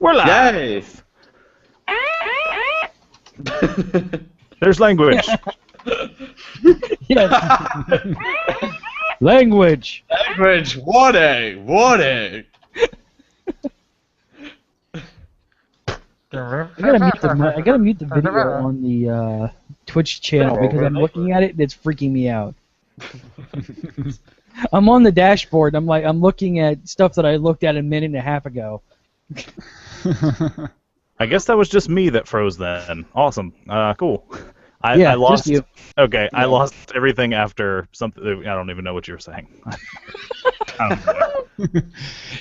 We're live. Yay! There's language. Yes. Language. Language. Warning. Warning. I gotta mute the video on the Twitch channel because I'm looking at it and it's freaking me out. I'm on the dashboard. I'm looking at stuff that I looked at a minute and a half ago. I guess that was just me that froze then. Awesome. Cool. I lost. Just you. Okay, I lost everything after something. I don't even know what you were saying. I don't know.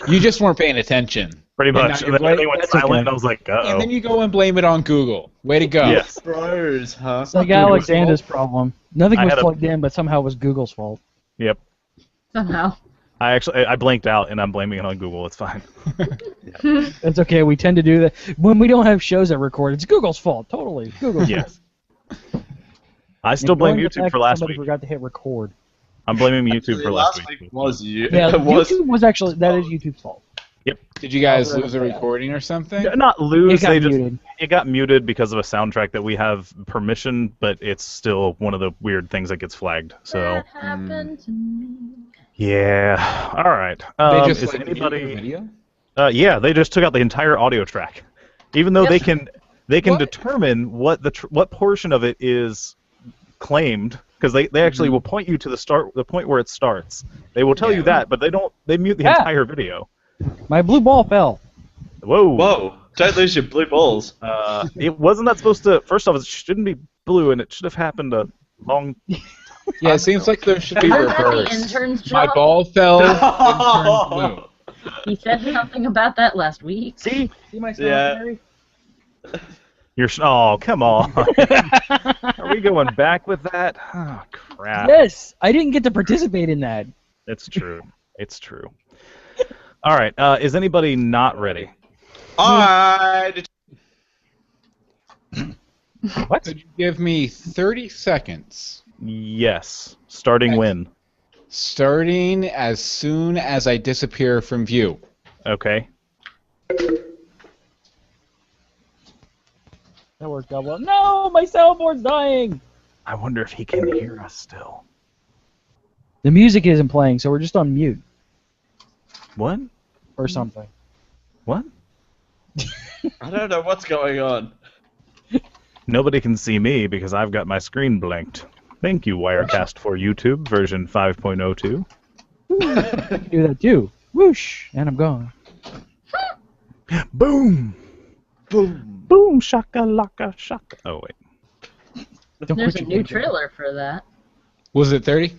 You just weren't paying attention. Pretty much. And then everything went silent, and I was like, uh-oh. And then you go and blame it on Google. Way to go. Yes. Bros, huh? It's like Alexander's problem. Nothing was plugged in, but somehow it was Google's fault. Yep. Somehow. I blanked out, and I'm blaming it on Google. It's fine. That's okay. We tend to do that when we don't have shows that record. It's Google's fault. Totally. Google's fault. Yes. I still blame YouTube for last week. Somebody forgot to hit record. I'm blaming YouTube for last week. Was you? Yeah, YouTube was actually that is YouTube's fault. Yep. Did you guys lose a recording or something? Not lose. Muted. It got muted because of a soundtrack that we have permission, but it's still one of the weird things that gets flagged. So. That happened to me. Yeah. All right. They just is anybody? video? Yeah, they just took out the entire audio track, even though they can What? determine what portion of it is claimed, because they actually will point you to the point where it starts. They will tell you that, but they mute the entire video. My blue ball fell. Whoa. Whoa! Don't lose your blue balls. It wasn't that supposed to. First off, it shouldn't be blue, and it should have happened a long. Yeah, it seems like there should be Isn't that the reverse. intern's My job? ball fell and turned blue. He said something about that last week. See my Yeah. Oh, come on. Are we going back with that? Oh, crap. Yes, I didn't get to participate in that. It's true. It's true. All right. Is anybody not ready? Alright. What? Could you give me 30 seconds? Yes. Starting when? Starting as soon as I disappear from view. Okay. That worked out well. No, my soundboard's dying. I wonder if he can hear us still. The music isn't playing, so we're just on mute What? or something. What? I don't know what's going on. Nobody can see me because I've got my screen blanked. Thank you, Wirecast for YouTube version 5.02. I can do that too. Whoosh, and I'm gone. Boom! Boom. Boom! Shaka laka shaka. Oh wait. There's a new trailer for that. Was it 30?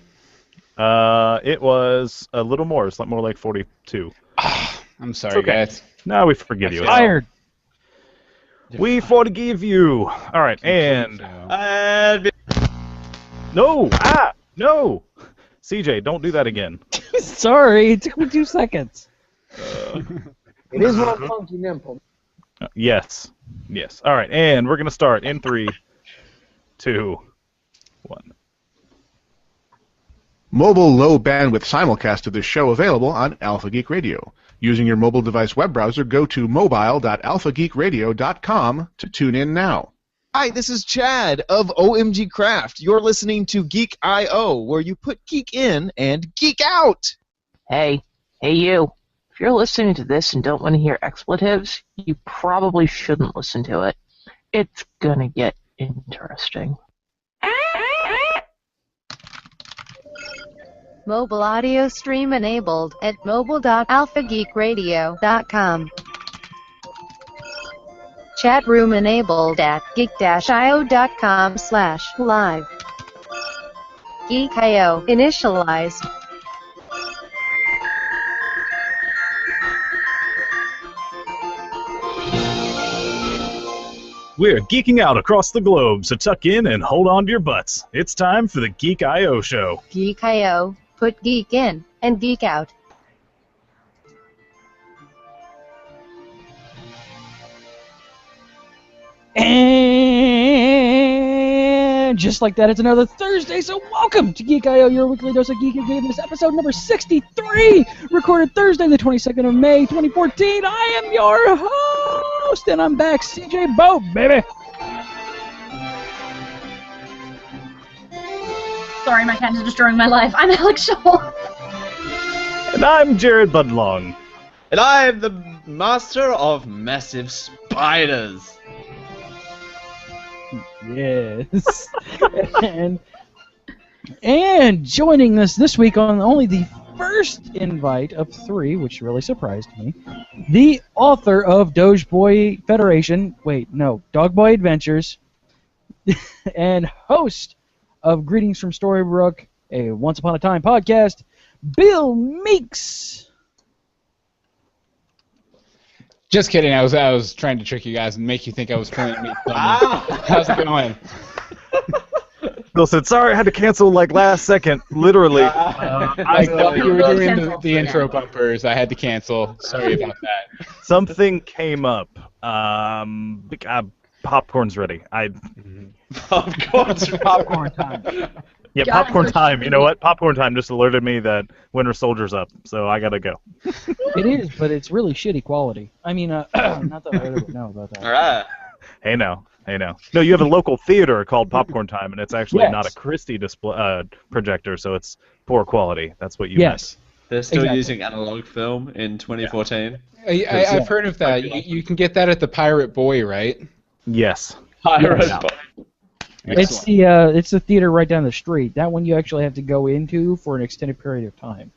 It was a little more. It's more like 42. I'm sorry, okay. guys. No, we forgive you. Tired. We forgive you. All right, and And no, no. CJ, don't do that again. Sorry, it took me 2 seconds. It is one funky nimble. Yes. Yes. All right, and we're gonna start in 3, 2, 1. Mobile low bandwidth simulcast of this show available on Alpha Geek Radio. Using your mobile device web browser, go to mobile.alphageekradio.com to tune in now. Hi, this is Chad of OMG Craft. You're listening to Geek I.O., where you put geek in and geek out. Hey you. If you're listening to this and don't want to hear expletives, you probably shouldn't listen to it. It's gonna get interesting. Mobile audio stream enabled at mobile.alphageekradio.com. Chat room enabled at geek-io.com/live. Geek.io initialized. We're geeking out across the globe, so tuck in and hold on to your butts. It's time for the Geek I.O. show. Geek.io, put geek in and geek out. And just like that, it's another Thursday, so welcome to Geek I.O., your weekly dose of geek and games, episode number 63, recorded Thursday, the 22nd of May, 2014. I am your host, host, and I'm back, CJ Boat, baby. Sorry, my cat is destroying my life. I'm Alex Shaw. And I'm Jared Budlong. And I'm the master of massive spiders. Yes. and joining us this week on only the first invite of 3, which really surprised me, the author of Dog Boy Adventures, and host of Greetings from Storybrooke, a Once Upon a Time podcast, Bill Meeks. Just kidding. I was trying to trick you guys and make you think I was pointing at me. How's it going? Bill said, sorry, I had to cancel like last second, literally. I thought you were doing the intro bumpers. I had to cancel. Sorry about that. Something came up. Popcorn's ready. Popcorn time. Yeah, popcorn time. You know what? Popcorn time just alerted me that Winter Soldier's up, so I gotta go. It is, but it's really shitty quality. I mean, not that I would know about that. Alright. Hey now. No, you have a local theater called Popcorn Time, and it's actually not a Christie projector, so it's poor quality. That's what you meant. They're still using analog film in 2014. I've heard of that. You can get that at the Pirate Boy, right? Yes. Pirate Boy. It's the theater right down the street. That one you actually have to go into for an extended period of time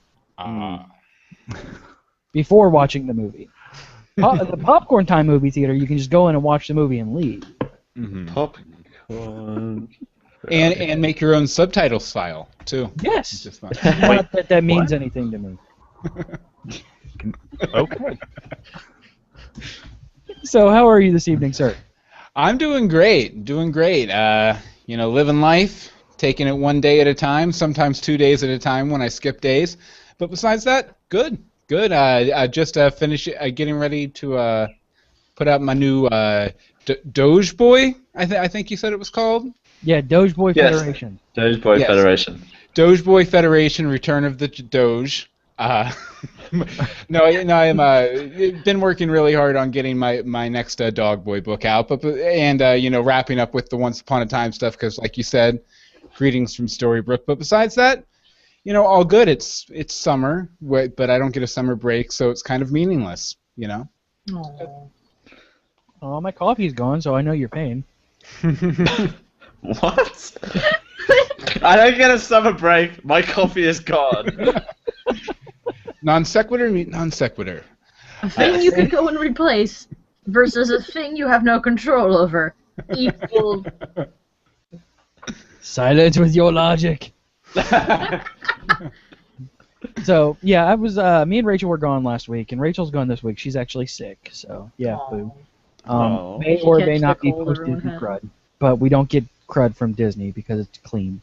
before watching the movie. The Popcorn Time movie theater, you can just go in and watch the movie and leave. Mm-hmm. Popcorn. And make your own subtitle file too. Yes. Just Not that means anything to me. Okay. So how are you this evening, sir? I'm doing great. Living life, taking it one day at a time, sometimes 2 days at a time when I skip days. But besides that, good. I just finished getting ready to put out my new Doge Boy, I think you said it was called? Yeah, Doge Boy Federation. Doge Boy Federation. Doge Boy Federation, Return of the Doge. No, I'm been working really hard on getting my next Dog Boy book out, and wrapping up with the Once Upon a Time stuff because, like you said, Greetings from Storybrooke. But besides that, all good. It's summer, but I don't get a summer break, so it's kind of meaningless. Aww. Oh, my coffee's gone, so I know your pain. What? I don't get a summer break. My coffee is gone. Non sequitur, non sequitur. A thing you can go and replace versus a thing you have no control over. Equal. Silence with your logic. So yeah, I was. Me and Rachel were gone last week, and Rachel's gone this week. She's actually sick, so yeah, boo. May or may not be post-Disney crud, but we don't get crud from Disney because it's clean.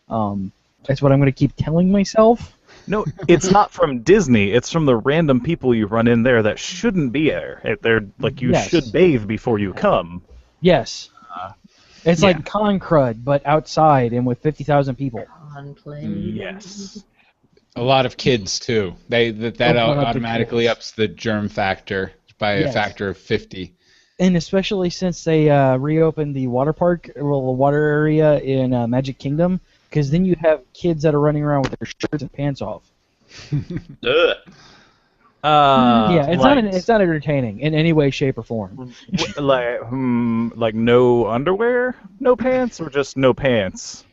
That's what I'm going to keep telling myself. No, it's not from Disney. It's from the random people you run in there that shouldn't be there. They're like you should bathe before you come. Yes. It's like con crud, but outside and with 50,000 people. Yes. A lot of kids too. That automatically ups the germ factor by a factor of 50. And especially since they reopened the water park, the water area in Magic Kingdom, because then you have kids that are running around with their shirts and pants off. It's not entertaining in any way, shape, or form. Like no underwear, no pants, or just no pants?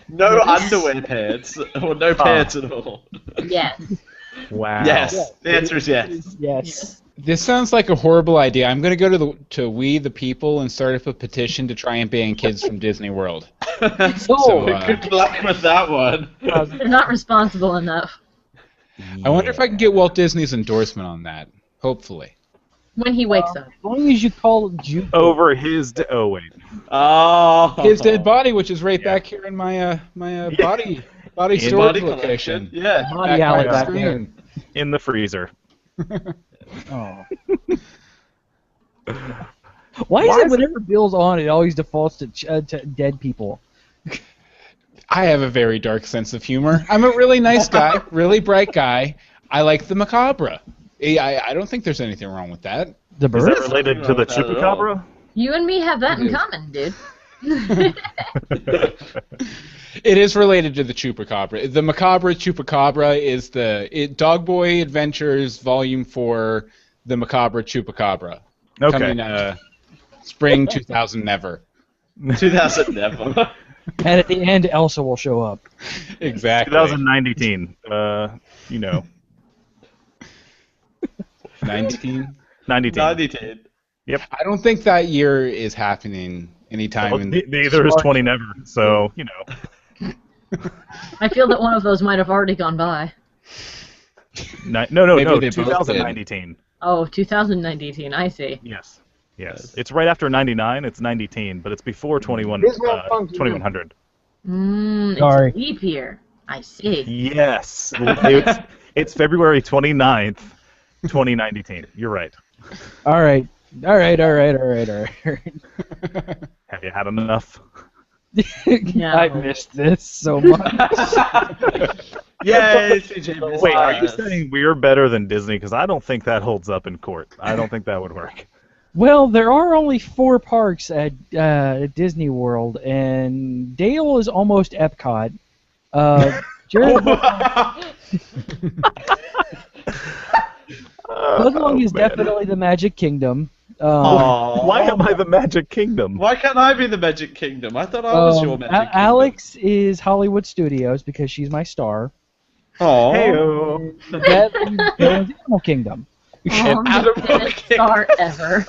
No underwear pants, or no pants at all. Yes. Wow. Yes. The answer is yes. Yes. This sounds like a horrible idea. I'm going to go to We the People and start up a petition to try and ban kids from Disney World. Good luck with that one. They're not responsible enough. I wonder if I can get Walt Disney's endorsement on that. Hopefully. When he wakes up. As long as you call it Juke. Over his... oh, wait. Oh. His dead body, which is right back here in my body storage location. Yeah. Body alley back there. In the freezer. Oh. Why is it whenever Bill's on, it always defaults to dead people? I have a very dark sense of humor. I'm a really nice guy, really bright guy. I like the macabre. I don't think there's anything wrong with that. The Is bird? that related to the chupacabra? You and me have that It in is. common, dude. It is related to the chupacabra. The macabre chupacabra is Dog Boy Adventures Volume 4, the macabre chupacabra. Okay. Coming spring 2000 never. 2000 never. And at the end, Elsa will show up. Exactly. 2019. You know. 19. 19. 90. I don't think that year is happening anytime Well, in neither is 20 never. So you know. I feel that one of those might have already gone by. Maybe they both did. 2019. Oh, 2019, I see. Yes. It's right after 99. It's 19, but it's before 21. 2100. It's Sorry. a leap year. I see. Yes. It's February 29th, 2019. You're right. All right. Have you had enough? No. I missed this so much. Yay, CJ. Wait, are you saying we're better than Disney? Because I don't think that holds up in court. I don't think that would work. Well, there are only 4 parks at Disney World, and Dale is almost Epcot. Jared Budlong is definitely the Magic Kingdom. Why am I the Magic Kingdom? Why can't I be the Magic Kingdom? I thought I was your Magic Kingdom. Alex is Hollywood Studios because she's my star. Oh. Hey-o. That is Animal Kingdom. Oh, Animal the best Kingdom. star ever.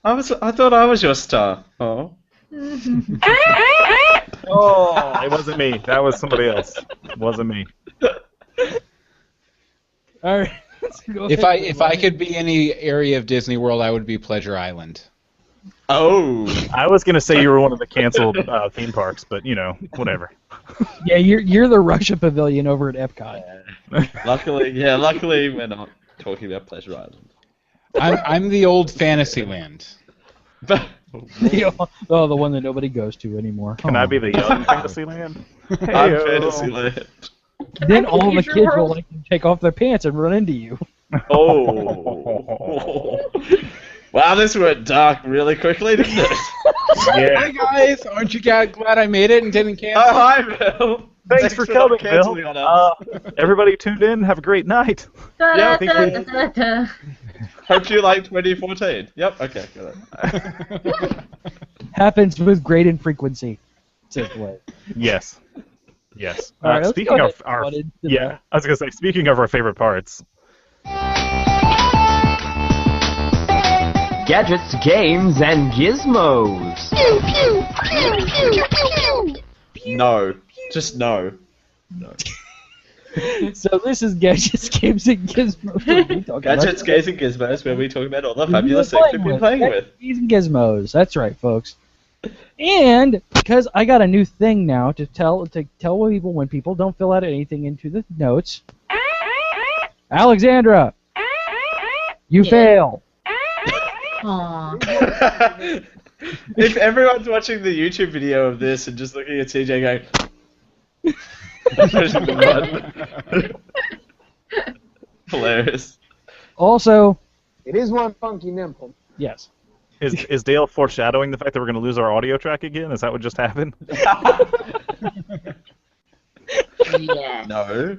I thought I was your star. Oh. Oh, it wasn't me. That was somebody else. It wasn't me. All right. Let's go If ahead. I could be any area of Disney World, I would be Pleasure Island. Oh. I was gonna say you were one of the canceled theme parks, but you know, whatever. Yeah, you're the Russia Pavilion over at Epcot. Luckily we're not talking about Pleasure Island. I'm the old Fantasyland. The one that nobody goes to anymore. Can I be the young Fantasyland? I'm Fantasyland. Then I'm all the Future kids will World. like take off their pants and run into you. Oh. Wow, this went dark really quickly, didn't it? Hi guys, aren't you glad I made it and didn't cancel? Oh, hi, Bill. Thanks for not coming, canceling Bill. on us. Everybody tuned in. Have a great night. Yeah, Da-da-da-da-da. Hope you like 2014. Yep, okay, got it. Happens with great infrequency. Says Blake. Yes. Yes. All right, let's speaking go of ahead, our, Flooded. yeah, I was gonna say, speaking of our favorite parts. Gadgets, games, and gizmos. No. Just no. So this is Gadgets, Games, and Gizmos. What are we talking about? Gadgets, Games, and Gizmos, where we talk about all the We've fabulous been things we've been playing with. Gadgets and Gizmos. That's right, folks. And because I got a new thing now to tell people when people don't fill out anything into the notes. Alexandra, you fail. Aw. If everyone's watching the YouTube video of this and just looking at CJ going, pushing the button. Hilarious. Also, It is one funky nipple. yes. Is Dale foreshadowing the fact that we're gonna lose our audio track again? Is that what just happened? Yeah. No.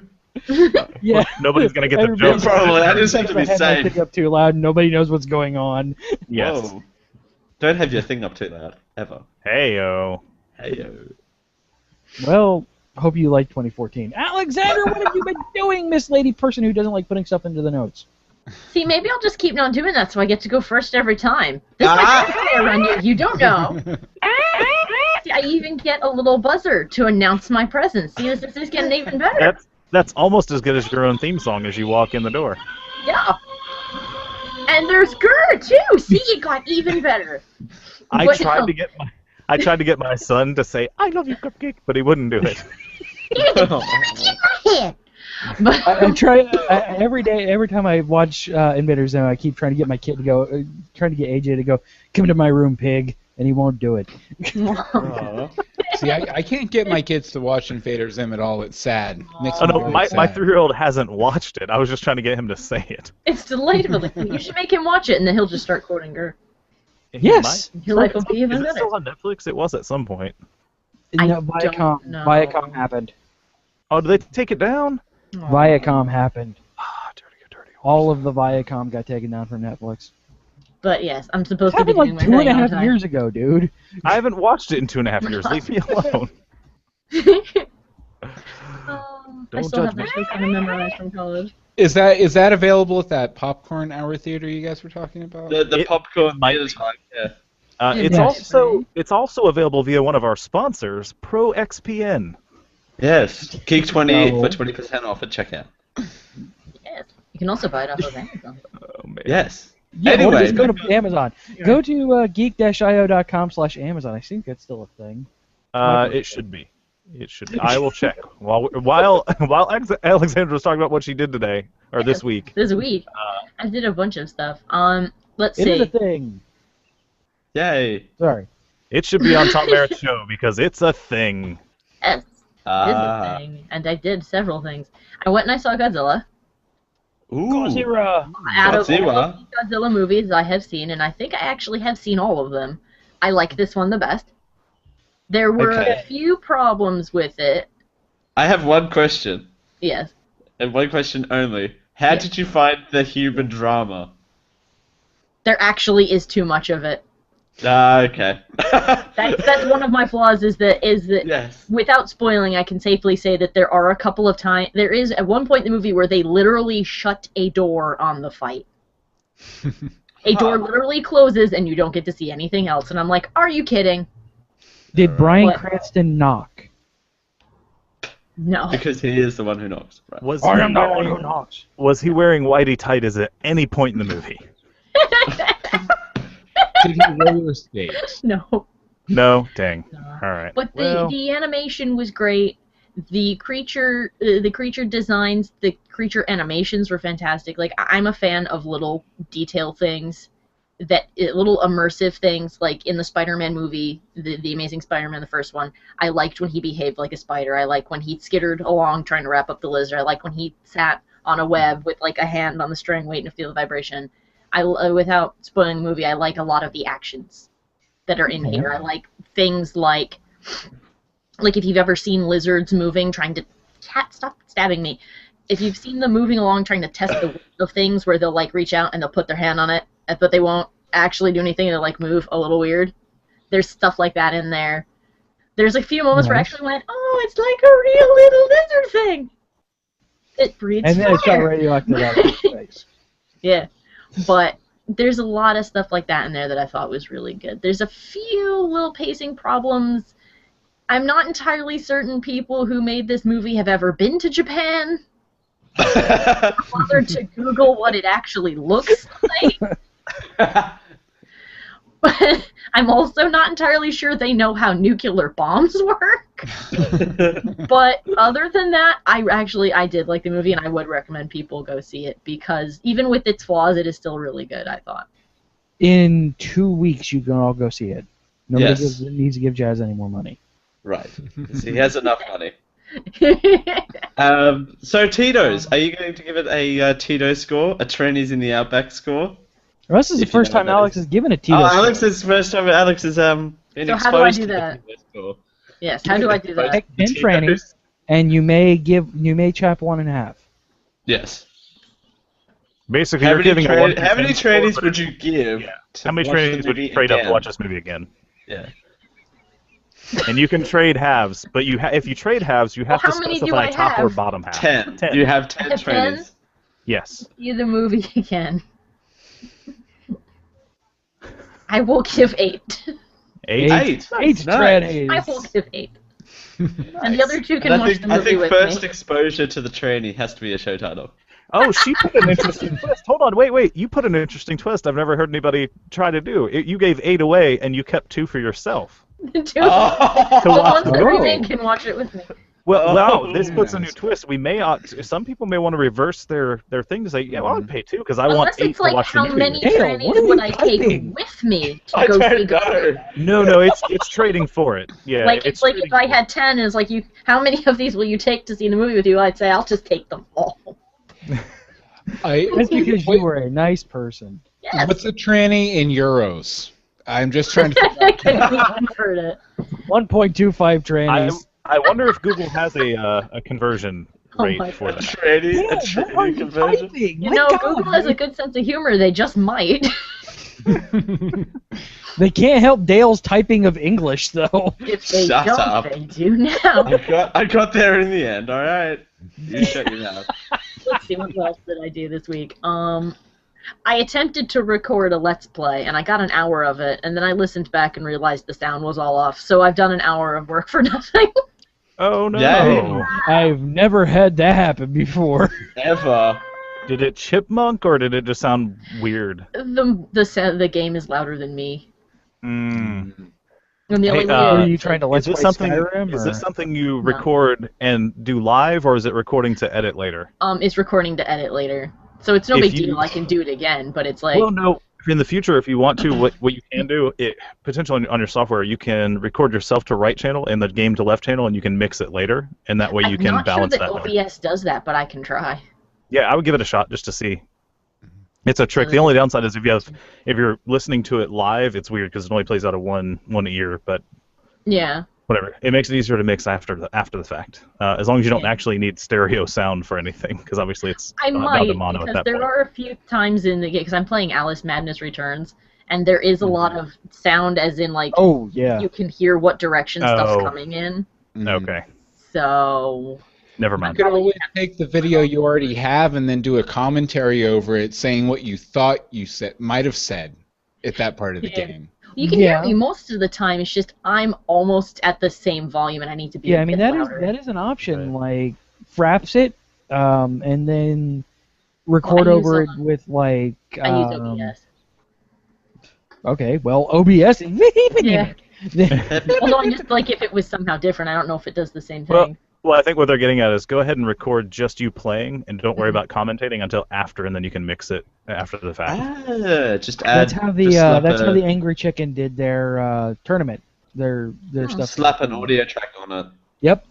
Yeah. Nobody's gonna get the Everybody- joke. Probably. I just have to be I had my safe. thing up too loud. Nobody knows what's going on. Yes. Whoa. Don't have your thing up too loud. Ever. Hey-o. Hey yo. Well, hope you like 2014. Alexander, what have you been doing, Miss Lady Person who doesn't like putting stuff into the notes? See, maybe I'll just keep on doing that so I get to go first every time. This is like around you. You don't know. See, I even get a little buzzer to announce my presence. See, this is getting even better. That's almost as good as your own theme song as you walk in the door. Yeah. And there's Gurr, too. See, it got even better. I But tried no. to get my son to say "I love you, cupcake," but he wouldn't do it. But I try every day. Every time I watch Invader Zim, I keep trying to get my kid to go, trying to get AJ to go, come to my room, pig, and he won't do it. See, I can't get my kids to watch Invader Zim at all. It's sad. Makes Oh me no, really my sad. 3-year-old hasn't watched it. I was just trying to get him to say it. It's delightful. You should make him watch it, and then he'll just start quoting her. Yes! Your life will be Is even it better. still on Netflix? It was at some point. I No, don't know. Viacom happened. Oh, did they take it down? Viacom happened. Dirty. All of the Viacom got taken down from Netflix. But yes, I'm supposed It to be happened doing like my 2.5 thing on years ago, dude. I haven't watched it in 2.5 years. Leave me alone. I Don't still judge have me. that shit kind of memorized from college. Is that available at that popcorn hour theater you guys were talking about? The popcorn theater time, yeah. It's also available via one of our sponsors, ProXPN. Yes, Geek20 No. for 20% off at checkout. Yes. You can also buy it off of Amazon. Oh, man. Yes. Yeah, or Anyway, just go to Amazon. Go to geek-io.com/Amazon. I think that's still a thing. It should be. It should be. I will check. While Alexandra was talking about what she did today, or this week. This week, I did a bunch of stuff. Let's It see. is a thing. Yay. Sorry. It should be on Tom Merritt's show because it's a thing. Yes, it is a thing, and I did several things. I went and I saw Godzilla. Ooh. Out of all Godzilla. the Godzilla movies I have seen, and I think I actually have seen all of them, I like this one the best. There were Okay. a few problems with it. I have one question, Yes. and one question only. How did you find the human drama? There actually is too much of it. Okay. That's one of my flaws is that Yes. without spoiling, I can safely say that there are a couple of times. There is at one point in the movie where they literally shut a door on the fight. A door literally closes and you don't get to see anything else. And I'm like, are you kidding? Did Bryan What? Cranston knock? No. Because he is the one who knocks. Right. Was I he am the one wearing- who knocks. Was he wearing whitey tighties at any point in the movie? Did he roller skate? No. No? Dang. All right. But Well, the animation was great. The creature designs, the creature animations were fantastic. Like I'm a fan of little detail things, little immersive things. Like in the Spider-Man movie, the Amazing Spider-Man, the first one, I liked when he behaved like a spider. I like when he skittered along trying to wrap up the lizard. I like when he sat on a web with like a hand on the string waiting to feel the vibration. Without spoiling the movie, I like a lot of the actions that are in here. I like things like if you've ever seen lizards moving, trying to stop stabbing me. If you've seen them moving along, trying to test the weight of things, where they'll like reach out and they'll put their hand on it, but they won't actually do anything. They'll like move a little weird. There's stuff like that in there. There's a few moments where I actually went, oh, it's like a real little lizard thing. It breathes And then it shot fire. radioactive out of his face. Yeah, but there's a lot of stuff like that in there that I thought was really good. There's a few little pacing problems. I'm not entirely certain people who made this movie have ever been to Japan. Bothered to Google what it actually looks like. But I'm also not entirely sure they know how nuclear bombs work. But other than that, I did like the movie, and I would recommend people go see it because even with its flaws, it is still really good, I thought. In 2 weeks, you can all go see it. Nobody Yes. needs to give Jazz any more money. Right. He has enough money. So Tito's, are you going to give it a Tito score? A Trannies in the Outback score? Well, this is the If you first know time what that Alex is. has given a Tito. Oh, Alex's first time. Alex is been So exposed how do I do to the that? Tito score. Yes, how do I do that? Take 10 trannies, and you may chop one in half. Yes. basically, How you're many, giving tra- a 1 to how many 10 score, trannies but would you give? To how many watch the trades would you movie trade up to again? watch this movie again? Yeah. And you can trade halves, but if you trade halves, you have Well, to how many do specify I top or have? bottom half. 10. 10. You have 10 10? trannies. Yes. See the movie again. I will give 8. 8. 8. Eight Nice. trannies. I will give 8. And the other two can And watch the I movie think with first me. exposure to the tranny has to be a show title. Oh, she put an interesting twist. Hold on, wait. You put an interesting twist I've never heard anybody try to do. You gave 8 away, and you kept 2 for yourself. The two, Oh! the ones that Oh. remain can watch it with me. Well, wow, this puts a new twist. We may some people may want to reverse their thing to say, yeah, well, I would pay too because I want Unless 8 it's to like watch the how movie. many Dale, trannies what are would you I take typing? with me to I go don't see the movie? know. No, it's trading for it. Yeah, Like it's like if trading I for had 10, and it's like how many of these will you take to see the movie with you? I'd say I'll just take them all. That's because you were a nice person. Yes. What's a tranny in euros? I'm just trying to figure out. I've heard it. 1.25 trannies. I wonder if Google has a conversion Oh rate my for God. that. Tranny, a Dale, what are tranny you conversion. typing? You My know, God, Google has a good sense of humor. They just might. They can't help Dale's typing of English, though. If they Shut don't, up. they do now. I got there in the end. All right. You shut your mouth. Let's see, what else did I do this week? I attempted to record a Let's Play, and I got an hour of it, and then I listened back and realized the sound was all off, so I've done an hour of work for nothing. Oh no! Yay. I've never had that happen before. Ever. Did it chipmunk or did it just sound weird? The game is louder than me. Mm. And the only way Are to- you trying to Is let's this play something? Skyrim? Is or- this something you No. record and do live, or is it recording to edit later? It's recording to edit later. So it's no If big you- deal, I can do it again, but it's like... Well, no. In the future, if you want to, what you can do, potentially on your software, you can record yourself to right channel and the game to left channel, and you can mix it later, and that way you can I'm balance not sure that. that better. OBS does that, but I can try. Yeah, I would give it a shot just to see. It's a trick. The only downside is if you're listening to it live, it's weird because it only plays out of one ear. But Yeah. whatever, it makes it easier to mix after the fact. As long as you don't Yeah. actually need stereo sound for anything, because obviously it's I down might, to mono at because that there point. are a few times in the game, because I'm playing Alice Madness Returns, and there is a lot of sound, as in, like, Oh, yeah. you can hear what direction stuff's Oh. coming in. Okay, So... never You mind. could always take the video you already have and then do a commentary over it, saying what you thought you might have said at that part of the Yeah. game. You can Yeah. hear me most of the time, it's just I'm almost at the same volume, and I need to be Yeah, a I mean, bit that louder. is an option. Like, fraps it, and then record Well, I use, over it with, like... I use OBS. Okay, well, OBS... Yeah. Although I'm just, like, if it was somehow different, I don't know if it does the same thing. Well, I think what they're getting at is go ahead and record just you playing, and don't worry about commentating until after, and then you can mix it after the fact. Just add. That's how just slap that's how a- the Angry Chicken did their tournament. Their stuff. Slap an audio track on it. Yep.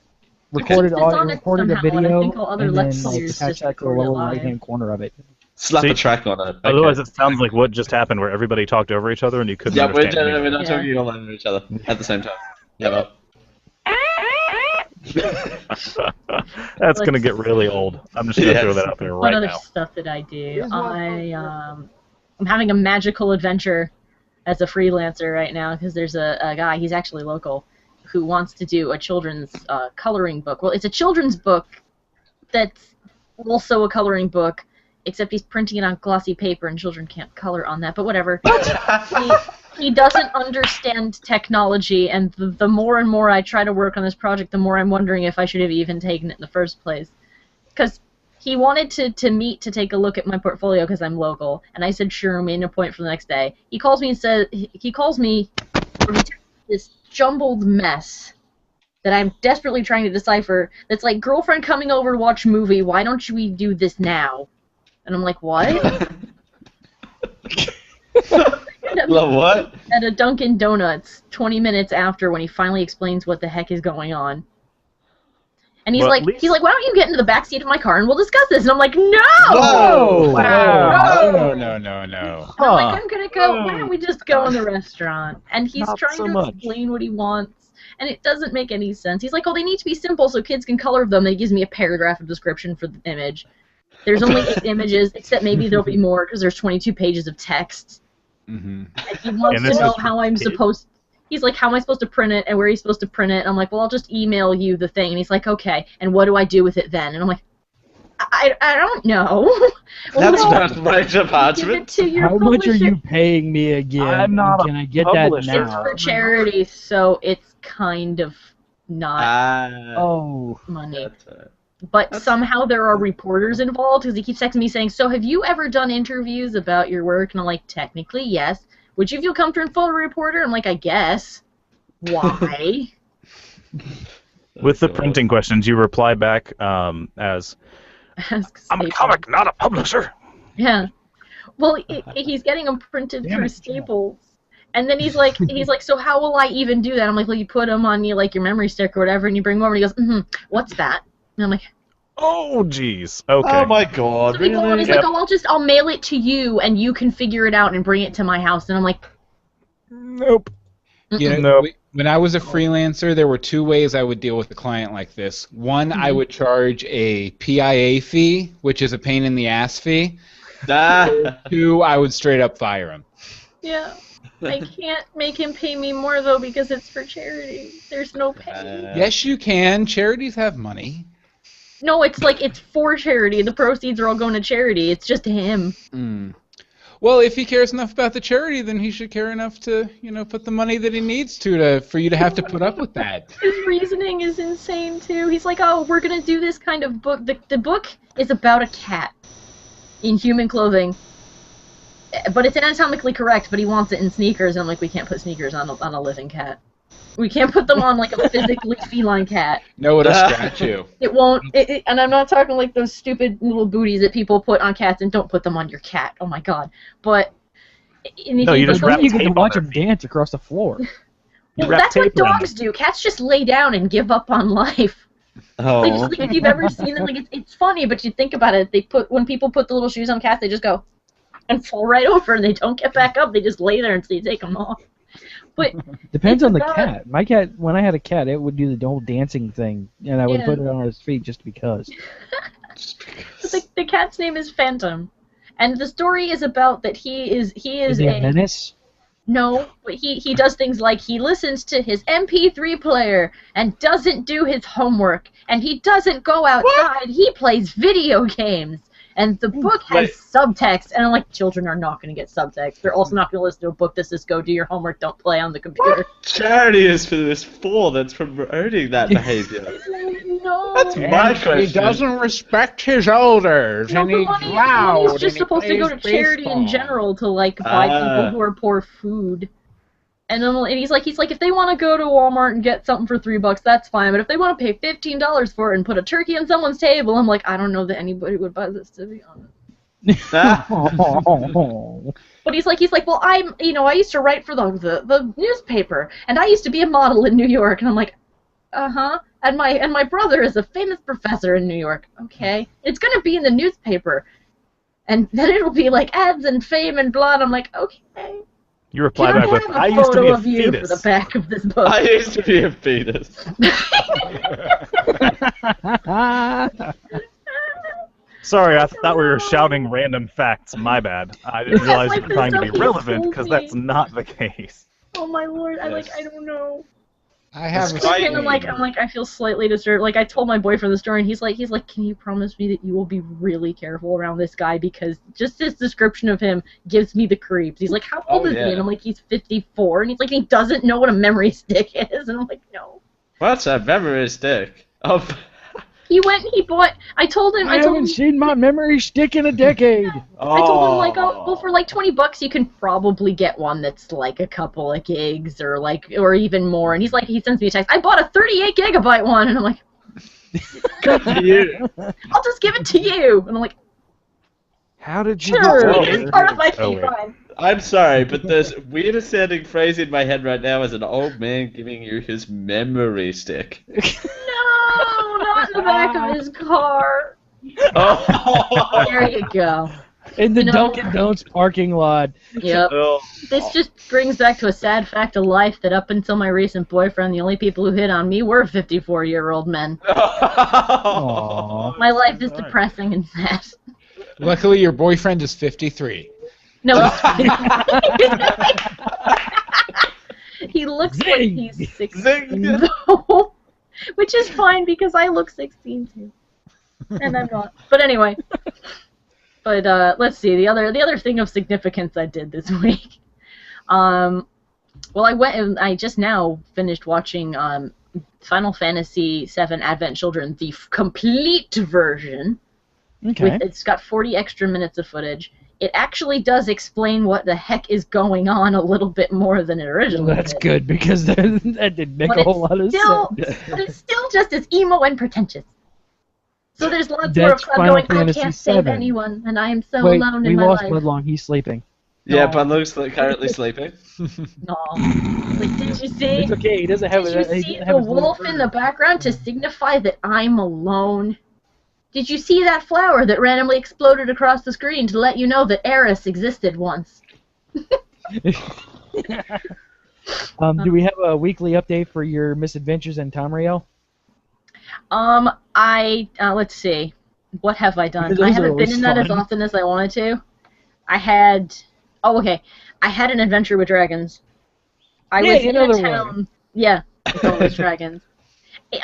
Recorded It's on audio, it recorded a somehow, and I video, think all other and Let's then like, Players attach just that to the record it lower live. right-hand corner of it. Slap See, a track on it. Otherwise, Okay. it sounds like what just happened, where everybody talked over each other and you couldn't Yeah, understand. we're anything. not talking all over each other at the same time. Never. That's gonna get really old. I'm just gonna throw that out there What right other now. stuff did I do? I'm having a magical adventure as a freelancer right now because there's a guy, he's actually local, who wants to do a children's coloring book. Well, it's a children's book that's also a coloring book, except he's printing it on glossy paper and children can't color on that, but whatever. He doesn't understand technology, and the more and more I try to work on this project, the more I'm wondering if I should have even taken it in the first place. Because he wanted to meet to take a look at my portfolio because I'm local, and I said sure, made an appointment for the next day. He calls me and says he calls me from this jumbled mess that I'm desperately trying to decipher. That's like, girlfriend coming over to watch a movie. Why don't we do this now? And I'm like, what? What? At a Dunkin' Donuts 20 minutes after, when he finally explains what the heck is going on. And he's Well, like, at least- why don't you get into the back seat of my car and we'll discuss this? And I'm like, no! Whoa! Wow. No. I'm like, I'm gonna go. Why don't we just go in the restaurant? And he's Not trying so to much. explain what he wants, and it doesn't make any sense. He's like, oh, they need to be simple so kids can color them. And he gives me a paragraph of description for the image. There's only 8 images, except maybe there'll be more because there's 22 pages of text. Mm-hmm. And he wants And to this know is for how I'm kids? supposed. He's like, how am I supposed to print it, and where are you supposed to print it? I'm like, well, I'll just email you the thing. And he's like, okay. And what do I do with it then? And I'm like, I don't know. Well, That's no, not my give it department. to your How much are publisher. you paying me again? I'm not Can a I get that publisher. It's now? for charity, so it's kind of not Oh, money. That's it. But somehow there are reporters involved because he keeps texting me saying, so have you ever done interviews about your work? And I'm like, technically, yes. Would you feel comfortable for a reporter? I'm like, I guess. Why? With the printing questions, you reply back as, "I'm a comic, not a publisher." Yeah. Well, he's getting them printed through Staples. And then he's like, so how will I even do that? I'm like, well, you put them on your memory stick or whatever, and you bring them over, and he goes, what's that? And I'm like, oh, jeez. Okay. Oh my God, so really? He's like, oh, I'll mail it to you, and you can figure it out and bring it to my house. And I'm like, nope. When I was a freelancer, there were two ways I would deal with a client like this. One, I would charge a PIA fee, which is a pain in the ass fee. Two, I would straight up fire him. Yeah. I can't make him pay me more, though, because it's for charity. There's no pay. Yes, you can. Charities have money. No, it's like it's for charity. The proceeds are all going to charity. It's just him. Well, if he cares enough about the charity, then he should care enough to, put the money that he needs to for you to have to put up with that. His reasoning is insane, too. He's like, oh, we're going to do this kind of book. The book is about a cat in human clothing. But it's anatomically correct, but he wants it in sneakers, and I'm like, we can't put sneakers on a living cat. We can't put them on like a physically feline cat. No, it'll scratch you. It won't. And I'm not talking like those stupid little booties that people put on cats, and don't put them on your cat. Oh my God. But no, you just wrap you tape can on watch their them dance across the floor. Well, that's what dogs do. Cats just lay down and give up on life. Oh. Like, if you've ever seen them, like it's funny, but you think about it. When people put the little shoes on cats, they just go and fall right over, and they don't get back up. They just lay there until you take them off. But depends on the cat. My cat, when I had a cat, it would do the whole dancing thing, and I would put it on his feet just because. The cat's name is Phantom, and the story is about that he is a menace. No, but he does things like he listens to his MP3 player and doesn't do his homework, and he doesn't go outside. What? He plays video games. And the book has subtext, and I'm like, children are not going to get subtext. They're also not going to listen to a book that says, go do your homework, don't play on the computer. What charity is for this fool that's promoting that behavior? No. That's my question. He doesn't respect his elders, and he's loud. Money's just supposed to go to charity in general to, like, buy people who are poor food. And he's like, if they want to go to Walmart and get something for $3, that's fine. But if they want to pay $15 for it and put a turkey on someone's table, I'm like, I don't know that anybody would buy this, to be honest. But he's like, well, I used to write for the newspaper, and I used to be a model in New York, and I'm like, and my brother is a famous professor in New York. Okay, it's gonna be in the newspaper, and then it'll be like ads and fame and blah. And I'm like, okay. You reply back with, I used to be a fetus. For the back of this book. I used to be a fetus. Sorry, I thought we were shouting random facts. My bad. I didn't realize you were trying to be relevant, because that's not the case. Oh my lord, I don't know. I have I'm like, I feel slightly disturbed. Like, I told my boyfriend the story, and he's like, can you promise me that you will be really careful around this guy, because just his description of him gives me the creeps. He's like, how old is he? And I'm like, he's 54, and he's like, he doesn't know what a memory stick is, and I'm like, no. What's a memory stick? Oh. He went and he bought. I told him. I haven't seen my memory stick in a decade. I told him, like, oh, well, for like $20 you can probably get one that's like a couple of gigs or even more. And he's like, he sends me a text. I bought a 38 gigabyte one, and I'm like, good for you. I'll just give it to you. And I'm like, how did you? Sure, it's part of my fine. I'm sorry, but the weirdest sounding phrase in my head right now is an old man giving you his memory stick. No, not in the back of his car. Oh. There you go. In the Dunkin' Donuts parking lot. Yep. This just brings back to a sad fact of life that up until my recent boyfriend, the only people who hit on me were 54-year-old men. Aww. My life is depressing and sad. Luckily, your boyfriend is 53. No, he looks like he's 16, though, which is fine because I look 16 too, and I'm not. But anyway, let's see the other thing of significance I did this week. Well, I went and I just now finished watching Final Fantasy VII Advent Children, the complete version. Okay. It's got 40 extra minutes of footage. it actually does explain what the heck is going on a little bit more than it originally Well, that's did. good, because that didn't make But a whole lot of still, sense. but it's still just as emo and pretentious. So there's lots more of That's Cloud Final going, I Fantasy can't save VII. anyone, and I am so Wait, alone we in my lost life. Bloodlong. He's sleeping. Yeah, No. Budlong's currently sleeping. No. Like, did you see? It's okay. He doesn't have. Did you he see doesn't the have his little wolf in the bird. background to signify that I'm alone? Did you see that flower that randomly exploded across the screen to let you know that Eris existed once? Do we have a weekly update for your misadventures in Tamriel? Let's see. What have I done? Those I are haven't been always in that as fun. often as I wanted to. I had an adventure with dragons. I was Yay, in a another town. one. Yeah, it's always dragons.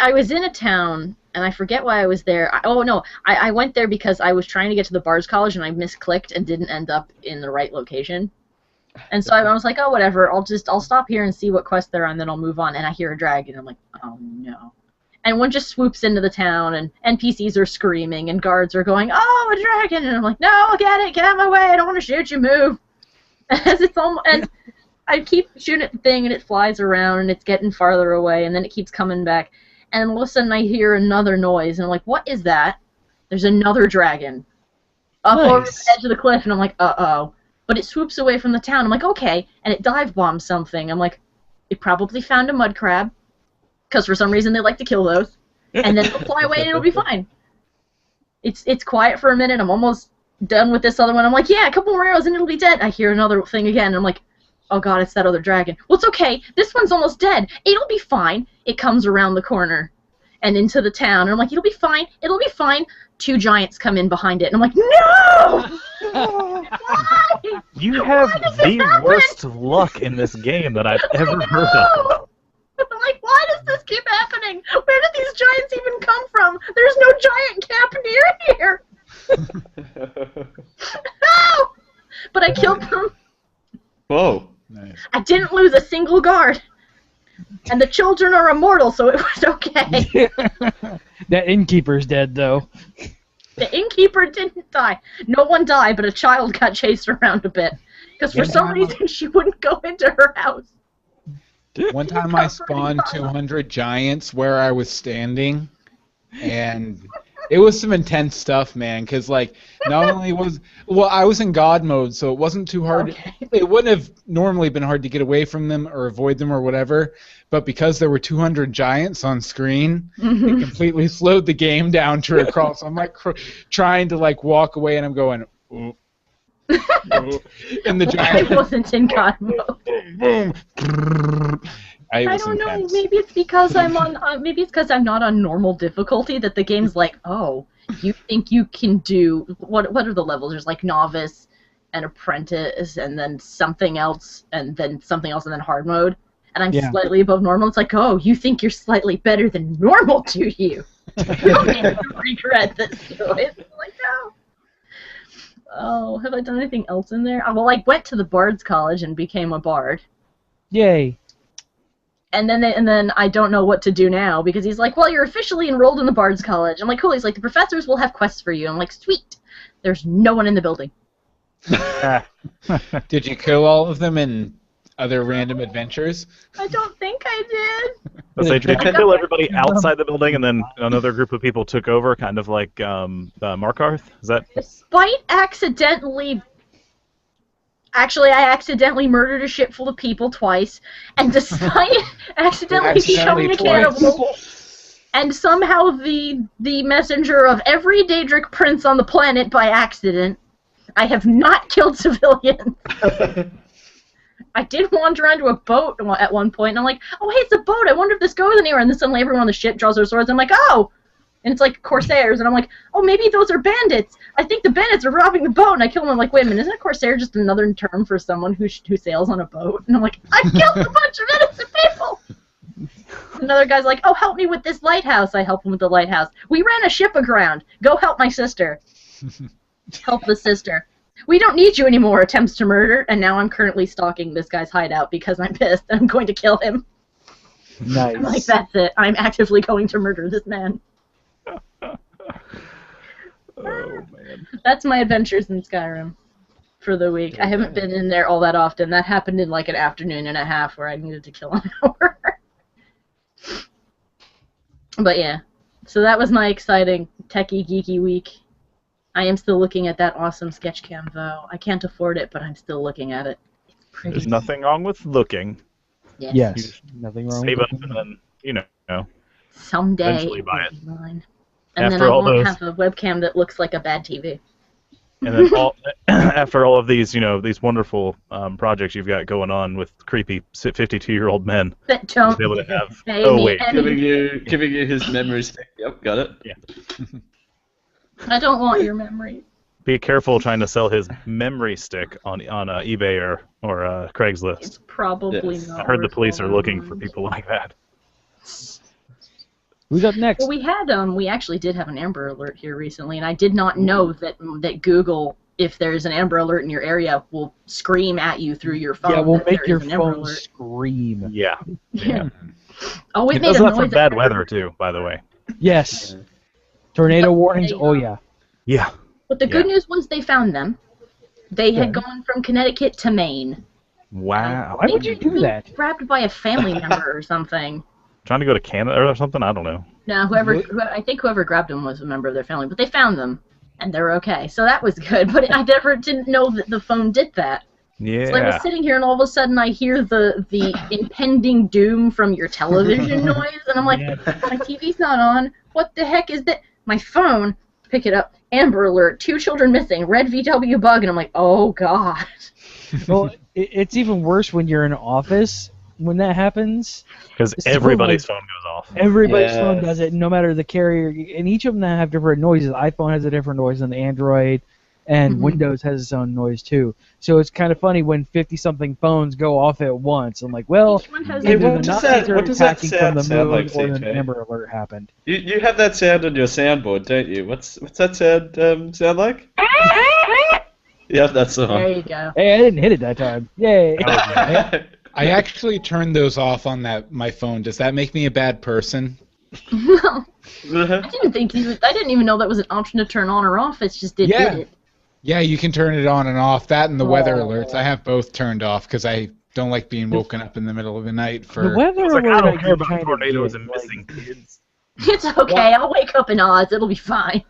I was in a town, and I forget why I was there. I went there because I was trying to get to the Bard's College, and I misclicked and didn't end up in the right location. And so I was like, oh, whatever, I'll stop here and see what quest they're on, then I'll move on. And I hear a dragon, I'm like, oh no. And one just swoops into the town, and NPCs are screaming, and guards are going, oh, a dragon! And I'm like, no, get out of my way, I don't want to shoot you, move! And I keep shooting at the thing, and it flies around, and it's getting farther away, and then it keeps coming back. And all of a sudden I hear another noise, and I'm like, what is that? There's another dragon up over the edge of the cliff, and I'm like, uh-oh. But it swoops away from the town. I'm like, okay, and it dive bombs something. I'm like, it probably found a mud crab, because for some reason they like to kill those, and then it'll fly away and it'll be fine. It's quiet for a minute. I'm almost done with this other one. I'm like, yeah, a couple more arrows and it'll be dead. I hear another thing again, and I'm like, oh god, it's that other dragon. Well, it's okay. This one's almost dead. It'll be fine. It comes around the corner and into the town, and I'm like, it'll be fine. It'll be fine. 2 giants come in behind it, and I'm like, no! Why? You have the worst luck in this game that I've ever heard of. I'm like, why does this keep happening? Where did these giants even come from? There's no giant camp near here. No! But I killed them. Whoa. Nice. I didn't lose a single guard. And the children are immortal, so it was okay. That innkeeper's dead, though. The innkeeper didn't die. No one died, but a child got chased around a bit. Because for some reason she wouldn't go into her house. One time I spawned 200 giants where I was standing, and it was some intense stuff, man, because, like, not only I was in God mode, so it wasn't too hard. Okay. It wouldn't have normally been hard to get away from them or avoid them or whatever, but because there were 200 giants on screen, it completely slowed the game down to a crawl. So I'm, like, trying to, like, walk away, and I'm going, ooh. And the giant I wasn't in God mode. boom. I don't know. Maybe it's because I'm on. Maybe it's because I'm not on normal difficulty that the game's like, oh, you think you can do what? What are the levels? There's like novice, and apprentice, and then something else, and then something else, and then hard mode. And I'm slightly above normal. It's like, oh, you think you're slightly better than normal, do you? I regret this choice. I'm like, no. Oh, have I done anything else in there? Well, I went to the Bard's College and became a bard. Yay. And then I don't know what to do now, because he's like, well, you're officially enrolled in the Bard's College. I'm like, cool. He's like, the professors will have quests for you. I'm like, sweet. There's no one in the building. Did you kill all of them in other random adventures? I don't think I did. Let's say, did you kill everybody outside the building, and then another group of people took over, kind of like Markarth? Is that? Despite accidentally... Actually, I accidentally murdered a ship full of people twice, and despite accidentally becoming a cannibal, and somehow the messenger of every Daedric prince on the planet by accident, I have not killed civilians. I did wander onto a boat at one point, and I'm like, oh, hey, it's a boat. I wonder if this goes anywhere. And then suddenly everyone on the ship draws their swords. I'm like, oh! And it's like Corsairs, and I'm like, oh, maybe those are bandits. I think the bandits are robbing the boat. And I kill them. I'm like, wait a minute, isn't a Corsair just another term for someone who sails on a boat? And I'm like, I killed a bunch of innocent people! Another guy's like, oh, help me with this lighthouse. I help him with the lighthouse. We ran a ship aground. Go help my sister. Help the sister. We don't need you anymore, attempts to murder, and now I'm currently stalking this guy's hideout because I'm pissed and I'm going to kill him. Nice. I'm like, that's it. I'm actively going to murder this man. Oh man. That's my adventures in Skyrim. for the week. I haven't been in there all that often. That happened in like an afternoon and a half where I needed to kill an hour. But yeah, so that was my exciting techie geeky week. I am still looking at that awesome Sketchcam though. I can't afford it, but I'm still looking at it. It's pretty. There's nothing wrong with looking. Yes. Nothing wrong Save with up and then, you know. Someday Eventually buy it'll it. be mine. And After then I all won't those- have a webcam that looks like a bad TV. And then after all of these, these wonderful projects you've got going on with creepy 52-year-old men, That don't be able to have. pay Oh me wait, any- Giving you his memory stick. Yep, got it. Yeah. I don't want your memory. Be careful trying to sell his memory stick on eBay or Craigslist. It's probably Yes. not. I heard the worth police all are my looking money. for people like that. Who's up next? Well, we actually did have an Amber Alert here recently, and I did not know that Google, if there's an Amber Alert in your area, will scream at you through your phone. Yeah, we'll that make there your is an Amber phone Alert. scream. Yeah. Yeah. Oh, it It made does a that noise. for bad at- weather too, by the way. Yes. Tornado warnings. There you Oh go. yeah. Yeah. But the good Yeah. news was they found them. They had Okay. gone from Connecticut to Maine. Wow. Why would you do that? Grabbed by a family member or something. Trying to go to Canada or something? I don't know. No, I think whoever grabbed them was a member of their family, but they found them, and they're okay. So that was good, but I never didn't know that the phone did that. Yeah. So I was sitting here, and all of a sudden I hear the impending doom from your television noise, and I'm like, my TV's not on. What the heck is that? My phone, pick it up, Amber Alert, 2 children missing, red VW bug, and I'm like, oh god. Well, it's even worse when you're in an office when that happens. Because So, everybody's like, phone goes off. Everybody's Yes. phone does it, no matter the carrier, and each of them have different noises. iPhone has a different noise than the Android, and Mhm. Windows has its own noise too. So it's kind of funny when 50-something phones go off at once. I'm like, well, Each one has Hey, either what the does Nazis that- are what does that attacking from sound the sound moon, like, or an CJ? Amber Alert happened. You have that sound on your soundboard, don't you? What's that sound sound like? Yeah, that's the There one. you go. Hey, I didn't hit it that time. Yay! I actually turned those off on my phone. Does that make me a bad person? I didn't even know that was an option to turn on or off. It's just did it. Yeah, you can turn it on and off. That and the weather Oh. alerts. I have both turned off because I don't like being woken up in the middle of the night The for. weather It's like, I alert don't care can about kinda tornadoes get, and like- missing kids. It's okay. I'll wake up in Oz. It'll be fine.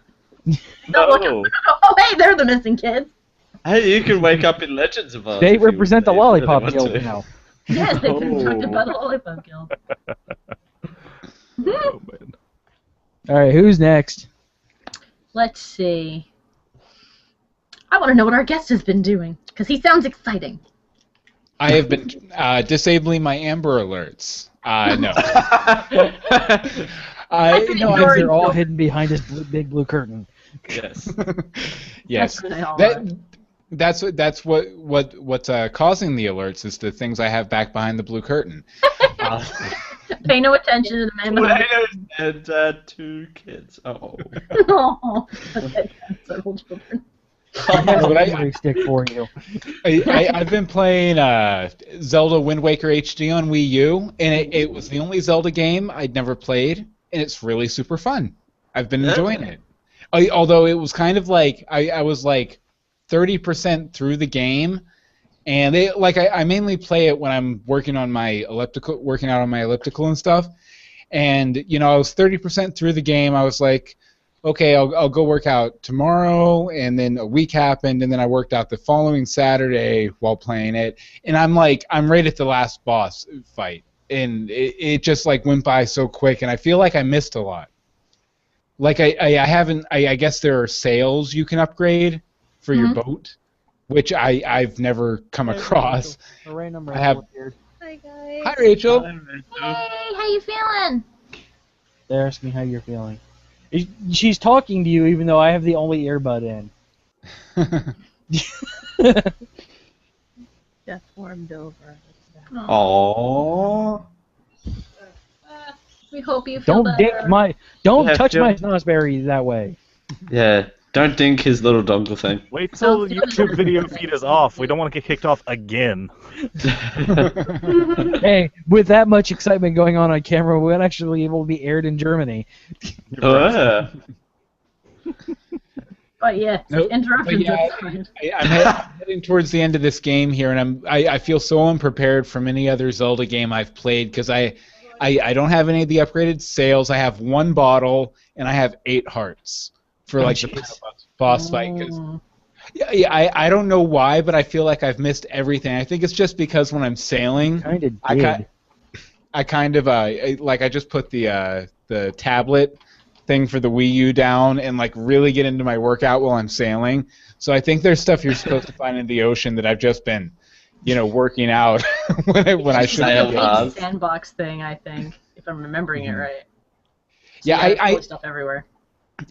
Don't look No. up. Oh, hey, they're the missing kids. Hey, you can wake up in Legends of Oz. They if you represent the really Lollipop want Guild to. now. Yes, they've been Oh. abducted by the Lollipop Guild. Oh, man. All right, who's next? Let's see. I want to know what our guest has been doing, because he sounds exciting. I have been disabling my Amber Alerts. No. They're all hidden behind this big blue curtain. Yes. Yes. That's what they all are. That's what's causing the alerts is the things I have back behind the blue curtain. Pay no attention to the man behind Potatoes and 2 kids. Oh. Oh, okay, several children. I have a But I- memory stick for you. I've been playing Zelda Wind Waker HD on Wii U, and it was the only Zelda game I'd never played, and it's really super fun. I've been enjoying it. Although it was kind of like I was like 30% through the game, and I mainly play it when I'm working out on my elliptical and stuff. And I was 30% through the game. I was like, okay, I'll go work out tomorrow, and then a week happened, and then I worked out the following Saturday while playing it, and I'm right at the last boss fight, and it just like went by so quick, and I feel like I missed a lot. Like I guess there are sails you can upgrade for your boat, which I've never come across. I have. Hi guys. Hi Rachel. Hey, how you feeling? They're asking how you're feeling. She's talking to you even though I have the only earbud in. Just warmed over. Aww. We hope you feel Don't better. dink my. Don't Yeah, touch Jill. my snozzberry that way. Yeah. Don't dink his little dongle thing. Wait till the YouTube video feed is off. We don't want to get kicked off again. Hey, with that much excitement going on camera, we might actually be able to be aired in Germany. Oh, yeah. But yeah, Nope. interruption. But yeah, I'm heading towards the end of this game here, and I feel so unprepared from any other Zelda game I've played because I don't have any of the upgraded sails. I have 1 bottle, and I have 8 hearts for like the final boss fight. 'Cause I don't know why, but I feel like I've missed everything. I think it's just because when I'm sailing, I kind of I just put the tablet thing for the Wii U down and like really get into my workout while I'm sailing. So I think there's stuff you're supposed to find in the ocean that I've just been, working out when I should. It's a sandbox thing, I think, if I'm remembering it right. So yeah, I stuff everywhere.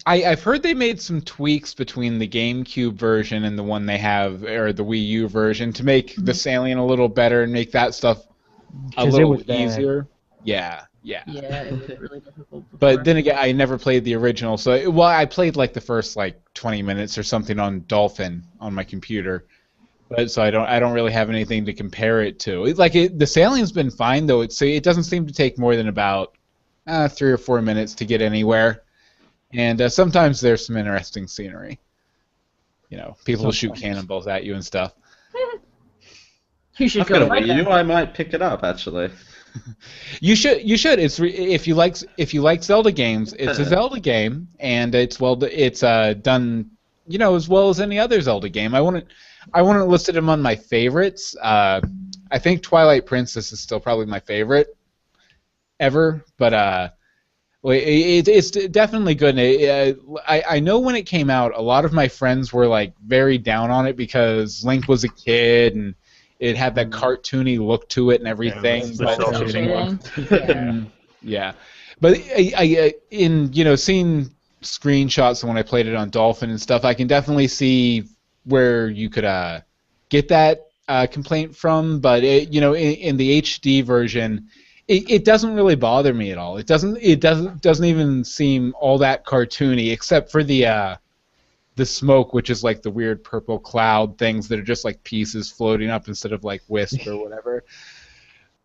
I've heard they made some tweaks between the GameCube version and the one they have, or the Wii U version, to make the sailing a little better and make that stuff a little easier. Yeah. Yeah, it was really difficult before. But then again, I never played the original, so I played like the first 20 minutes or something on Dolphin on my computer, but so I don't really have anything to compare it to. The sailing's been fine though. It doesn't seem to take more than about 3 or 4 minutes to get anywhere, and sometimes there's some interesting scenery. People shoot cannonballs at you and stuff. You should I've got a Wii U. I might pick it up actually. You should. It's if you like Zelda games, it's a Zelda game, and it's done as well as any other Zelda game. I wouldn't list it among my favorites. I think Twilight Princess is still probably my favorite ever, but it's definitely good. I know when it came out, a lot of my friends were very down on it because Link was a kid and it had that cartoony look to it and everything. Yeah, but in seeing screenshots when I played it on Dolphin and stuff, I can definitely see where you could get that complaint from. But in the HD version, it doesn't really bother me at all. It doesn't even seem all that cartoony, except for the smoke, which is like the weird purple cloud things that are just like pieces floating up instead of like wisp or whatever.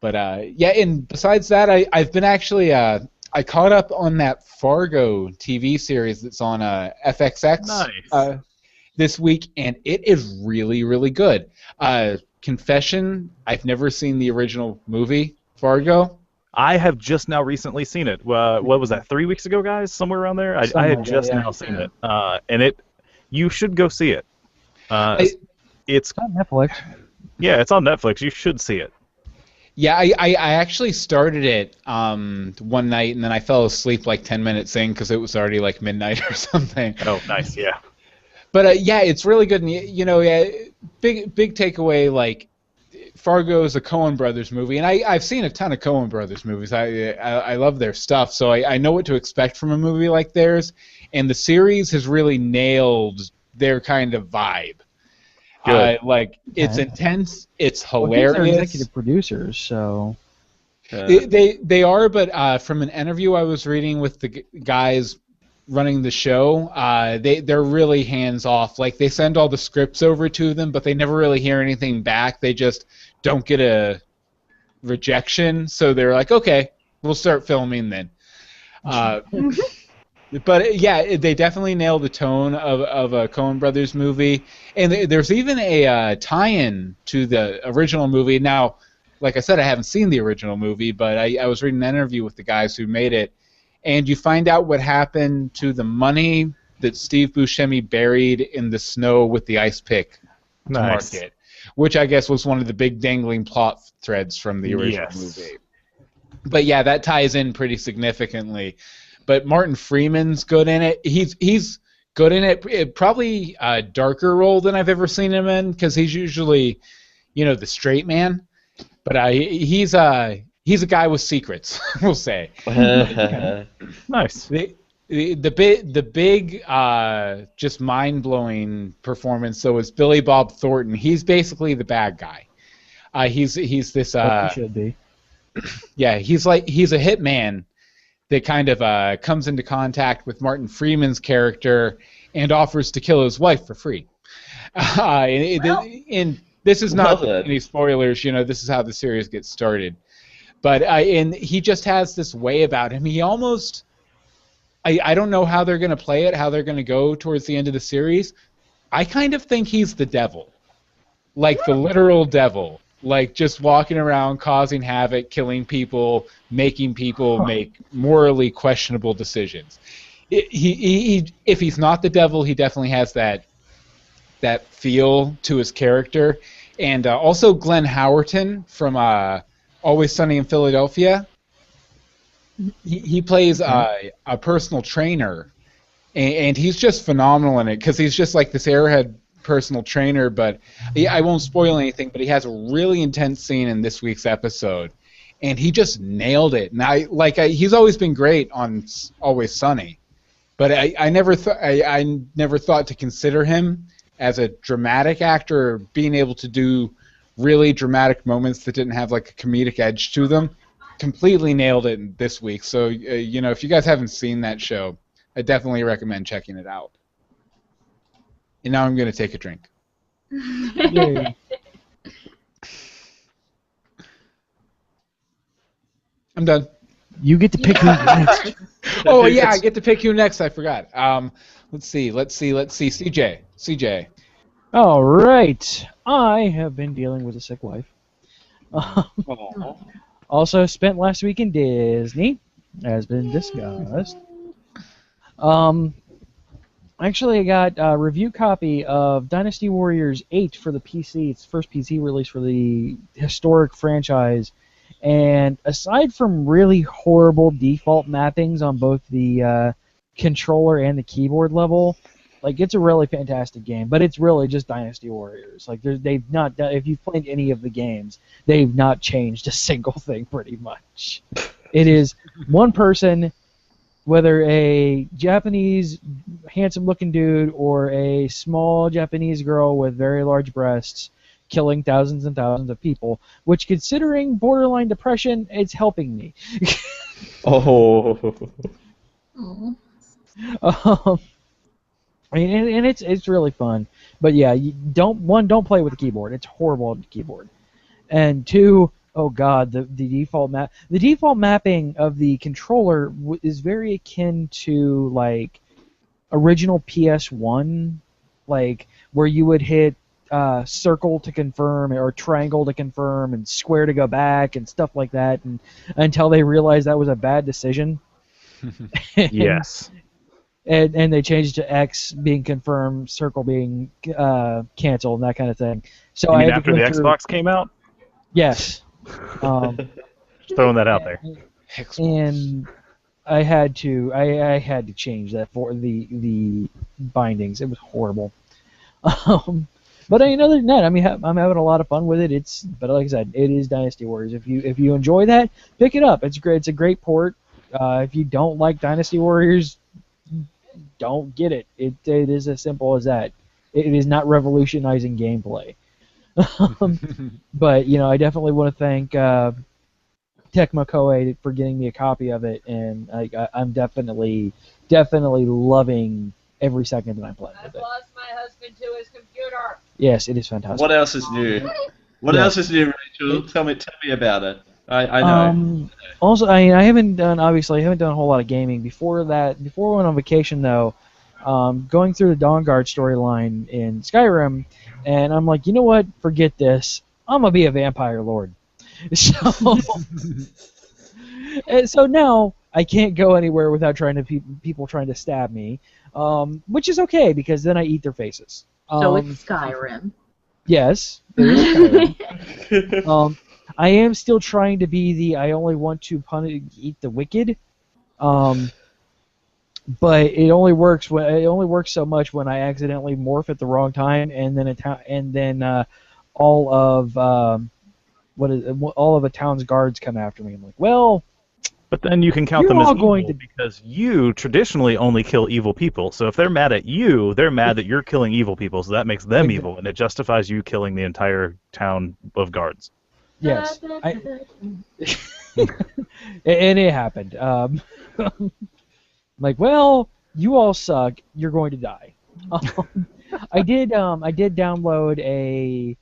But and besides that, I've been actually I caught up on that Fargo TV series that's on FXX this week, and it is really, really good. Confession, I've never seen the original movie, Fargo. I have just now recently seen it. What was that, 3 weeks ago, guys? Somewhere around there? I had just now seen it. And you should go see it. It's on Netflix. Yeah, it's on Netflix. You should see it. Yeah, I actually started it one night, and then I fell asleep 10 minutes in because it was already midnight or something. Oh, nice, yeah. But it's really good. And big takeaway, Fargo is a Coen Brothers movie, and I've seen a ton of Coen Brothers movies. I love their stuff, so I know what to expect from a movie like theirs. And the series has really nailed their kind of vibe. It's intense, it's hilarious. Well, they're executive producers, so they are. But from an interview I was reading with the guys running the show, they're really hands off. They send all the scripts over to them, but they never really hear anything back. They just don't get a rejection, so they're like, okay, we'll start filming then. But yeah, they definitely nailed the tone of a Coen Brothers movie, and there's even a tie-in to the original movie. Now, like I said, I haven't seen the original movie, but I was reading an interview with the guys who made it, and you find out what happened to the money that Steve Buscemi buried in the snow with the ice pick to market, which I guess was one of the big dangling plot threads from the original movie. But yeah, that ties in pretty significantly. But Martin Freeman's good in it. He's good in it. Probably a darker role than I've ever seen him in, because he's usually, the straight man. But he's a guy with secrets, we'll say. Nice. The big just mind-blowing performance, though, is Billy Bob Thornton. He's basically the bad guy. He's this. He should be. Yeah, he's a hitman that kind of comes into contact with Martin Freeman's character and offers to kill his wife for free. And this is not any spoilers. This is how the series gets started. But and he just has this way about him. He almost I don't know how they're going to play it, how they're going to go towards the end of the series. I kind of think he's the devil. Like the literal devil. Like just walking around causing havoc, killing people, making people make morally questionable decisions. If he's not the devil, he definitely has that feel to his character. And also Glenn Howerton from Always Sunny in Philadelphia. He plays a personal trainer, and he's just phenomenal in it because he's just like this airhead personal trainer. But I won't spoil anything, but he has a really intense scene in this week's episode, and he just nailed it. And he's always been great on Always Sunny, but I never thought to consider him as a dramatic actor, being able to do really dramatic moments that didn't have like a comedic edge to them. Completely nailed it this week. So if you guys haven't seen that show, I definitely recommend checking it out. And now I'm going to take a drink. Yay. I'm done. You get to pick who next. Oh yeah, I get to pick who next. I forgot. Let's see. CJ. All right. I have been dealing with a sick wife. Also spent last week in Disney, as been discussed. Actually, I got a review copy of Dynasty Warriors 8 for the PC. It's the first PC release for the historic franchise. And aside from really horrible default mappings on both the controller and the keyboard level, like it's a really fantastic game. But it's really just Dynasty Warriors. Like they've not done, if you've played any of the games, they've not changed a single thing pretty much. It is one person, whether a Japanese handsome-looking dude or a small Japanese girl with very large breasts, killing thousands and thousands of people, which, considering borderline depression, it's helping me. Oh. I mean, and it's really fun, but yeah, don't play with the keyboard. It's horrible on the keyboard, and two, oh god, the default mapping of the controller is very akin to like original PS1, like where you would hit circle to confirm or triangle to confirm and square to go back and stuff like that, and until they realized that was a bad decision. Yes. And they changed to X being confirmed, circle being canceled, and that kind of thing. So You mean I had after to the go through, Xbox came out? yes. Just throwing that out there. And I had to change that for the bindings. It was horrible. But other than that, I mean, I'm having a lot of fun with it. But like I said, it is Dynasty Warriors. If you enjoy that, pick it up. It's great. It's a great port. If you don't like Dynasty Warriors, don't get it. It is as simple as that. It is not revolutionizing gameplay. But I definitely want to thank Tecmo Koei for getting me a copy of it, and I'm definitely loving every second that I'm playing with it. I've lost my husband to his computer. Yes, it is fantastic. What else is new? What else is new, Rachel? Tell me about it. I know. Also, I haven't done a whole lot of gaming before that. Before I went on vacation, though, going through the Dawn Guard storyline in Skyrim, and I'm like, you know what? Forget this. I'm gonna be a vampire lord. So now I can't go anywhere without people trying to stab me, which is okay because then I eat their faces. So it's Skyrim. Yes, it is Skyrim. I am still trying to be I only want to eat the wicked, but it only works so much when I accidentally morph at the wrong time, and then all of a town's guards come after me. I'm like, well. But then you can count them as evil because you traditionally only kill evil people. So if they're mad at you, they're mad that you're killing evil people, so that makes them evil, and it justifies you killing the entire town of guards. Yes. And it happened. Like, well, you all suck. You're going to die. I did download a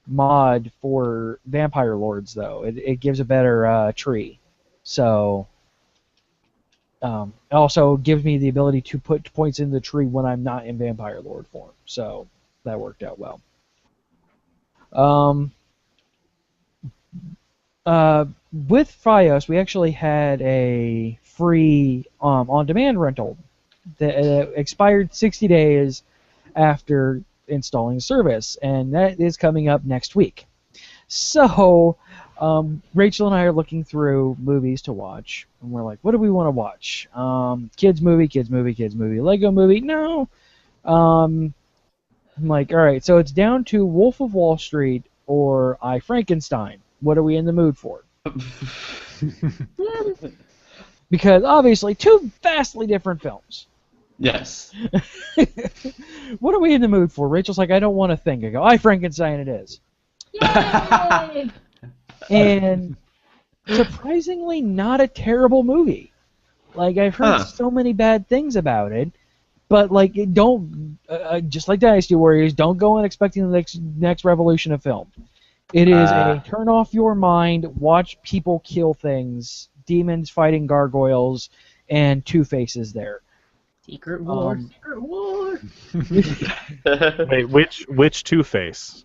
mod for Vampire Lords, though. It gives a better tree. So, It also gives me the ability to put points in the tree when I'm not in Vampire Lord form, so that worked out well. With Fios, we actually had a free on-demand rental that expired 60 days after installing the service, and that is coming up next week. So, Rachel and I are looking through movies to watch, and we're like, what do we want to watch? Kids movie, Lego movie? No. I'm like, all right, so it's down to Wolf of Wall Street or I, Frankenstein. What are we in the mood for? Because, obviously, two vastly different films. Yes. What are we in the mood for? Rachel's like, I don't want to think. I go, I, Frankenstein it is. Yay! And surprisingly not a terrible movie. Like, I've heard so many bad things about it, but like, don't just like Dynasty Warriors, don't go in expecting the next revolution of film. It is a turn off your mind, watch people kill things, demons fighting gargoyles, and Two-Faces there. Secret War. Secret War. Wait, which Two-Face?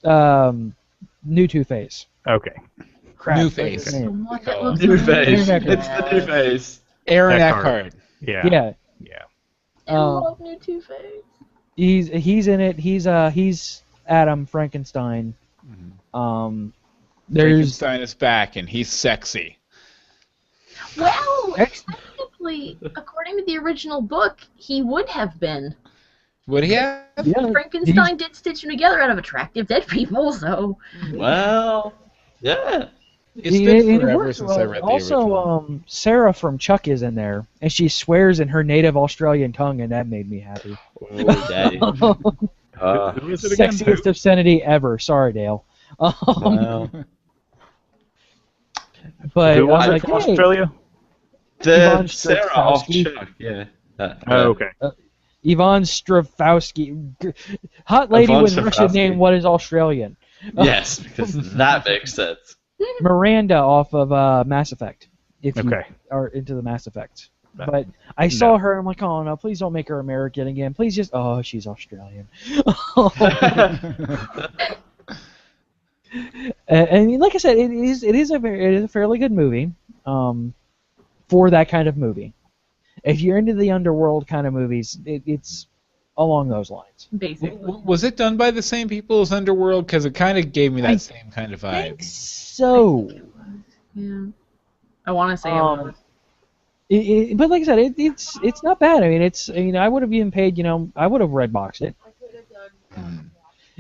New Two-Face. Okay. Crap. New Face. New Face. It's the New Face. Aaron Eckhart. Yeah. I love New Two-Face. He's in it. He's Adam Frankenstein. Frankenstein is back and he's sexy. Well, technically, according to the original book, he would have been. Would he have? Yeah. Frankenstein did stitch him together out of attractive dead people, so. Well, yeah. It's been forever since I read the original. Also, Sarah from Chuck is in there, and she swears in her native Australian tongue, and that made me happy. Oh, daddy. Who is it again? Sexiest obscenity ever. Sorry, Dale. Wow. But Who was I'm it like, from hey, Australia? Yvonne Sarah off Strahovski. Chuck, yeah. Okay. Yvonne Strahovski. Hot lady Yvonne with Russian Strahovski. name, what is Australian? Yes, because that makes sense. Miranda off of Mass Effect. If you Okay. are into the Mass Effect. But I saw her, I'm like, oh no, please don't make her American again. Please just, oh, she's Australian. And like I said, it is a fairly good movie for that kind of movie. If you're into the underworld kind of movies, it's along those lines. Basically. Was it done by the same people as Underworld? Because it kind of gave me that same kind of vibe. I think so. Yeah. I want to say it was. But like I said, it's not bad. I mean, I would have even paid. I would have red boxed it.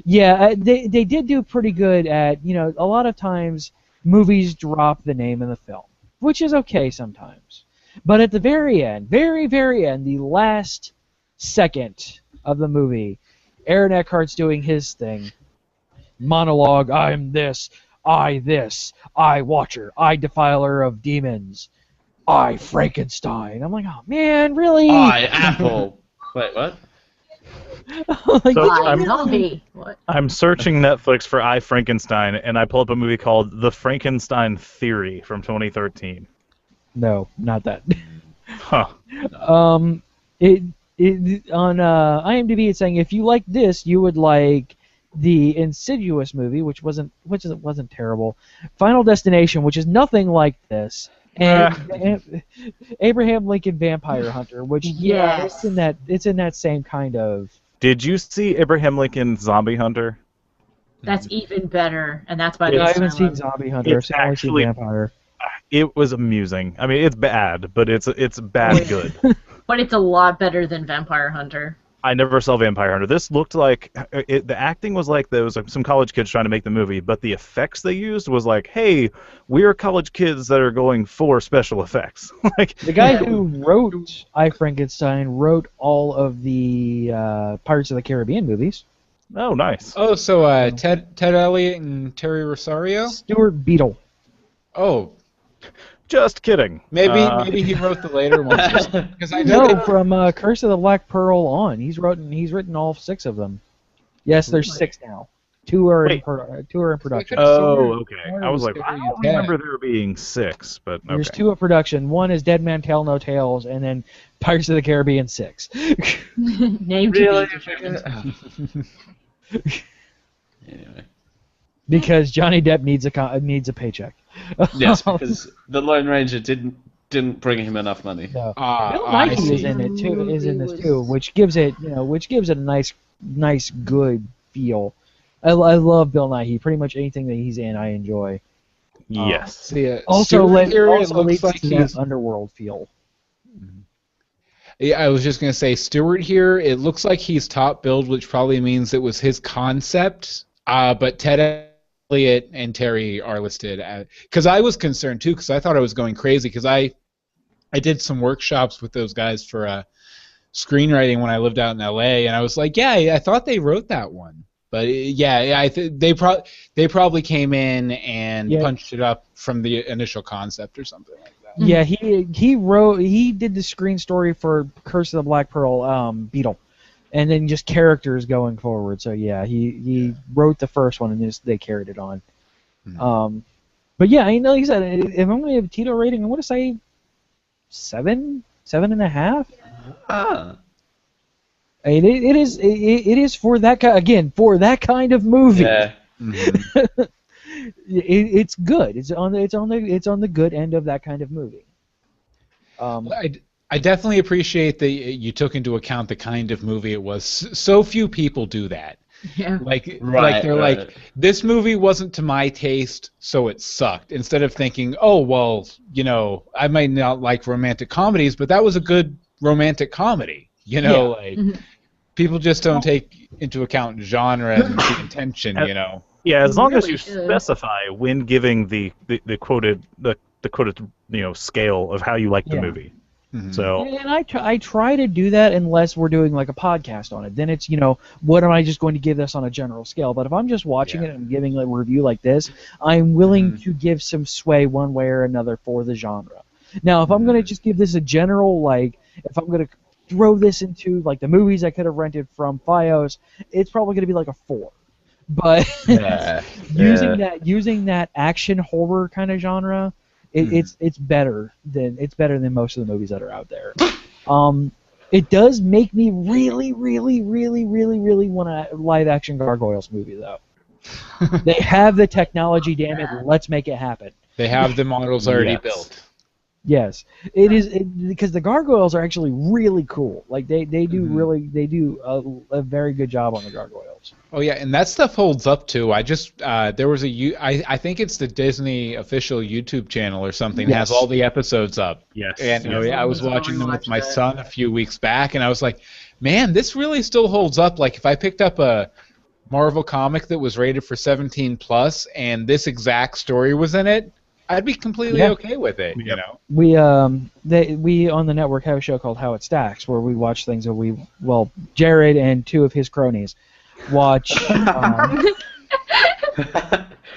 Yeah, they did do pretty good at. A lot of times movies drop the name of the film, which is okay sometimes. But at the very end, very, very end, the last second of the movie, Aaron Eckhart's doing his thing. Monologue, I'm this, I Watcher, I Defiler of Demons, I Frankenstein. I'm like, oh man, really? I Apple. Wait, what? Like, So I'm searching Netflix for I, Frankenstein, and I pull up a movie called The Frankenstein Theory from 2013. No, not that. Huh. It on IMDb it's saying if you like this, you would like the Insidious movie, which wasn't terrible. Final Destination, which is nothing like this, and Abraham Lincoln Vampire Hunter, which it's in that same kind of. Did you see Abraham Lincoln Zombie Hunter? That's even better, and that's by the I haven't seen Zombie Hunter. I've only seen Vampire. It was amusing. I mean, it's bad, but it's bad good. But it's a lot better than Vampire Hunter. I never saw Vampire Hunter. This looked like the acting was like there was some college kids trying to make the movie, but the effects they used was like, hey, we're college kids that are going for special effects. Like the guy who wrote I, Frankenstein wrote all of the Pirates of the Caribbean movies. Oh, nice. Oh, so Ted Elliott and Terry Rosario? Stuart Beadle. Oh. Just kidding. Maybe he wrote the later ones. Because I know from Curse of the Black Pearl on. He's written all 6 of them. Yes, there's 6 now. Two are in Wait. two are in production. Oh, okay. I was like, I don't remember there being 6, but okay. There's 2 in production. One is Dead Man Tell No Tales, and then Pirates of the Caribbean 6. Name Really? to be determined. Anyway. Because Johnny Depp needs a paycheck. Yes, because the Lone Ranger didn't bring him enough money. No. Bill Nighy is in it too. Is in this too, which gives it a nice good feel. I love Bill Nighy. Pretty much anything that he's in, I enjoy. Yes. Also leads like to that underworld feel. Yeah, I was just going to say, Stewart here, it looks like he's top billed, which probably means it was his concept, but Ted Elliott and Terry are listed. Because I was concerned, too, because I thought I was going crazy, because I did some workshops with those guys for screenwriting when I lived out in L.A., and I was like, yeah, I thought they wrote that one. But they probably came in and punched it up from the initial concept or something like that. Yeah, he did the screen story for Curse of the Black Pearl Beetle, and then just characters going forward. So yeah, he wrote the first one and they carried it on. Mm-hmm. But yeah, like you said, if I'm going to have a Tito rating, I'm going to say 7.5. It is for that kind of movie. Yeah. Mm-hmm. It's good. It's on the good end of that kind of movie. I definitely appreciate that you took into account the kind of movie it was. So few people do that. Yeah. Like this movie wasn't to my taste, so it sucked. Instead of thinking, oh well, I might not like romantic comedies, but that was a good romantic comedy. People just don't take into account genre and the intention. Yeah, as long as you specify when giving the quoted scale of how you like the movie. Mm-hmm. So and I try to do that unless we're doing like a podcast on it. Then it's what am I just going to give this on a general scale? But if I'm just watching it and giving a review like this, I'm willing to give some sway one way or another for the genre. Now, if I'm going to just give this a general if I'm going to throw this into like the movies I could have rented from Fios, it's probably going to be like a 4. But using that action horror kind of genre, it's better than most of the movies that are out there. It does make me really, really, really, really, really want a live action Gargoyles movie though. They have the technology, damn it, let's make it happen. They have the models already built. Yes, it is because the Gargoyles are actually really cool. Like they do a very good job on the Gargoyles. Oh yeah, and that stuff holds up too. I just there was I think it's the Disney official YouTube channel or something has all the episodes up. Yes. And I was watching them with my son a few weeks back, and I was like, man, this really still holds up. Like if I picked up a Marvel comic that was rated for 17+ and this exact story was in it, I'd be completely okay with it, We on the network have a show called How It Stacks where we watch things that Jared and 2 of his cronies watch.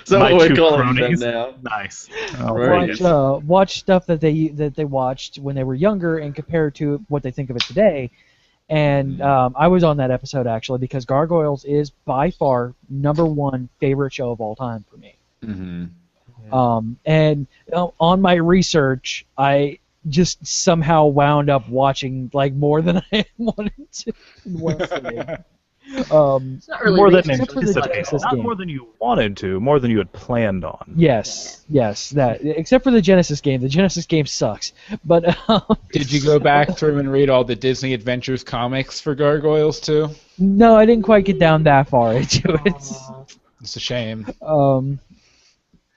So what we're calling them now. Nice. Watch stuff that they watched when they were younger and compare it to what they think of it today. And I was on that episode actually because Gargoyles is by far #1 favorite show of all time for me. Mm-hmm. And on my research, I just somehow wound up watching more than I wanted to. It's not really more than anticipated. Not more than you wanted to, more than you had planned on. Yes, that except for the Genesis game. The Genesis game sucks. But did you go back through and read all the Disney Adventures comics for Gargoyles too? No, I didn't quite get down that far into it. It's a shame.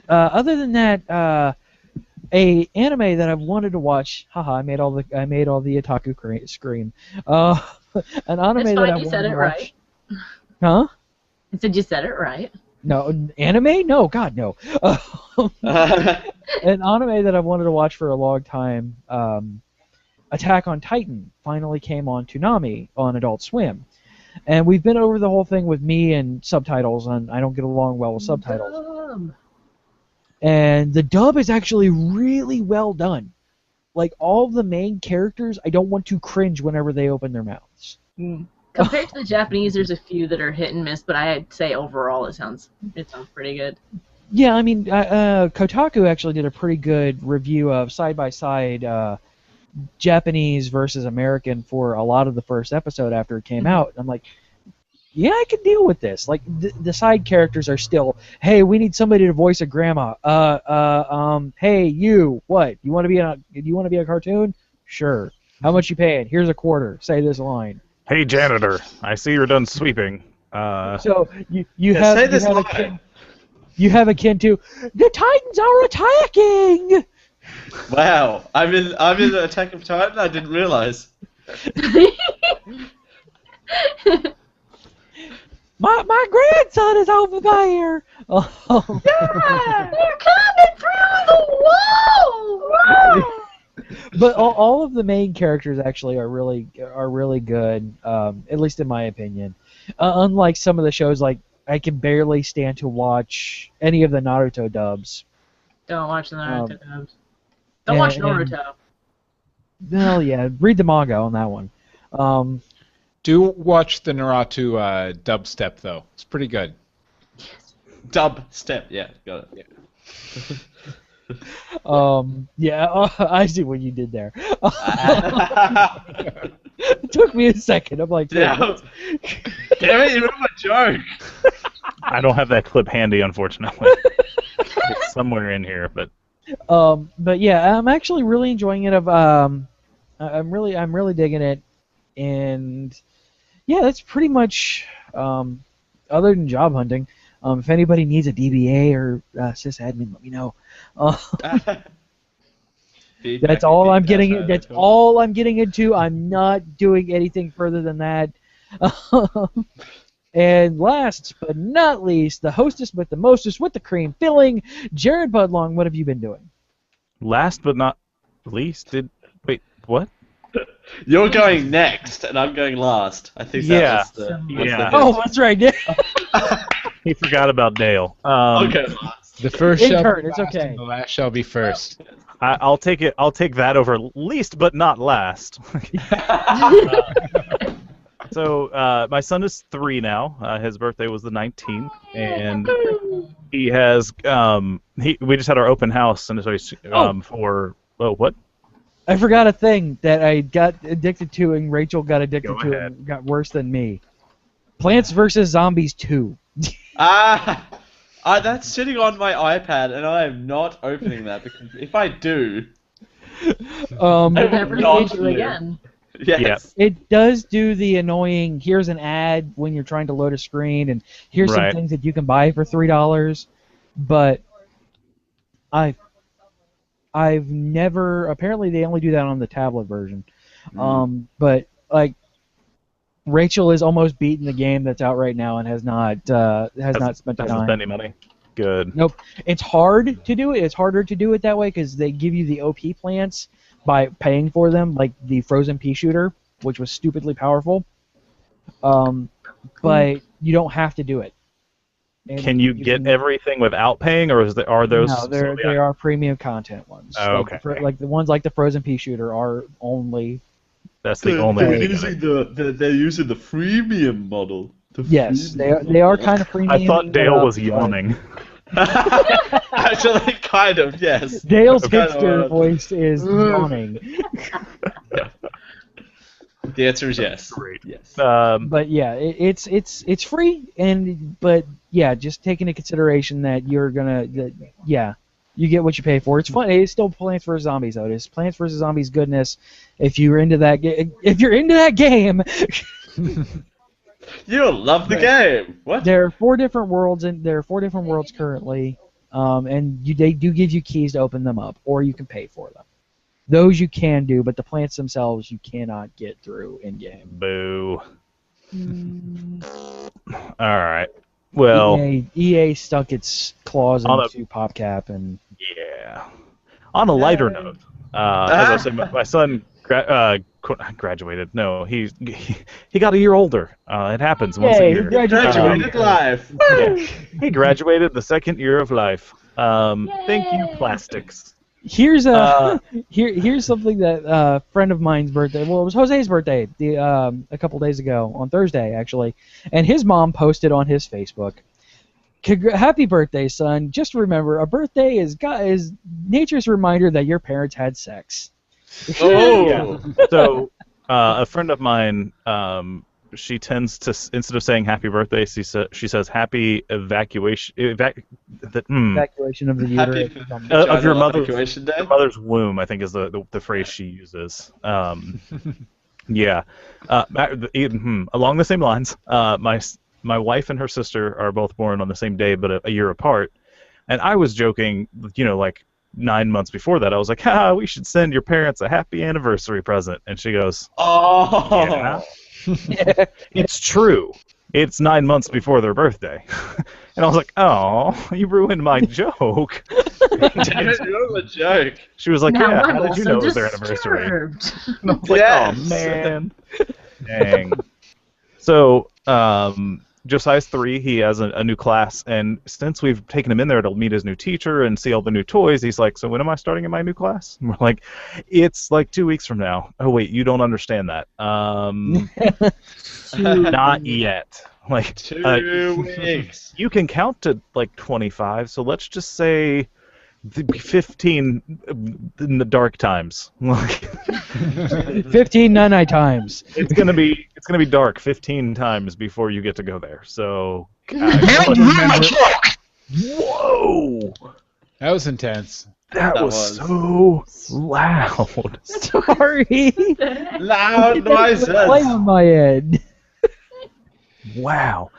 Other than that, a anime that I've wanted to watch. Haha! I made all the otaku scream. An anime that I wanted said to it watch. Right. Huh? I said you said it right. No, anime? No, God, no. An anime that I've wanted to watch for a long time. Attack on Titan finally came on Toonami on Adult Swim, and we've been over the whole thing with me and subtitles, and I don't get along well with subtitles. And the dub is actually really well done. Like all the main characters, I don't want to cringe whenever they open their mouths. Compared to the Japanese, there's a few that are hit and miss, but I'd say overall it sounds pretty good. Yeah, I mean, Kotaku actually did a pretty good review of side-by-side Japanese versus American for a lot of the first episode after it came out. I'm like, yeah, I could deal with this. Like, the side characters are still, hey, we need somebody to voice a grandma. Hey, you, what? You want to be a cartoon? Sure. How much you paying? Here's a quarter. Say this line. Hey, janitor, I see you're done sweeping. So you have a kin to the Titans are attacking. Wow, I'm in Attack of Titan. I didn't realize. My grandson is over there. Oh. Yeah, they're coming through the wall. But all of the main characters actually are really good, at least in my opinion. Unlike some of the shows, like I can barely stand to watch any of the Naruto dubs. Don't watch the Naruto dubs. Don't watch Naruto. Well, yeah, read the manga on that one. Do watch the Naruto dubstep though. It's pretty good. Dubstep, yeah, got it. Yeah. I see what you did there. It took me a second. I'm like, damn it, you ruined my joke. I don't have that clip handy, unfortunately. It's somewhere in here, but yeah, I'm actually really enjoying it. I'm really digging it, and yeah, that's pretty much other than job hunting. If anybody needs a DBA or sysadmin, let me know. That's all I'm getting. That's all I'm getting into. I'm not doing anything further than that. And last but not least, the hostess with the mostest with the cream filling, Jared Budlong. What have you been doing? Last but not least, wait, what? You're going next, and I'm going last. I think that was the Oh, that's right. He forgot about Dale. Okay, the first shall be it's last, okay. and the last shall be first. I'll take it. I'll take that over least but not last. So my son is 3 now. His birthday was the 19th, and he has we just had our open house, and so he's what? I forgot a thing that I got addicted to, and Rachel got addicted to, and got worse than me. Plants vs. Zombies 2. That's sitting on my iPad, and I am not opening that because if I do, I'll never see you again. Yes. It does do the annoying, here's an ad when you're trying to load a screen, and here's some things that you can buy for $3, but I've never, apparently they only do that on the tablet version, but like, Rachel is almost beaten the game that's out right now and has not spent the time. Hasn't spent any money. Good. Nope. It's hard to do it. It's harder to do it that way because they give you the OP plants by paying for them, like the frozen pea shooter, which was stupidly powerful. But you don't have to do it. And can you get everything without paying, or are those? No, they are premium content ones. Oh, okay. Like the ones like the frozen pea shooter are only. That's the only. They're using the freemium model. Yes, they are kind of freemium. I thought Dale was yawning. Actually, kind of, yes. Dale's hipster voice is yawning. The answer is yes. Great. Yes. But yeah, it's free, but yeah, just take into consideration that you get what you pay for. It's fun. It's still Plants vs Zombies though. It's Plants vs Zombies goodness. If you're into that game. You'll love the game. What? There are 4 different worlds, and there are 4 different worlds currently, and they do give you keys to open them up, or you can pay for them. Those you can do, but the plants themselves you cannot get through in game. Boo. All right. Well, EA stuck its claws into PopCap, and yeah. On a lighter note, as I said, my son graduated. No, he got a year older. It happens once a year. Graduated life. Yeah. He graduated the 2nd year of life. Thank you, plastics. Here's here's something that a friend of mine's birthday. Well, it was Jose's birthday a couple days ago on Thursday actually, and his mom posted on his Facebook, "Happy birthday, son! Just remember, a birthday is nature's reminder that your parents had sex." Oh. Yeah. So a friend of mine, she tends to, instead of saying happy birthday, she says happy evacuation Evacuation of the uterus. Of your day? mother's womb, I think is the phrase she uses. Yeah. Along the same lines, my wife and her sister are both born on the same day, but a year apart. And I was joking, like 9 months before that, I was like, we should send your parents a happy anniversary present. And she goes, oh. Yeah. It's true. It's 9 months before their birthday. And I was like, oh, you ruined my joke. Don't ruin the joke. She was like, Now yeah, I'm how did you also know it was their anniversary? disturbed. And I was like, Yes. oh, man. Dang. So, Josiah's 3. He has a new class, and since we've taken him in there to meet his new teacher and see all the new toys, he's like, so when am I starting in my new class? And we're like, it's like 2 weeks from now. Oh, wait, you don't understand that. Not yet. Like 2 weeks. You can count to like 25, so let's just say 15 in the dark times. 15 night times. It's gonna be dark 15 times before you get to go there. So whoa, That was intense. that was so loud. Sorry. Loud noises. Play on my end. Wow.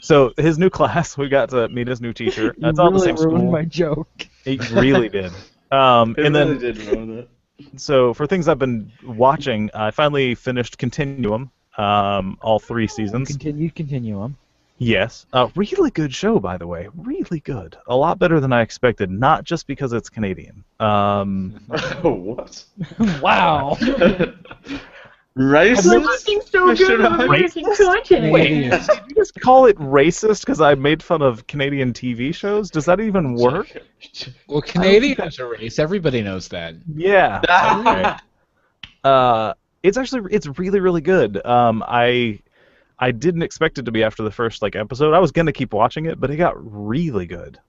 So his new class, we got to meet his new teacher. That's all the same ruined school. my joke. It really did. It And really then, did ruin it. so for things I've been watching, I finally finished Continuum, all 3 seasons. Continuum. Yes. Really good show, by the way. Really good. A lot better than I expected, not just because it's Canadian. What? Wow. Racist? Looking so good on American content. Wait, did you just call it racist because I made fun of Canadian TV shows? Does that even work? Well, Canadians are race. Everybody knows that. Yeah. Okay. It's really, really good. I didn't expect it to be after the first episode. I was gonna keep watching it, but it got really good.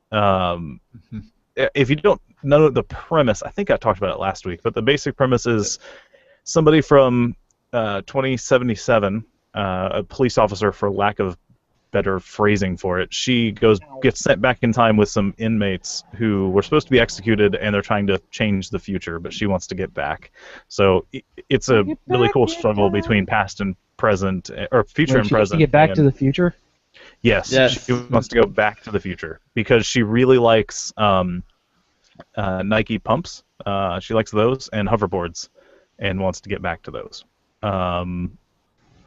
If you don't know the premise, I think I talked about it last week, but the basic premise is somebody from 2077, a police officer, for lack of better phrasing for it, she gets sent back in time with some inmates who were supposed to be executed, and they're trying to change the future, but she wants to get back. So it's a really cool struggle between past and present, or future and present. To get back to the future? Yes, she wants to go back to the future because she really likes Nike pumps. She likes those and hoverboards, and wants to get back to those. But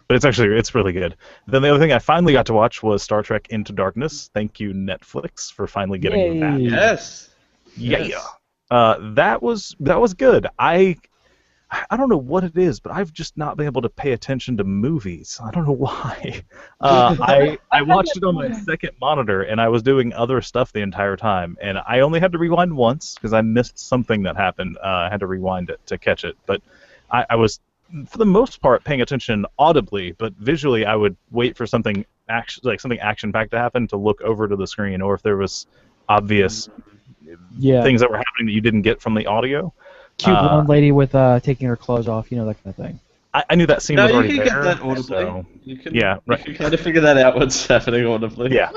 it's really good. Then the other thing I finally got to watch was Star Trek Into Darkness. Thank you, Netflix, for finally getting me back. Yes. Yeah. Yes. That was good. I don't know what it is, but I've just not been able to pay attention to movies. I don't know why. I watched it on my second monitor, and I was doing other stuff the entire time, and I only had to rewind once because I missed something that happened. I had to rewind it to catch it, but I was, for the most part, paying attention audibly, but visually I would wait for something action-packed to happen to look over to the screen, or if there was obvious things that were happening that you didn't get from the audio. Cute blonde lady with taking her clothes off, that kind of thing. I knew that scene was already there. You can get that audibly. So, You can kind of figure that out what's happening audibly. Yeah.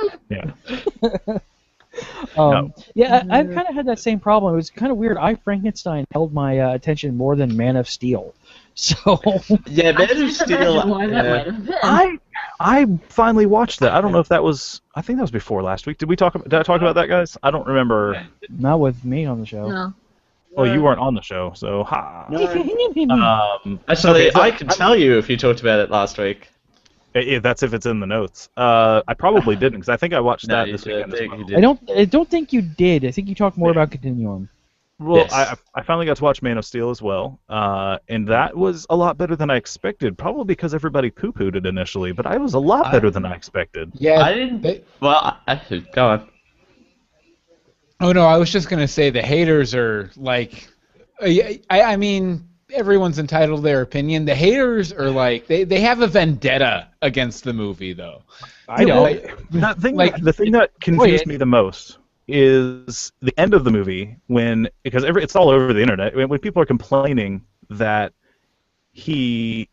Yeah, I've kind of had that same problem. It was kind of weird. I Frankenstein held my attention more than Man of Steel. So yeah, Man of Steel. I finally watched that. I don't know if that was. I think that was before last week. Did I talk about that, guys? I don't remember. Not with me on the show. No. Well, you weren't on the show, so ha. Actually, I can tell you if you talked about it last week. That's if it's in the notes. I probably didn't, because I think I watched that this weekend as well. I don't think you did. I think you talked more about Continuum. Well, yes. I finally got to watch Man of Steel as well, and that was a lot better than I expected. Probably because everybody poo-pooed it initially, but I was a lot better than I expected. Yeah, I didn't. Well, go on. Oh no, I was just gonna say the haters are like, I mean, everyone's entitled to their opinion. The haters are like, they have a vendetta against the movie, though. I don't. The thing that confused me the most is the end of the movie because it's all over the internet when people are complaining that he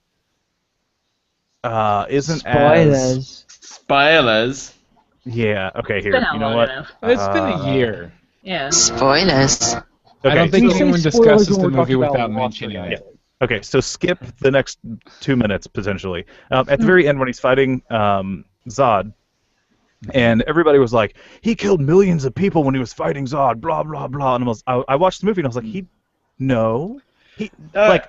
isn't as spoilers. Yeah. Okay. Here. You know what? It's been a year. Yeah. Spoilers. Okay, I don't think anyone discusses the movie without mentioning it. Okay, so skip the next 2 minutes potentially. At the very end, when he's fighting Zod, and everybody was like, "He killed millions of people when he was fighting Zod." Blah blah blah. And I watched the movie and I was like,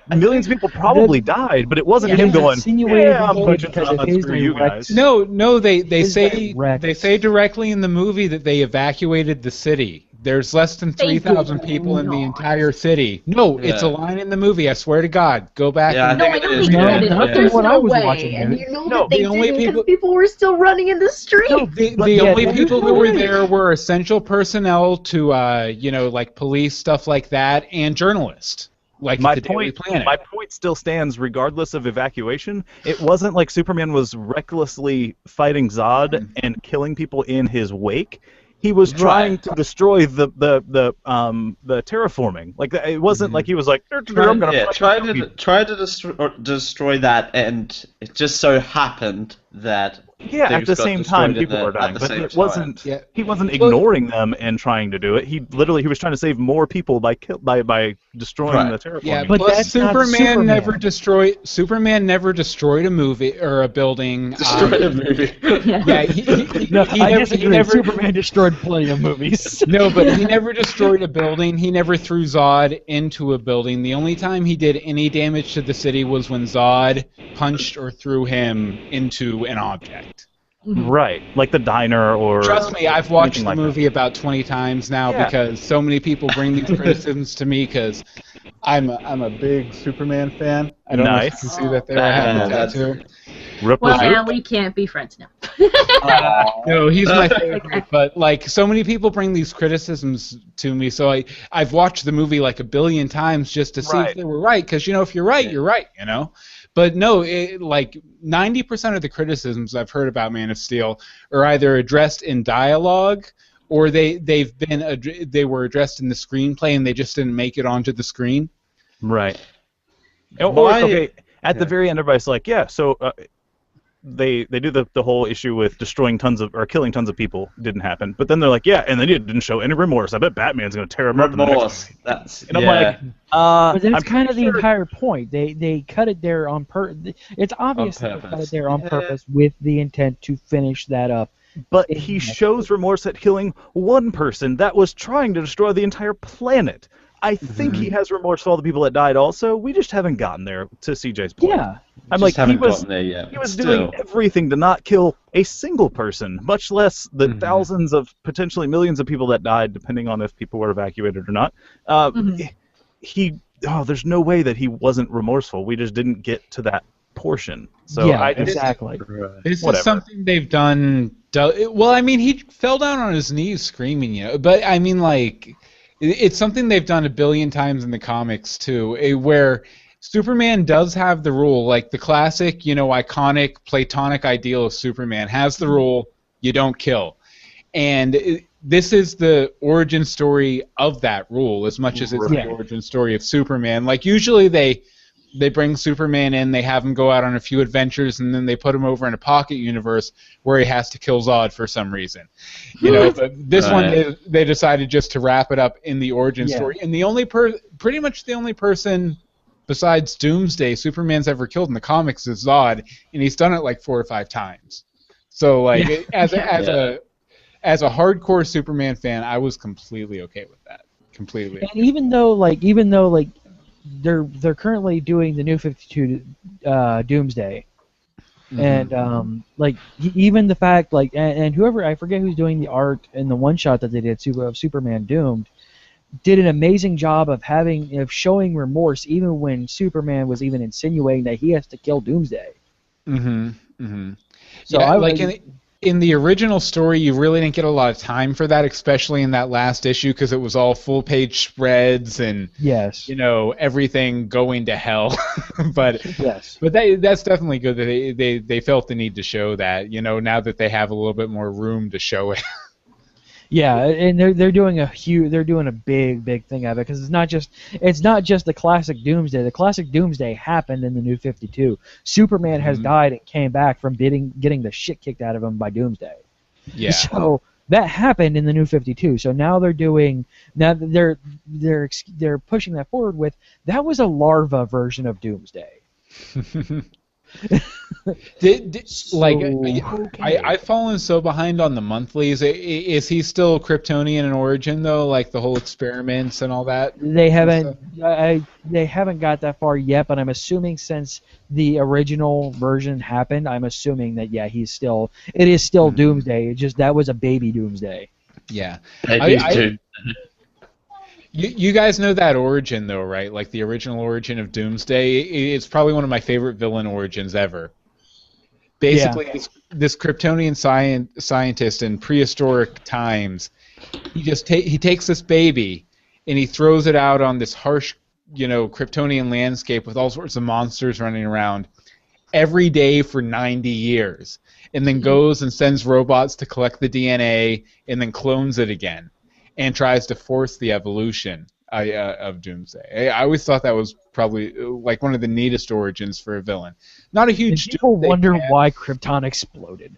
millions of people probably died, but it wasn't him going, "Yeah, I'm punching Zod, screw you guys." No, they say directly in the movie that they evacuated the city. There's less than 3,000 people in the entire city. No, it's a line in the movie. I swear to God. Go back. Yeah, no, I know they did it. There's no way. And you know that they didn't because people were still running in the street. No, the only people who were there were essential personnel to, like police, stuff like that, and journalists. Like my point still stands regardless of evacuation. It wasn't like Superman was recklessly fighting Zod and killing people in his wake. He was trying to destroy the terraforming. Like it wasn't like he was like, I'm gonna try to destroy that, and it just so happened that at the same time people were dying, but it wasn't. He wasn't ignoring them and trying to do it. He was trying to save more people by destroying the terraforming. Yeah, but that's Superman never destroyed. Superman never destroyed a movie or a building. Destroyed a movie. He never. Superman destroyed plenty of movies. No, but he never destroyed a building. He never threw Zod into a building. The only time he did any damage to the city was when Zod punched or threw him into an object. Right, like the diner or... Trust me, I've watched the movie about 20 times now because so many people bring these criticisms to me because I'm a big Superman fan. I don't know if you can see that there. I have a tattoo. Well, now we can't be friends now. No, he's my favorite, but like so many people bring these criticisms to me, so I've watched the movie like a billion times just to see if they were right, because if you're right, you're right, But no, like 90% of the criticisms I've heard about Man of Steel are either addressed in dialogue or they were addressed in the screenplay and they just didn't make it onto the screen. Right. At the very end, everybody's like, they do the whole issue with destroying killing tons of people didn't happen, but then they're like, and then it didn't show any remorse. I bet Batman's gonna tear him up in the next movie. And I'm like, but that's kind of the entire point. They cut it there on purpose. It's obvious they cut it there on purpose with the intent to finish that up. But he shows remorse at killing one person that was trying to destroy the entire planet. I think he has remorse for all the people that died also. We just haven't gotten there, to CJ's point. Yeah. I'm like, he was doing everything to not kill a single person, much less the thousands of potentially millions of people that died, depending on if people were evacuated or not. There's no way that he wasn't remorseful. We just didn't get to that portion. So exactly. This is something they've done. Well, I mean, he fell down on his knees screaming, but I mean, like... It's something they've done a billion times in the comics, too, where Superman does have the rule, like the classic, iconic Platonic ideal of Superman has the rule, you don't kill. And this is the origin story of that rule as much as it's the origin story of Superman. Like, usually they bring Superman in, they have him go out on a few adventures, and then they put him over in a pocket universe where he has to kill Zod for some reason. But this one, they decided just to wrap it up in the origin story. And the only pretty much the only person besides Doomsday Superman's ever killed in the comics is Zod, and he's done it like 4 or 5 times. So, like, as a hardcore Superman fan, I was completely okay with that. Completely. And even though they're currently doing the New 52 Doomsday, and even the fact and whoever, I forget who's doing the art in the one shot that they did of Superman Doomed, did an amazing job of showing remorse even when Superman was even insinuating that he has to kill Doomsday. So yeah, in the original story, you really didn't get a lot of time for that, especially in that last issue, because it was all full-page spreads and Yes. everything going to hell. but yes. But that's definitely good that they felt the need to show that. Now that they have a little bit more room to show it. Yeah, and they're doing a big thing of it, because it's not just the classic Doomsday. The classic Doomsday happened in the New 52. Superman has died and came back from getting the shit kicked out of him by Doomsday. Yeah. So that happened in the New 52. So now they're pushing that forward with that was a larva version of Doomsday. I've fallen so behind on the monthlies. Is he still Kryptonian in origin though? Like the whole experiments and all that. They haven't got that far yet, but I'm assuming since the original version happened, I'm assuming that it is still Doomsday. It's just that was a baby Doomsday. Yeah. You guys know that origin though, right? Like the original origin of Doomsday. It's probably one of my favorite villain origins ever. Basically, this Kryptonian scientist in prehistoric times, he takes this baby and he throws it out on this harsh, Kryptonian landscape with all sorts of monsters running around every day for 90 years, and then goes and sends robots to collect the DNA and then clones it again, and tries to force the evolution of Doomsday. I always thought that was probably like one of the neatest origins for a villain. Not a huge. People wonder why Krypton exploded.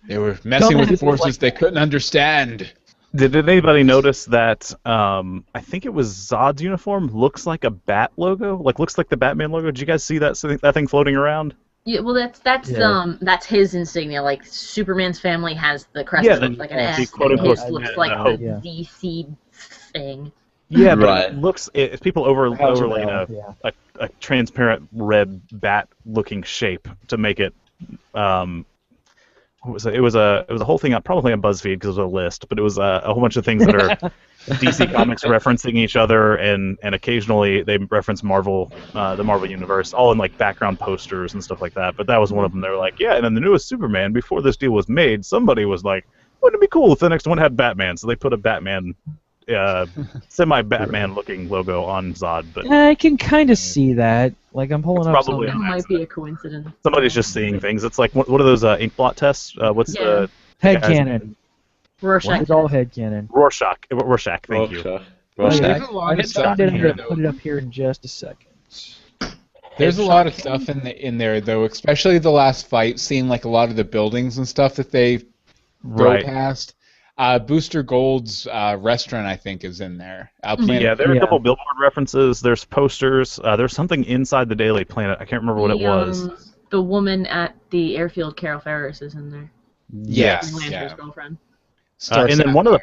They were messing with forces they couldn't understand. Did anybody notice that? I think it was Zod's uniform looks like a bat logo. Looks like the Batman logo. Did you guys see that thing floating around? Yeah, well, that's his insignia. Like Superman's family has the crest of it, like an S. And his looks like the DC thing. Yeah, but it looks. People overlaying a transparent red bat-looking shape to make it. It was a whole thing, probably on BuzzFeed because it was a list, but it was a whole bunch of things that are DC Comics referencing each other, and occasionally they reference Marvel, the Marvel Universe, all in background posters and stuff like that. But that was one of them. They were like, yeah, and then the newest Superman, before this deal was made, somebody was like, wouldn't it be cool if the next one had Batman? So they put a Batman, semi-Batman looking logo on Zod. But I can kind of see that. I'm pulling up something. That might be a coincidence. Somebody's just seeing things. It's like, what are those ink blot tests? What's the headcanon? Rorschach. It's all headcanon. Rorschach. Thank you. There's a lot of stuff in here, put it up here in just a second. There's a lot of stuff in there though, especially the last fight scene, like a lot of the buildings and stuff that they go past. Booster Gold's restaurant, I think, is in there. Yeah, there are a couple billboard references. There's posters. There's something inside the Daily Planet. I can't remember what it was. The woman at the airfield, Carol Ferris, is in there. Yes. Lancer's girlfriend. And then one of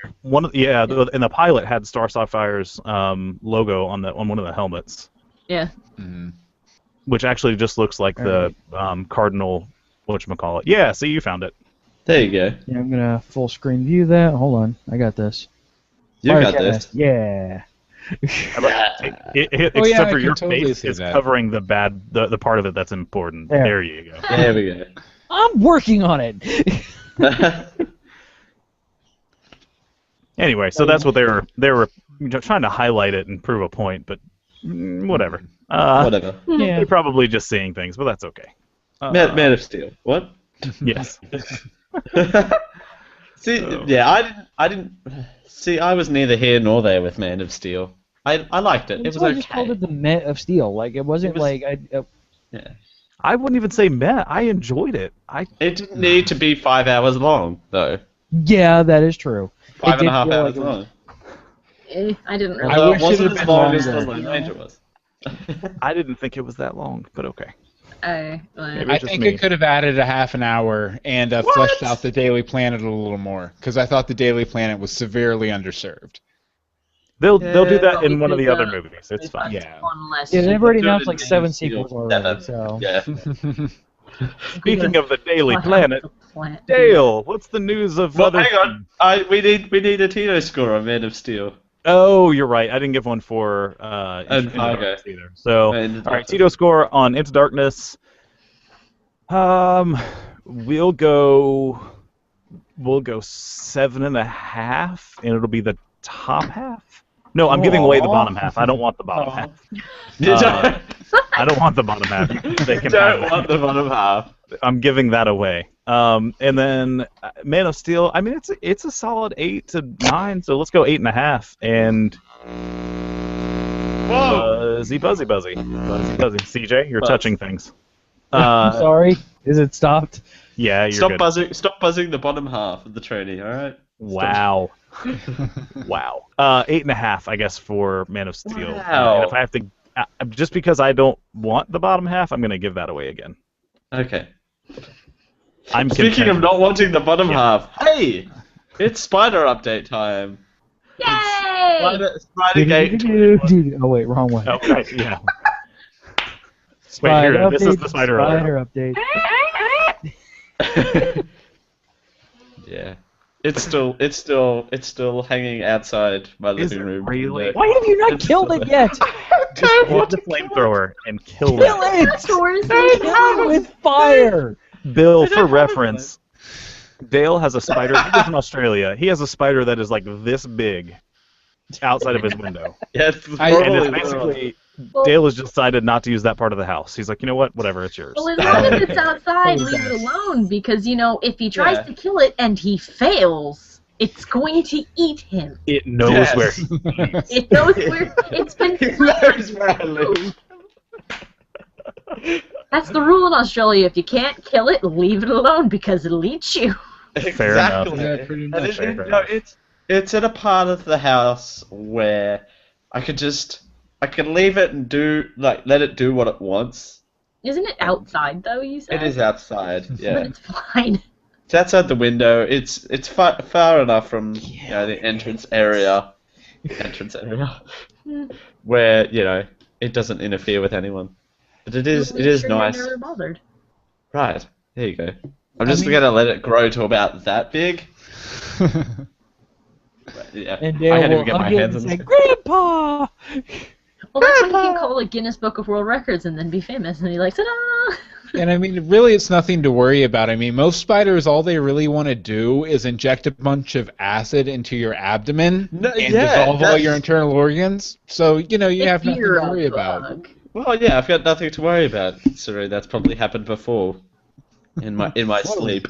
the pilot had Star Sapphire's logo on one of the helmets. Yeah. Mm-hmm. Which actually just looks like the cardinal whatchamacallit. Yeah, see, you found it. There you go. Yeah, I'm gonna full screen view that. Hold on, I got this. You got this. Yeah. Except for your face is covering the part of it that's important. There you go. There we go. I'm working on it. Anyway, so that's what they were trying to highlight it and prove a point, but whatever. Whatever. Yeah. They're probably just seeing things, but that's okay. Man of Steel. What? Yes. I was neither here nor there with Man of Steel. I liked it. It was okay. I just called it the Met of Steel. It wasn't yeah. I wouldn't even say Met. I enjoyed it. It didn't need to be 5 hours long, though. Yeah, that is true. 5.5 hours long. I didn't really. I wish wasn't it had as been long as the longer. Lone Ranger was. I didn't think it was that long, but okay. I think it could have added a half an hour and fleshed out the Daily Planet a little more, because I thought the Daily Planet was severely underserved. They'll do that in one of the other movies. It's fine. Yeah, they've already announced 7 sequels already. So. Yeah. Speaking of the Daily Planet, Dale, what's the news of other? Hang on, we need a Tito score on Man of Steel. Oh, you're right. I didn't give one for Into Darkness either. So, all right, Tito score on Into Darkness. We'll go 7.5, and it'll be the top half. No, I'm giving away the bottom half. I don't want the bottom half. I don't want the bottom half. They can don't want the bottom half. I'm giving that away. And then Man of Steel. I mean, it's a solid 8 to 9. So let's go 8.5. And buzzy. CJ, you're touching things. Sorry, is it stopped? Yeah, you're Stop good. buzzing. Stop buzzing the bottom half of the tranny. All right. Wow. Wow. 8.5, I guess, for Man of Steel. Wow. And if I have to, just because I don't want the bottom half, I'm going to give that away again. Okay. I'm Speaking content. of not wanting the bottom half, hey, it's spider update time. Yay! Spider Gate. Oh wait, wrong one. Oh, right, yeah. Spider Wait, here, this is update, the spider update. Yeah. It's still hanging outside my Is living it room. really? Why have you not killed it yet? Just get the flamethrower and kill Kill it. it! Kill it with fire! Bill, for reference, Dale has a spider. He lives in Australia. He has a spider that is like this big outside of his window. Yes, and it's basically Dale has decided not to use that part of the house. He's like, you know what? Whatever, it's yours. Well, as long as it's outside, leave it alone, because, you know, if he tries to kill it and he fails, it's going to eat him. It knows where he It knows where it's been live. That's the rule in Australia. If you can't kill it, leave it alone, because it'll eat you. Fair enough. Yeah, pretty much. It's at a part of the house where I can leave it and let it do what it wants. Isn't it outside, though, you said? It is outside, yeah. But it's fine. It's outside the window. It's far enough from the entrance area, where it doesn't interfere with anyone. But it is nice. You're never bothered. Right, there you go. I'm just gonna let it grow to about that big. Yeah, And I Dale can't even will get my hug it hands and on say, it. Grandpa! Well, that's when you can call it Guinness Book of World Records and then be famous and be like, ta-da! And I mean, really, it's nothing to worry about. I mean, most spiders, all they really want to do is inject a bunch of acid into your abdomen and dissolve all your internal organs. So, you have nothing to worry about. Well, yeah, I've got nothing to worry about. Sorry, that's probably happened before in my sleep.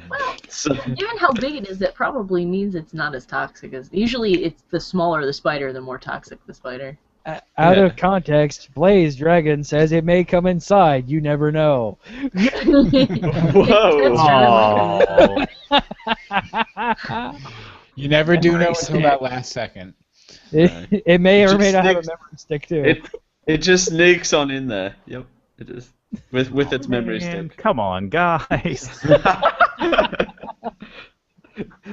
Well, given how big it is, that probably means it's not as toxic as... Usually, it's the smaller the spider, the more toxic the spider. Out of context, Blaze Dragon says it may come inside. You never know. Whoa! You never do know until that last second. It may or may not have a memory stick, too. It just sneaks on in there. Yep, it is. With its memory stick. Come on, guys.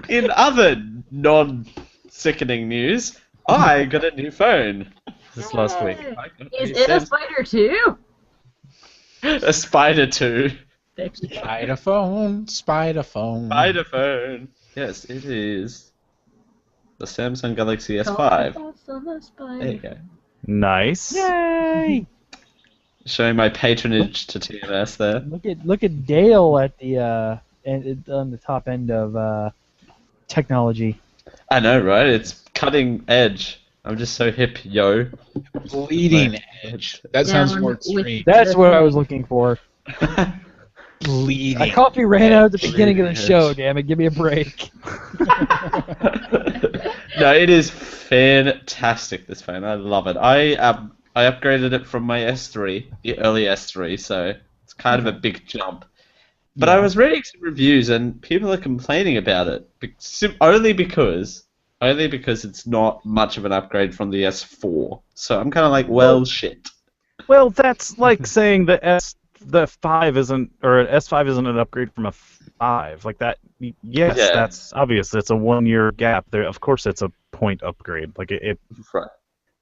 In other non-sickening news, I got a new phone this last week. Is it a spider, too? A spider, too. Spider phone. Spider phone. Yes, it is. The Samsung Galaxy S5. There you go. Nice. Yay! Showing my patronage to TMS there. Look at Dale at the on the top end of technology. I know, right? It's cutting edge. I'm just so hip, yo. Bleeding edge. That sounds more extreme. That's what I was looking for. Bleeding. My coffee ran out at the beginning of the show. Damn it! Give me a break. No, it is fantastic. This phone, I love it. I upgraded it from my S3, the early S3, so it's kind of a big jump. But I was reading some reviews, and people are complaining about it only because it's not much of an upgrade from the S4. So I'm kind of like, well, shit. Well, that's like saying the S5 isn't an upgrade from a 5. Like that. Yes, that's obvious. It's a 1-year gap. There, of course, it's a point upgrade. Like it. Right.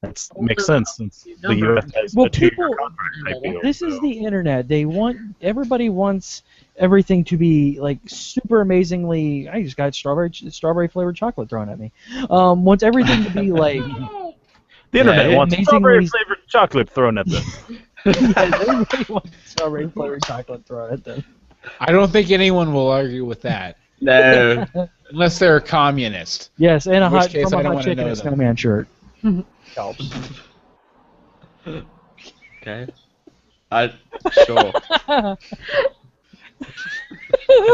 That makes sense since the US has a 2-year contract type deal. This is the internet. Everybody wants everything to be like super amazingly. I just got strawberry flavored chocolate thrown at me. Wants everything to be like the internet wants amazingly strawberry flavored chocolate thrown at them. Everybody wants strawberry flavored chocolate thrown at them. I don't think anyone will argue with that. No. Unless they're a communist. Yes, and In which case I don't hot want to chicken know and them. snowman shirt. Helps. Okay. Sure. I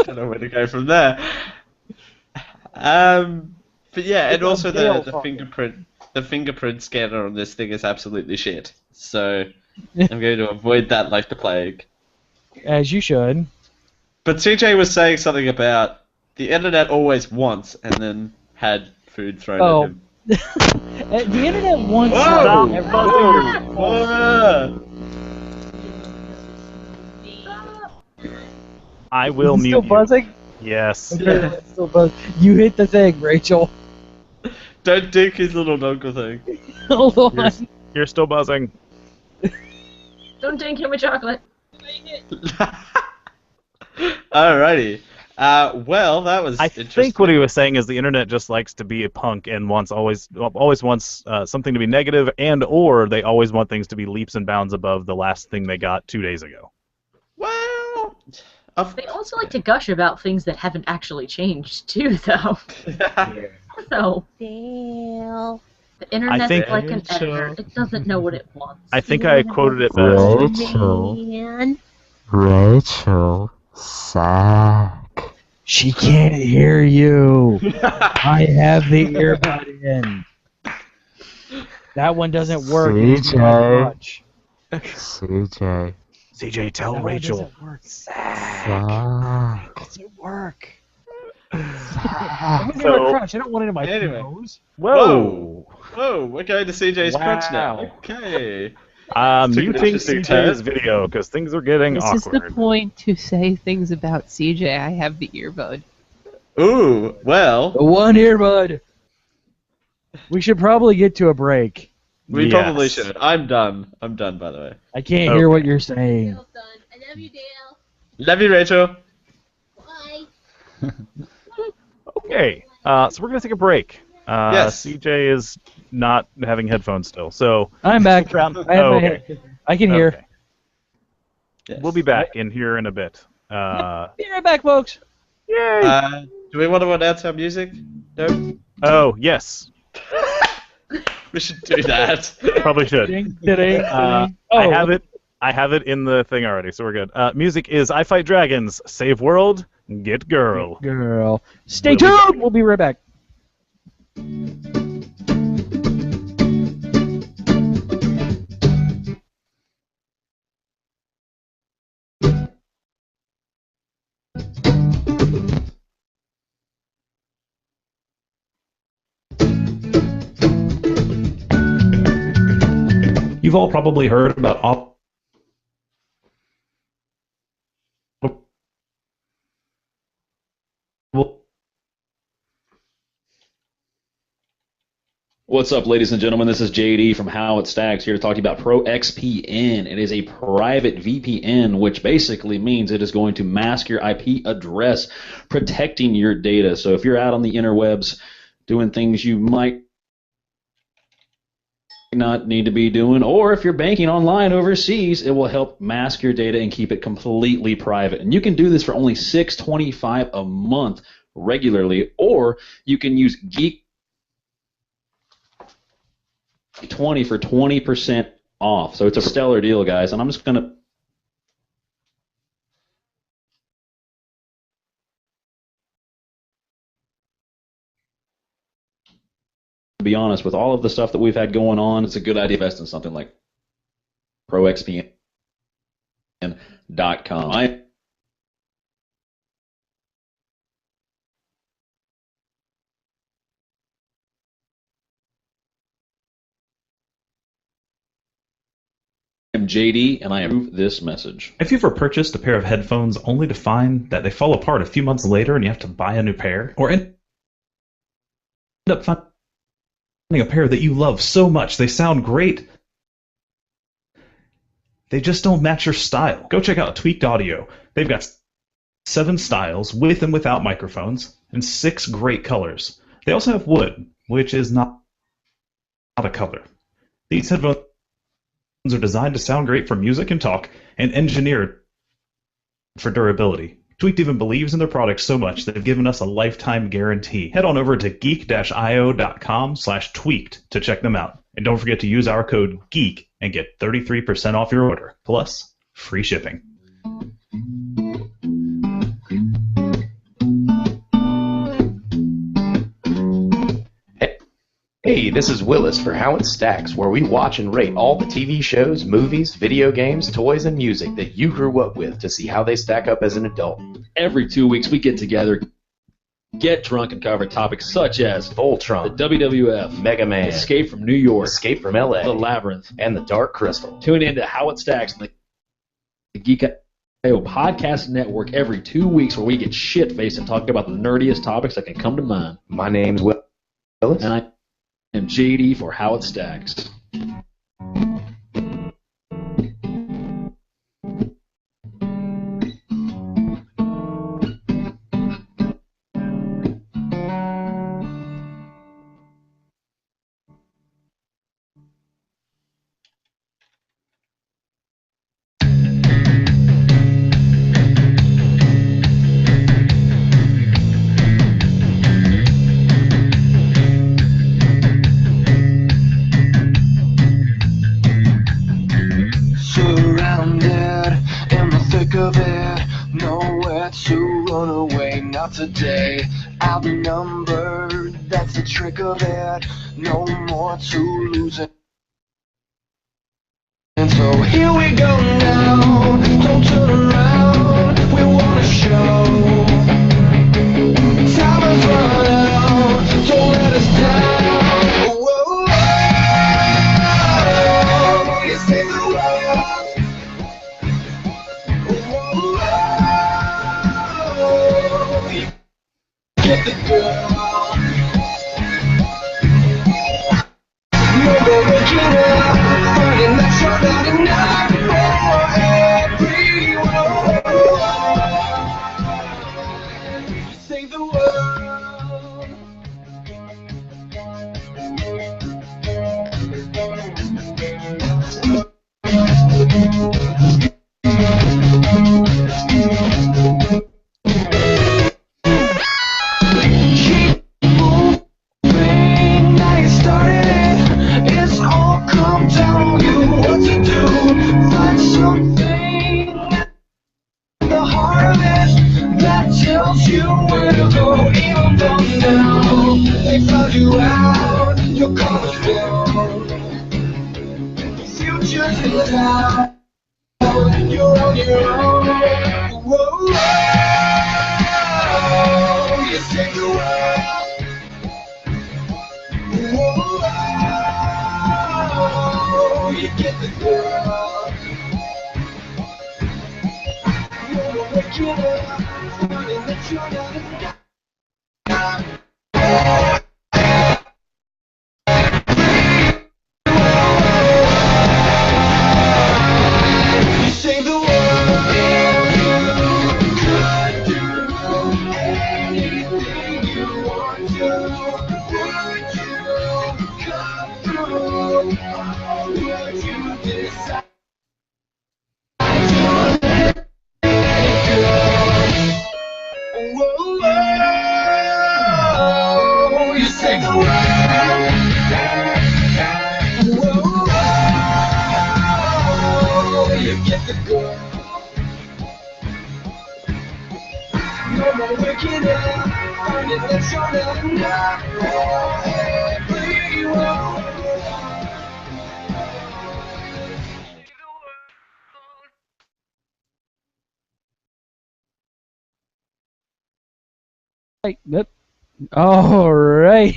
don't know where to go from there. But yeah, and also the fingerprint scanner on this thing is absolutely shit. So I'm going to avoid that like the plague. As you should. But CJ was saying something about the internet always wants, and then had food thrown at him. The internet wants. Whoa! I will mute still you. Buzzing? Yes. Still buzzing. You hit the thing, Rachel. Don't dink his little knuckle thing. Hold on. You're still buzzing. Don't dink him with chocolate. Alrighty. Well, that was I interesting. think what he was saying is the internet just likes to be a punk and always wants something to be negative, or they always want things to be leaps and bounds above the last thing they got 2 days ago. Well, they also like to gush about things that haven't actually changed too, though. So the internet's like an editor; it doesn't know what it wants. I think I quoted it best. Rachel, sack. She can't hear you. I have the earbud in. That one doesn't work. CJ, tell Rachel. Sack. Doesn't work. I'm gonna do a crunch. I don't want it in my nose. Whoa! We're going to CJ's crunch now. Okay. Muting CJ's video because things are getting awkward. This is the point to say things about CJ. I have the earbud. Ooh, well. The one earbud. We should probably get to a break. We probably should. I'm done. I'm done, by the way. I can't hear what you're saying. I love you, Dale. Love you, Rachel. Bye. Okay, so we're going to take a break. Yes. CJ is not having headphones still, so... I'm back. I can hear. Okay. Yes. We'll be back in here in a bit. Be right back, folks. Yay! Do we want to announce our music? No? Oh, yes. We should do that. Probably should. I have it in the thing already, so we're good. Music is I Fight Dragons, Save World, Get Girl. Girl. Stay tuned! We'll be right back. You've all probably heard about What's up, ladies and gentlemen? This is JD from How It Stacks here to talk to you about ProXPN. It is a private VPN, which basically means it is going to mask your IP address, protecting your data. So if you're out on the interwebs doing things you might not need to be doing, or if you're banking online overseas, it will help mask your data and keep it completely private. And you can do this for only $6.25 a month regularly, or you can use Geek 20 for 20% off. So it's a stellar deal, guys. And I'm just going to be honest, with all of the stuff that we've had going on, it's a good idea to invest in something like ProXPN.com. I'm JD, and I approve this message. If you've ever purchased a pair of headphones only to find that they fall apart a few months later and you have to buy a new pair, or end up finding a pair that you love so much, they sound great, they just don't match your style, go check out Tweaked Audio. They've got 7 styles with and without microphones and 6 great colors. They also have wood, which is not a color. These headphones are designed to sound great for music and talk, and engineered for durability. Tweaked even believes in their products so much they've given us a lifetime guarantee. Head on over to geek-io.com/tweaked to check them out. And don't forget to use our code GEEK and get 33% off your order, plus free shipping. Hey, this is Willis for How It Stacks, where we watch and rate all the TV shows, movies, video games, toys, and music that you grew up with to see how they stack up as an adult. Every 2 weeks, we get together, get drunk, and cover topics such as Voltron, the WWF, Mega Man, Escape from New York, Escape from LA, The Labyrinth, and the Dark Crystal. Tune in to How It Stacks on the Geek IO Podcast Network every 2 weeks, where we get shit-faced and talk about the nerdiest topics that can come to mind. My name's Willis. And I am JD for How It Stacks. Today, outnumbered, that's the trick of it. No more to lose it. And so here we go now. Don't turn around. We want to show. Time has run out. Don't let us down. Whoa, whoa. You save the world. Get the girl. You're the waking up, finding that you're not enough for everyone. Save the you out, your colors down. Future's in town. You're on your own. Whoa, you save the world. Whoa, you get the girl. You're waking up, finding that you're not enough. Yep. All right.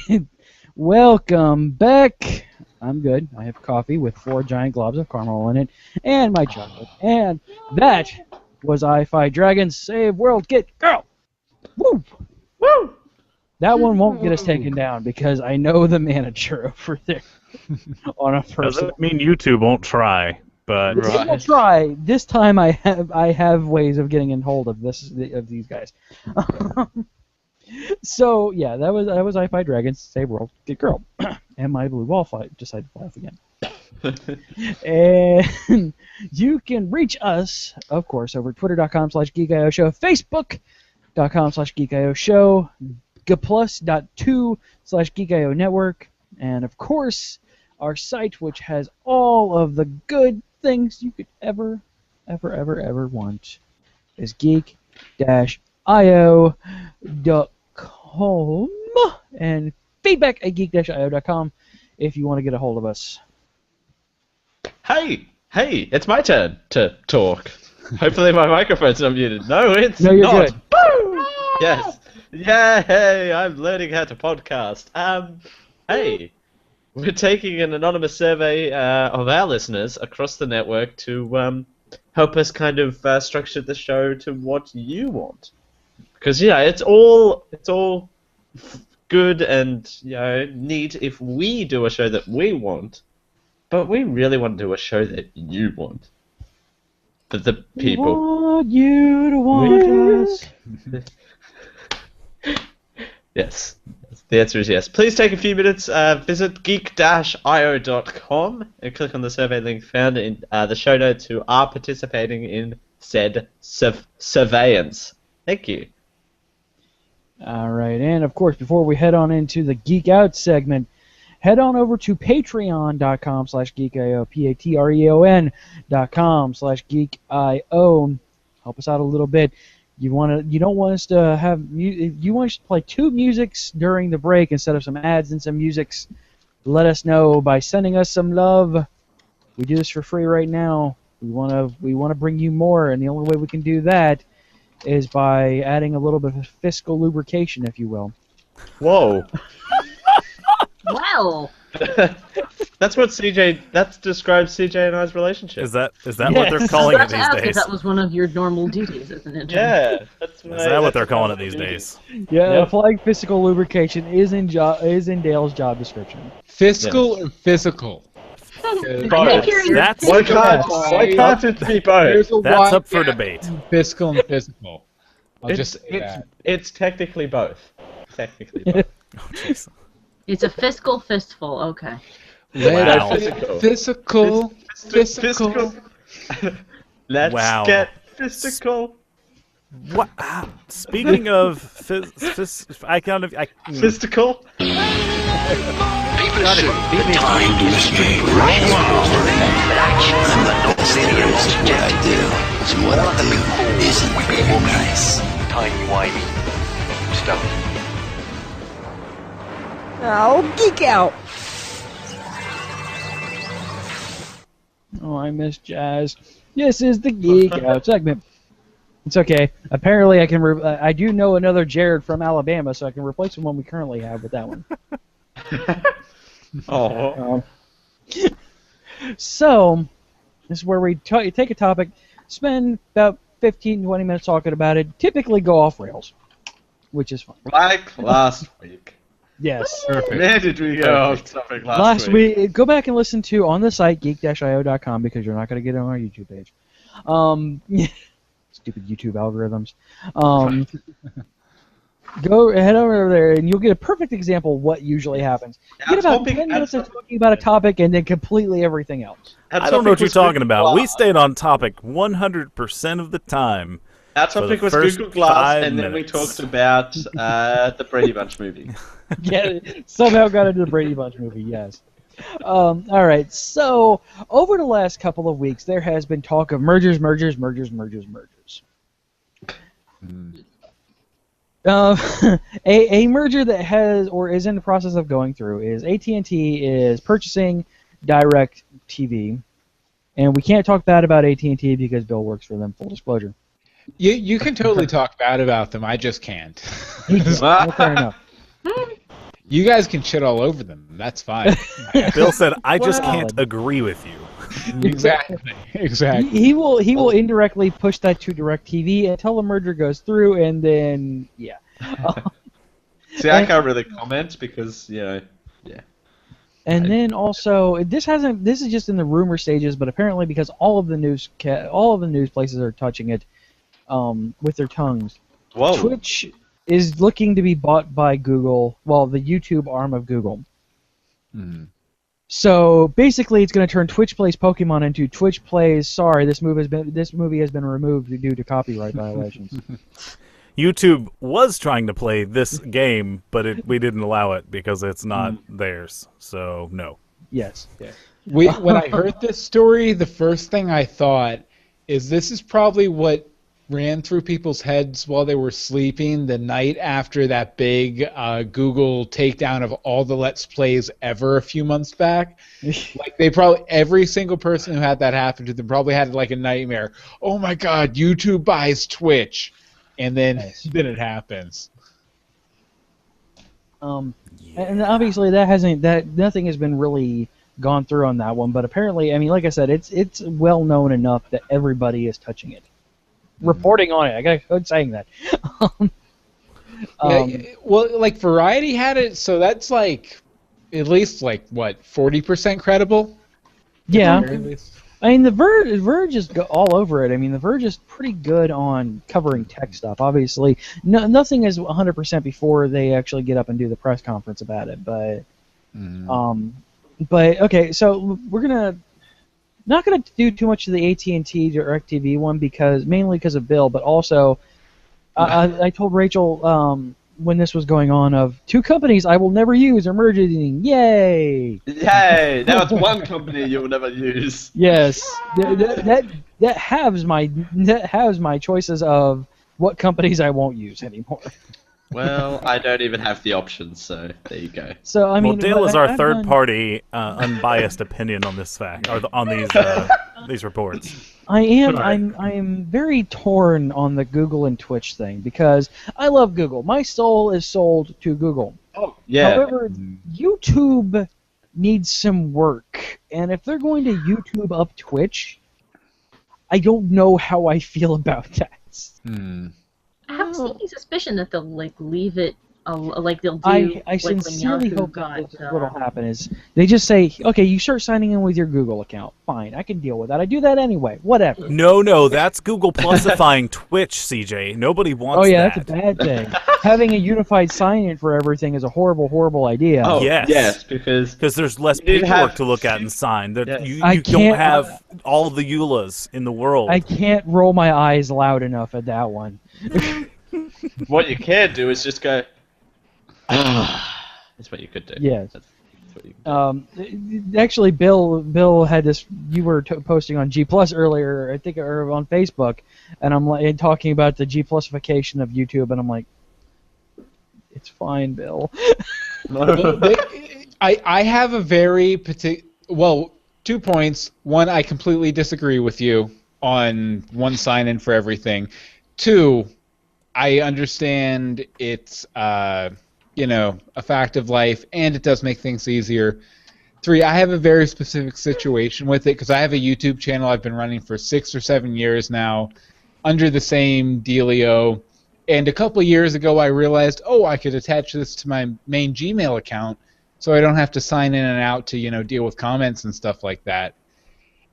Welcome back. I'm good. I have coffee with 4 giant globs of caramel in it, and my chocolate. And that was I Fight Dragons Save World Get Girl. Woo! Woo! That one won't get us taken down because I know the manager over there on a person. Doesn't mean YouTube won't try, but They will try. This time I have ways of getting in hold of these guys. So yeah, that was I Fight Dragons Save World Get Girl, and my blue ball fight decided to fly off again. And you can reach us, of course, over at twitter.com/geekio show, facebook.com/geekio show, gplus.2/geekio network, and of course, our site, which has all of the good things you could ever want, is geek-io.com, and feedback at geek-io.com if you want to get a hold of us. Hey, it's my turn to talk. Hopefully my microphone's not muted. No, it's No, you're not. good. Woo! Yes. Yay, I'm learning how to podcast. Hey, we're taking an anonymous survey of our listeners across the network to help us kind of structure the show to what you want. Because it's all good and neat if we do a show that we want, but we really want to do a show that you want. For the people. We want you to want us. Yes. The answer is yes. Please take a few minutes, visit geek-io.com and click on the survey link found in the show notes who are participating in said surveillance. Thank you. All right, and of course, before we head on into the Geek Out segment, head on over to patreon.com/geekio, patreon.com/geekio. Help us out a little bit. You don't want us to have you want us to play two musics during the break instead of some ads and some musics. Let us know by sending us some love. We do this for free right now. We want to bring you more, and the only way we can do that is by adding a little bit of fiscal lubrication, if you will. Whoa. Wow. That describes CJ and I's relationship. Is that what they're calling it these days? That was one of your normal duties as an intern. Yeah, is that what they're calling it these days? Yeah, applying fiscal lubrication is in Dale's job description. Fiscal or physical? Why can't it be both? That's up for debate. Fiscal and physical. I'll just say that. It's technically both. Technically both. Oh, jeez. It's a fiscal fistful, okay. Wow. Physical. Let's get physical. What? Speaking of Fistical? People should beat me time to escape right now. I'm the North Syrians. What I do is what I do isn't very nice. Tiny whitey stuff. Oh, geek out! Oh, I miss jazz. This is the Geek Out segment. It's okay. Apparently, I do know another Jared from Alabama, so I can replace the one we currently have with that one. Oh. So, this is where we take a topic, spend about 15-20 minutes talking about it, typically go off rails, which is fun. Like last week. Yes. Perfect. Where did we go off topic last week? Go back and listen to on the site geek-io.com because you're not going to get it on our YouTube page. Stupid YouTube algorithms. Go head over there and you'll get a perfect example of what usually happens. You get about 10 minutes of talking about a topic and then completely everything else. I don't know what you're talking about. We stayed on topic 100% of the time. Our topic was Google Glass, and then we talked about the Brady Bunch movie. Yeah, somehow got into the Brady Bunch movie, yes. All right, so over the last couple of weeks, there has been talk of mergers. A merger that has or is in the process of going through is AT&T is purchasing DirecTV, and we can't talk bad about AT&T because Bill works for them. Full disclosure. You can totally talk bad about them. I just can't. Fair enough. You guys can shit all over them. That's fine. Bill said, "I just can't agree with you." Exactly. He will indirectly push that to DirecTV until the merger goes through, and then yeah. See, I can't really comment because yeah. And then also, this is just in the rumor stages, but apparently because all of the news places are touching it with their tongues. Whoa. Twitch is looking to be bought by Google, well, the YouTube arm of Google. Mm-hmm. So basically, it's going to turn Twitch Plays Pokemon into Twitch Plays. Sorry, this movie has been removed due to copyright violations. YouTube was trying to play this game, but we didn't allow it because it's not theirs. So no. Yes. Yeah. When I heard this story, the first thing I thought is this is probably what ran through people's heads while they were sleeping the night after that big Google takedown of all the Let's Plays ever a few months back. Like every single person who had that happen to them probably had like a nightmare. Oh my God, YouTube buys Twitch, and then it happens. And obviously nothing has been really gone through on that one, but apparently, I mean, like I said, it's well known enough that everybody is touching it. Reporting on it. I gotta quit saying that. Well, like Variety had it, so that's like at least like what 40% credible. Yeah, I mean the Verge is all over it. I mean the Verge is pretty good on covering tech stuff. Obviously, nothing is 100% before they actually get up and do the press conference about it. But okay, so we're not going to do too much of the AT&T DirecTV one mainly because of Bill, but also I told Rachel when this was going on of 2 companies I will never use are merging. Yay! Yay! Now it's one company you will never use. Yes, that halves my choices of what companies I won't use anymore. Well, I don't even have the options, so there you go. So I mean, Dale is our third-party, unbiased opinion on this fact, or on these reports. I am very torn on the Google and Twitch thing because I love Google. My soul is sold to Google. Oh yeah. However, YouTube needs some work, and if they're going to YouTube up Twitch, I don't know how I feel about that. I have a sneaking suspicion that they'll leave it, they'll do. I sincerely hope that what'll happen is they just say, okay, you start signing in with your Google account. Fine, I can deal with that. I do that anyway. Whatever. No, that's Google Plusifying Twitch, CJ. Nobody wants that. Oh yeah, that's a bad thing. Having a unified sign-in for everything is a horrible, horrible idea. Oh yes, because there's less paperwork to look at and sign. You don't have all the EULAs in the world. I can't roll my eyes loud enough at that one. What you can do is just go. That's what you could do. Yes. That's what you could do. Actually, Bill had this. You were posting on G Plus earlier, I think, or on Facebook, and I'm talking about the G Plusification of YouTube, and I'm like, it's fine, Bill. I have a very particular. Well, 2 points. One, I completely disagree with you on one sign-in for everything. 2, I understand it's a fact of life, and it does make things easier. 3, I have a very specific situation with it because I have a YouTube channel I've been running for 6 or 7 years now under the same dealio. And a couple of years ago I realized, I could attach this to my main Gmail account so I don't have to sign in and out to, deal with comments and stuff like that.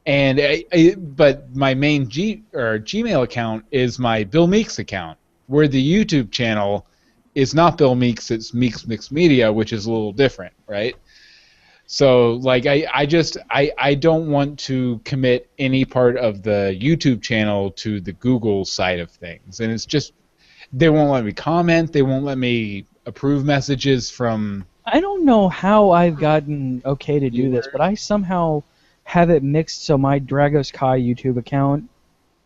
And but my main Gmail account is my Bill Meeks account, where the YouTube channel is not Bill Meeks, it's Meeks Mixed Media, which is a little different, right? So I don't want to commit any part of the YouTube channel to the Google side of things, and it's just they won't let me comment, they won't let me approve messages from. I don't know how I've gotten okay to do this, but I somehow have it mixed so my Dragos Kai YouTube account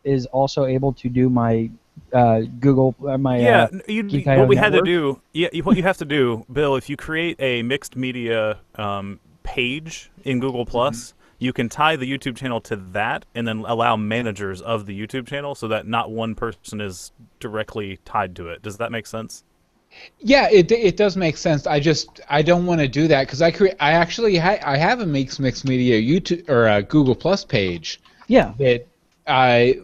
is also able to do my Google what we had to do. What you have to do, Bill, if you create a mixed media page in Google Plus, you can tie the YouTube channel to that, and then allow managers of the YouTube channel so that not one person is directly tied to it. Does that make sense? Yeah, it does make sense. I don't want to do that because I have a Mixed Media YouTube or Google Plus page. Yeah. But I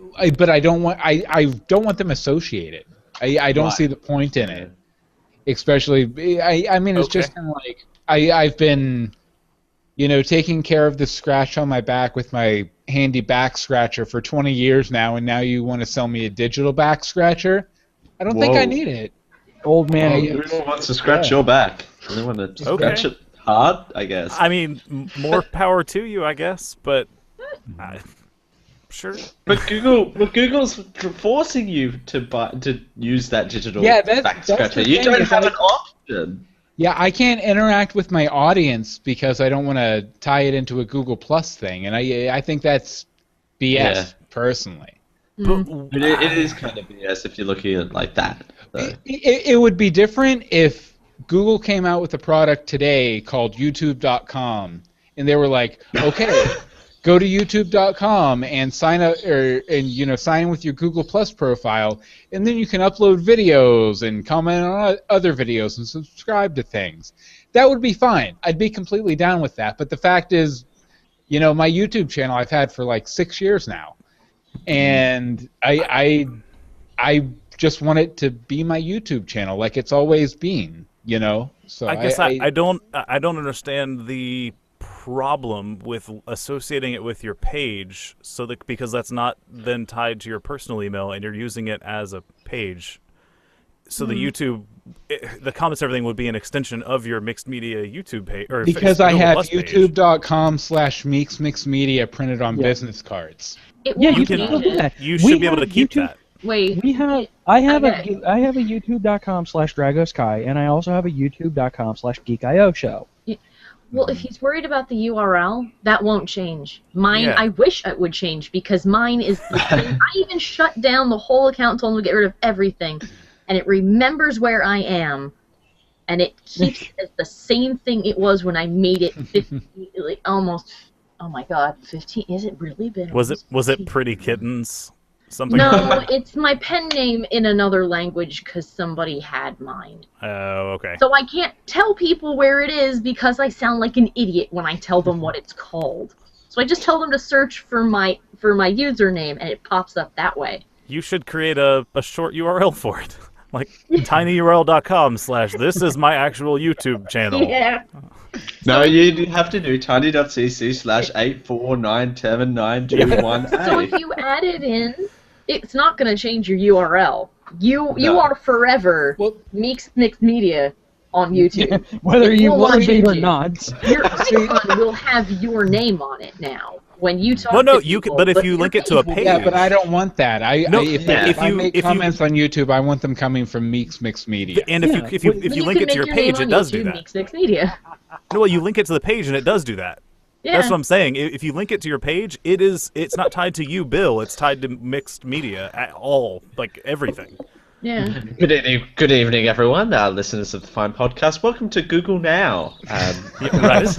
don't want them associated. I don't see the point in it. Especially, I mean, it's just kind of like I've been, taking care of the scratch on my back with my handy back scratcher for 20 years now, and now you want to sell me a digital back scratcher? I don't think I need it. Old man. Who wants to scratch your back? I want to scratch it. hard, I guess. I mean, more power to you, I guess, but sure. But Google's forcing you to use that digital back that's scratcher. the You thing, don't is have like- an option. Yeah, I can't interact with my audience because I don't want to tie it into a Google Plus thing, and I think that's BS personally. But it is kind of BS if you're looking at it like that. So. It would be different if Google came out with a product today called YouTube.com, and they were like, okay, go to YouTube.com and sign up, sign with your Google Plus profile, and then you can upload videos and comment on other videos and subscribe to things. That would be fine. I'd be completely down with that. But the fact is, my YouTube channel I've had for like 6 years now, and I just want it to be my YouTube channel like it's always been. So I guess I don't understand the problem with associating it with your page, because that's not then tied to your personal email and you're using it as a page. So the YouTube, the comments, everything would be an extension of your mixed media YouTube page. Or because I have YouTube.com/MeeksMixedMedia printed on business cards. You can do that. You should be able to keep that. Wait. I have a YouTube.com/DragosKai, and I also have a YouTube.com/GeekIO show. Well, if he's worried about the URL, that won't change. Mine, Yeah. I wish it would change, because mine is the same. I even shut down the whole account, told him to get rid of everything, and it remembers where I am, and it keeps it as the same thing it was when I made it 50, like almost, oh my god, 15, is it really been? Was it Pretty Kittens? Something No, like that? it's my pen name in another language because somebody had mine. Oh, okay. So I can't tell people where it is because I sound like an idiot when I tell them what it's called. So I just tell them to search for my username, and it pops up that way. You should create a short URL for it. Like tinyurl.com/this is my actual YouTube channel. Yeah. No, you have to do tiny.cc/8497991A. So if you add it in, it's not going to change your URL. You are forever Mixed Media on YouTube. Whether It you will want to be change or it. not. Your icon will have your name on it now. When you talk Well, no, to you people, can, but if you link it to a people- page. Yeah, but I don't want that. If I make if you- comments on YouTube, I want them coming from Meeks Mixed Media. And if you link it to your page, it does do that. Mixed Media. No, well, you link it to the page and it does do that. Yeah. That's what I'm saying. If you link it to your page, it's not tied to you, Bill. It's tied to Mixed Media at all, like everything. Yeah. Good evening, everyone. Listeners of the Fine Podcast. Welcome to Google Now. That's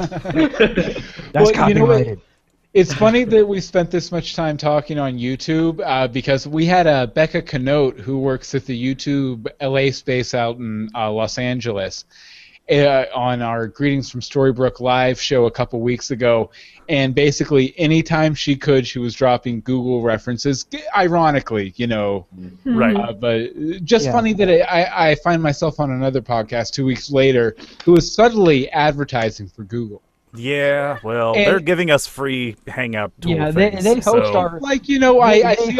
Well, copyrighted. It's funny that we spent this much time talking on YouTube because we had Becca Canote, who works at the YouTube LA space out in Los Angeles, on our Greetings from Storybrooke live show a couple weeks ago. And basically, anytime she could, she was dropping Google references, ironically, Right. But just Yeah. funny that I find myself on another podcast 2 weeks later who is subtly advertising for Google. Yeah, well, And- they're giving us free Hangout tool Yeah, things. they host so- our I see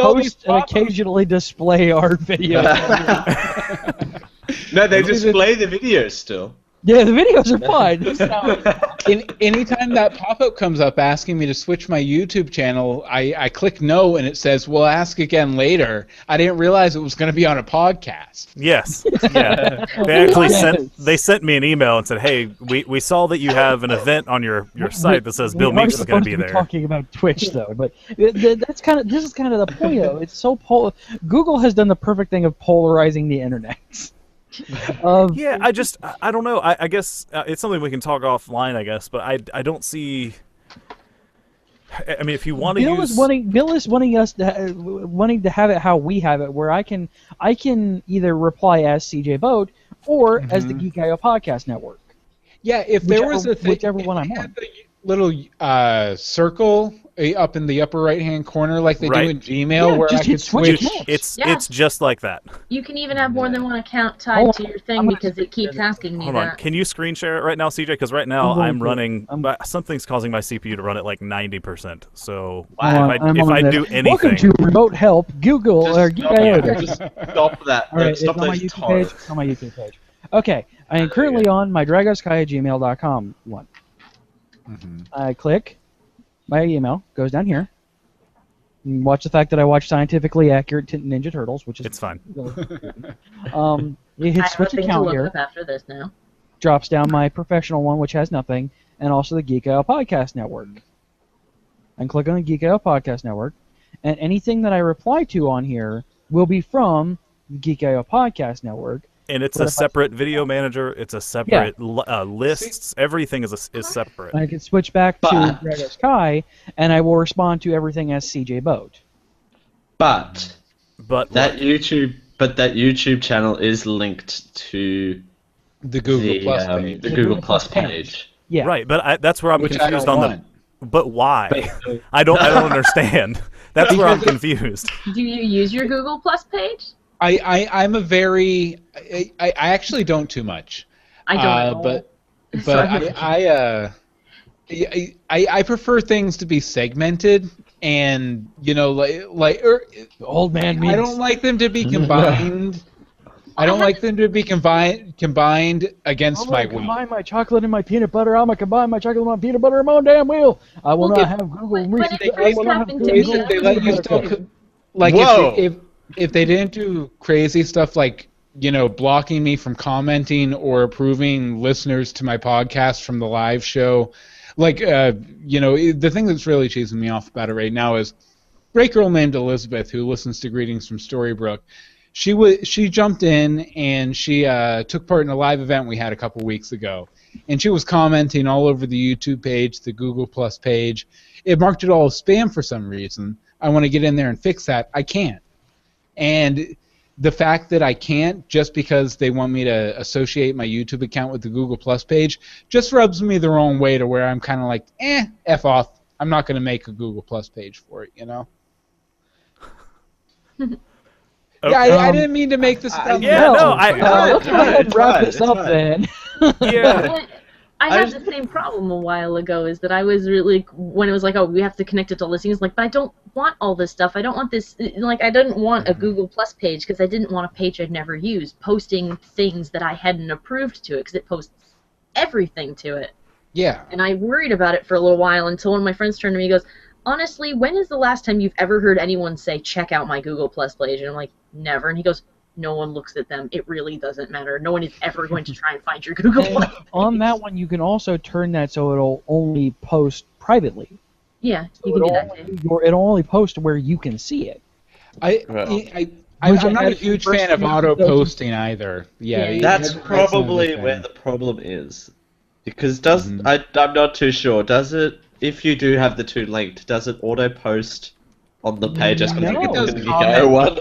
all these and occasionally display our videos. No, they display the videos still. Yeah, the videos are fun. Anytime that pop-up comes up asking me to switch my YouTube channel, I click no, and it says, "Well, ask again later." I didn't realize it was going to be on a podcast. Yes. Yeah. They sent me an email and said, "Hey, we saw that you have an event on your site that says Bill Meeks is going to be there." Talking about Twitch though, but this is kind of the point though. It's so Google has done the perfect thing of polarizing the internet. Yeah, I don't know. I guess it's something we can talk offline, I guess, but I don't see. I mean, if you want to Bill use. Bill is wanting us to wanting to have it how we have it, where I can either reply as CJ Boat or as the Geek IO Podcast Network. Yeah, if there was a thing, whichever one I'm on. little circle up in the upper right-hand corner, like they do in Gmail, where I can switch. It's just like that. You can even have more than one account tied to your thing because it keeps asking me Hold that. on, can you screen share it right now, CJ? Because right now I'm running. Something's causing my CPU to run at like 90%. So if I do anything, Welcome to Remote Help, Google or Geek IO. Just stop that. All right, Stop it's on my those YouTube torrents. page. It's on my YouTube page. Okay, I am currently on my dragoskai@gmail.com one. I click my email, goes down here. Watch the fact that I watch scientifically accurate Ninja Turtles, which is fine. Really it I hits have switch a thing to account look here. up after this now. Drops down my professional one, which has nothing, and also the Geek IO Podcast Network. And click on the Geek IO Podcast Network, and anything that I reply to on here will be from the Geek IO Podcast Network. And it's a separate video manager. It's a separate lists. Everything is separate. I can switch back to Dragos Kai, and I will respond to everything as CJ Boat. But that look. YouTube channel is linked to the Google Plus page. The Google Plus page. Yeah. Right, but that's where I'm Which confused I on don't the. But why? I don't understand. That's where I'm confused. Do you use your Google Plus page? I'm a very I actually don't too much. I don't. But Sorry. I prefer things to be segmented, and old man memes. I don't like them to be combined. I don't like them to be combined against my will. Combine my chocolate and my peanut butter. I'm gonna combine my chocolate and my peanut butter in my own damn wheel. I will not have Google. They let you still like if they didn't do crazy stuff like blocking me from commenting or approving listeners to my podcast from the live show, like the thing that's really cheesing me off about it right now is great girl named Elizabeth who listens to Greetings from Storybrooke. She jumped in and she took part in a live event we had a couple weeks ago, and she was commenting all over the YouTube page, the Google Plus page. It marked it all as spam for some reason. I want to get in there and fix that. I can't. And the fact that I can't just because they want me to associate my YouTube account with the Google Plus page just rubs me the wrong way to where I'm kind of like, F off. I'm not going to make a Google Plus page for it, Okay. Yeah, I didn't mean to make this. Let's go ahead and wrap this up then. Yeah. I had the same problem a while ago, is that I was really, when it was like, oh, we have to connect it to listings, like, but I don't want all this stuff. I don't want this, like, I didn't want a Google Plus page because I didn't want a page I'd never used, posting things that I hadn't approved to it, because it posts everything to it. Yeah. And I worried about it for a little while until one of my friends turned to me and goes, honestly, when is the last time you've ever heard anyone say, check out my Google Plus page? And I'm like, never. And he goes, no one looks at them. It really doesn't matter. No one is ever going to try and find your Google Plus. On that one, you can also turn that so it'll only post privately. Yeah, you can do that too. It'll only post where you can see it. I'm not a huge fan of auto posting either. Yeah, that's probably where the problem is, because I'm not too sure. Does it? If you do have the two linked, does it auto post on the page as No, it does go one?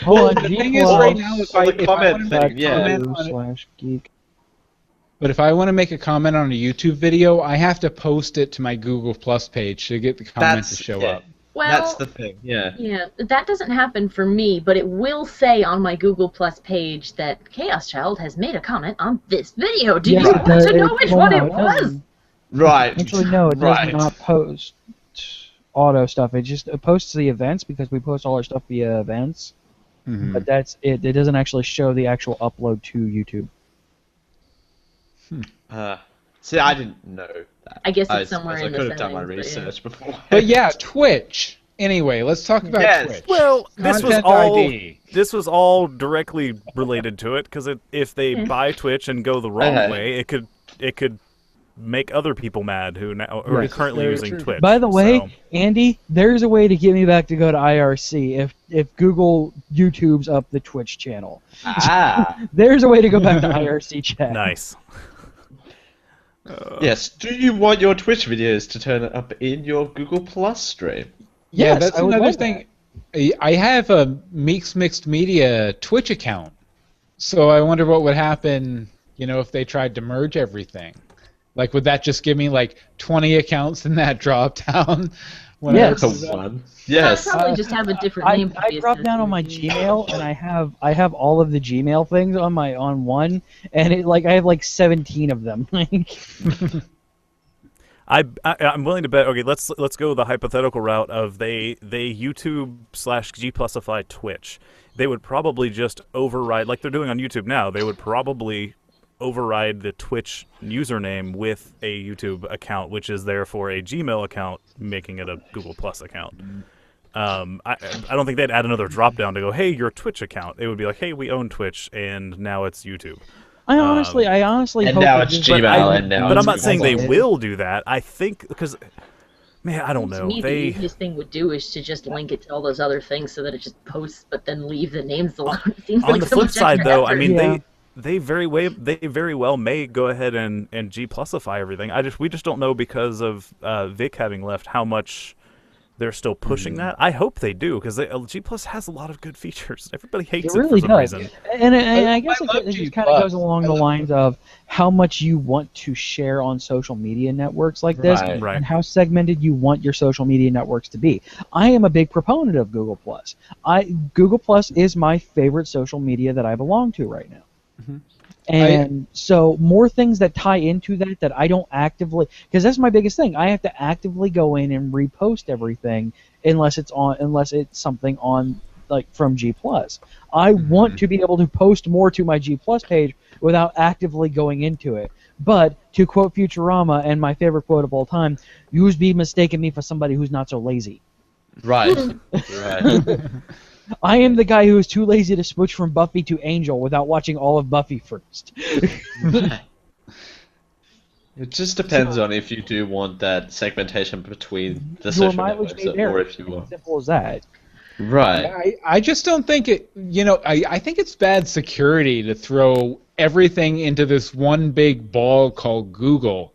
Hold on, the thing is right now, if I comment thing, /geek. But if I want to make a comment on a YouTube video, I have to post it to my Google Plus page to get the comment to show up. Well, that's the thing, yeah. Yeah, that doesn't happen for me, but it will say on my Google Plus page that Chaos Child has made a comment on this video. Do you want to know which one it was? Right. Actually, no, it does not post auto stuff. It posts the events because we post all our stuff via events. But that's it. It doesn't actually show the actual upload to YouTube. See, I didn't know that. I guess it's somewhere in the I could have done my settings, research before. But yeah, Twitch. Anyway, let's talk about Twitch. Well, Content this was all directly related to it because if they buy Twitch and go the wrong way, it could make other people mad who are currently using Twitch. By the way, Andy, there's a way to get me back to go to IRC if Google YouTube's up the Twitch channel. There's a way to go back to IRC chat. Nice. Yes. Do you want your Twitch videos to turn up in your Google Plus stream? Yeah, that's another thing. I have a Meeks Mixed Media Twitch account, so I wonder what would happen, if they tried to merge everything. Like, would that just give me like 20 accounts in that drop down? Yes. Yes. I'd probably just have a different name. I drop down on my Gmail, and I have all of the Gmail things on one, and I have like 17 of them. I'm willing to bet. Okay, let's go the hypothetical route of they YouTube /G+ify Twitch. they would probably just override, like they're doing on YouTube now. They would probably override the Twitch username with a YouTube account, which is therefore a Gmail account, making it a Google Plus account. I don't think they'd add another drop down to go, hey, your Twitch account. It would be like, hey, we own Twitch, and now it's YouTube. I honestly and hope now it's Gmail, and now. But I'm not saying they will do that. I think because, man, I don't know. To me, the easiest thing would do is to just link it to all those other things so that it just posts, but then leave the names alone. It seems on like the so flip much side, extra though, effort. I mean, they very well may go ahead and G+ify everything. We just don't know because of Vic having left how much they're still pushing that. I hope they do, because G+ has a lot of good features. Everybody hates it really for some does. reason. And I guess it kind of goes along the lines of how much you want to share on social media networks like this, Right. and how segmented you want your social media networks to be. I am a big proponent of Google+. Google+ is my favorite social media that I belong to right now. And so more things that tie into that I don't actively, because that's my biggest thing. I have to actively go in and repost everything unless it's something on like from G+. I want to be able to post more to my G+ page without actively going into it. But to quote Futurama and my favorite quote of all time, "You'd be mistaking me for somebody who's not so lazy." Right. Right. I am the guy who is too lazy to switch from Buffy to Angel without watching all of Buffy first. It just depends on if you do want that segmentation between the social networks, or if you want. Simple as that. Right. I just don't think it. I think it's bad security to throw everything into this one big ball called Google,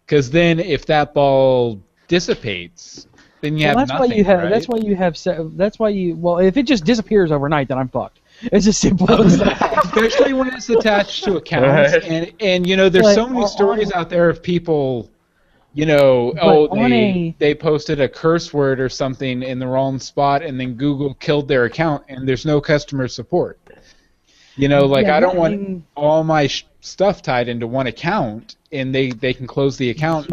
because then if that ball dissipates, then you have that's nothing. Why you have. Right? That's why you. Well, if it just disappears overnight, then I'm fucked. It's as simple as that. Especially when it's attached to accounts, Right. and there's so many stories out there of people, they posted a curse word or something in the wrong spot, and then Google killed their account, and there's no customer support. I don't want all my stuff tied into one account, and they can close the account.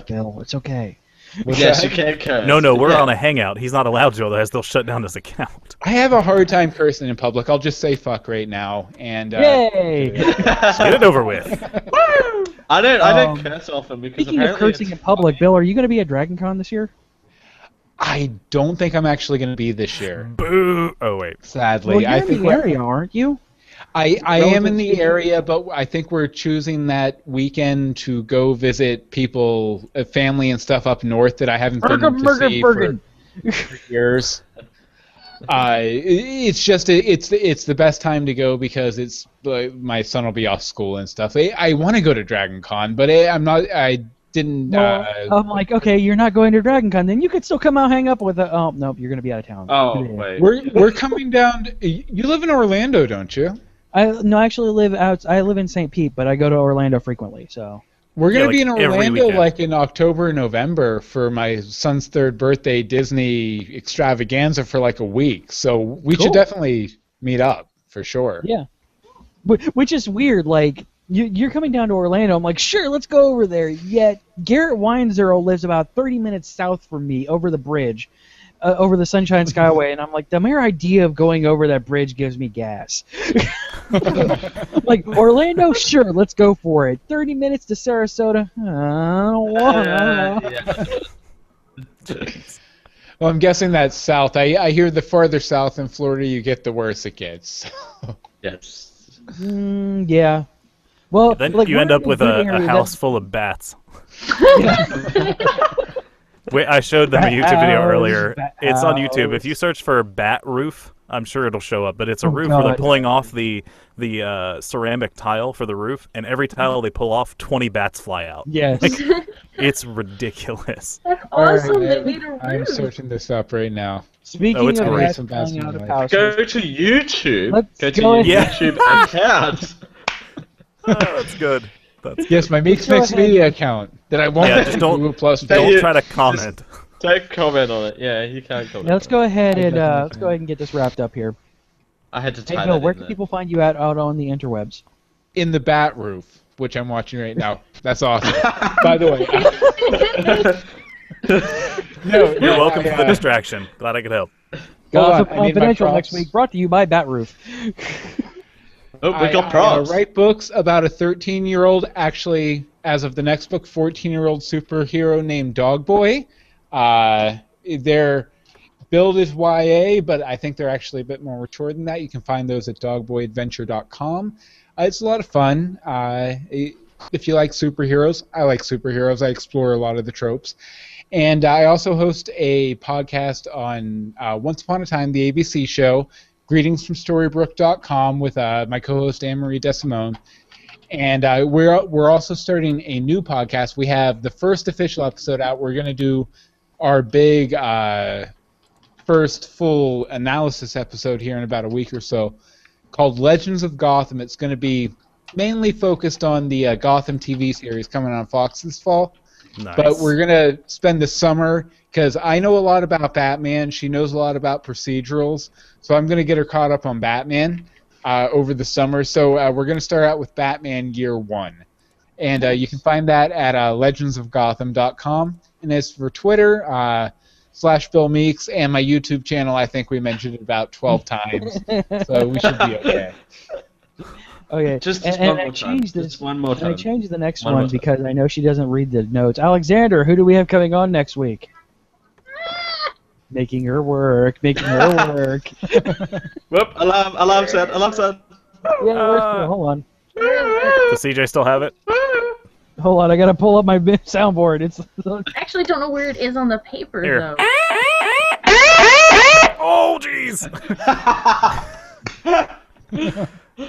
Bill, it's okay. Yes, you can curse. No, we're on a hangout. He's not allowed to, otherwise they'll shut down his account. I have a hard time cursing in public. I'll just say fuck right now, and yay! Get it over with. I don't curse often because Speaking of cursing in public, Bill, are you going to be at Dragon Con this year? I don't think I'm actually going to be this year. Boo! Oh wait. Sadly, Well, you're I in think the area, aren't you? I am in the area, but I think we're choosing that weekend to go visit people, family and stuff up north that I haven't been to see for years. It's just it's the best time to go because it's my son will be off school and stuff. I want to go to Dragon Con, but I'm not. I didn't. I'm like, okay, you're not going to Dragon Con, then you could still come out, hang up with. Oh no, you're going to be out of town. Oh wait. We're coming down. You live in Orlando, don't you? I actually live out. I live in St. Pete, but I go to Orlando frequently. So we're gonna be in Orlando like in October, November for my son's 3rd birthday Disney extravaganza for like a week. So we should definitely meet up for sure. Yeah, which is weird. Like you're coming down to Orlando. I'm like, sure, let's go over there. Yet Garrett Weinzero lives about 30 minutes south from me over the bridge. Over the Sunshine Skyway, and I'm like, the mere idea of going over that bridge gives me gas. Like, Orlando, sure, let's go for it. 30 minutes to Sarasota, I don't want to. Well, I'm guessing that's south. I hear the farther south in Florida you get, the worse it gets. Yes. Yeah. Well, then like, you end up with a house full of bats. Wait, I showed them a YouTube video earlier. It's on YouTube. If you search for bat roof, I'm sure it'll show up. But it's a roof where they're pulling off the ceramic tile for the roof, and every tile they pull off, 20 bats fly out. Yes. Like, it's ridiculous. That's awesome. Right, They made a roof. I'm searching this up right now. Speaking of great. bats flying out of houses, Go to YouTube. Let's go to go your ahead. YouTube account. Oh, that's good. Yes, my Mix Media account that I won't. Yeah, just don't try to comment. Don't comment on it. Yeah, you can't comment. Now, let's go ahead and get this wrapped up here. I had to Hey tie Bill, that where in can there. people find you out on the interwebs? In the bat roof, which I'm watching right now. That's awesome. By the way. You're welcome to the distraction. Glad I could help. Gotham Confidential next week, brought to you by Bat Roof. Oh, we got props. I write books about a 13-year-old, actually, as of the next book, 14-year-old superhero named Dogboy. They're billed as YA, but I think they're actually a bit more mature than that. You can find those at dogboyadventure.com. It's a lot of fun. If you like superheroes, I like superheroes. I explore a lot of the tropes. And I also host a podcast on Once Upon a Time, the ABC show, Greetings from Storybrooke.com, with my co-host Anne-Marie DeSimone. And we're also starting a new podcast. We have the first official episode out. We're going to do our big first full analysis episode here in about a week or so, called Legends of Gotham. It's going to be mainly focused on the Gotham TV series coming on Fox this fall. Nice. But we're going to spend the summer, because I know a lot about Batman. She knows a lot about procedurals. So I'm going to get her caught up on Batman over the summer. So we're going to start out with Batman Year 1. And you can find that at legendsofgotham.com. And as for Twitter, /Bill Meeks, and my YouTube channel, I think we mentioned it about 12 times. So we should be okay. Okay, Just one more time. I changed the next one because I know she doesn't read the notes. Alexander, who do we have coming on next week? Making her work. Whoop, alarm set. Yeah, hold on. Does CJ still have it? Hold on, I gotta pull up my soundboard. I actually don't know where it is on the paper, Here. though. Oh, jeez!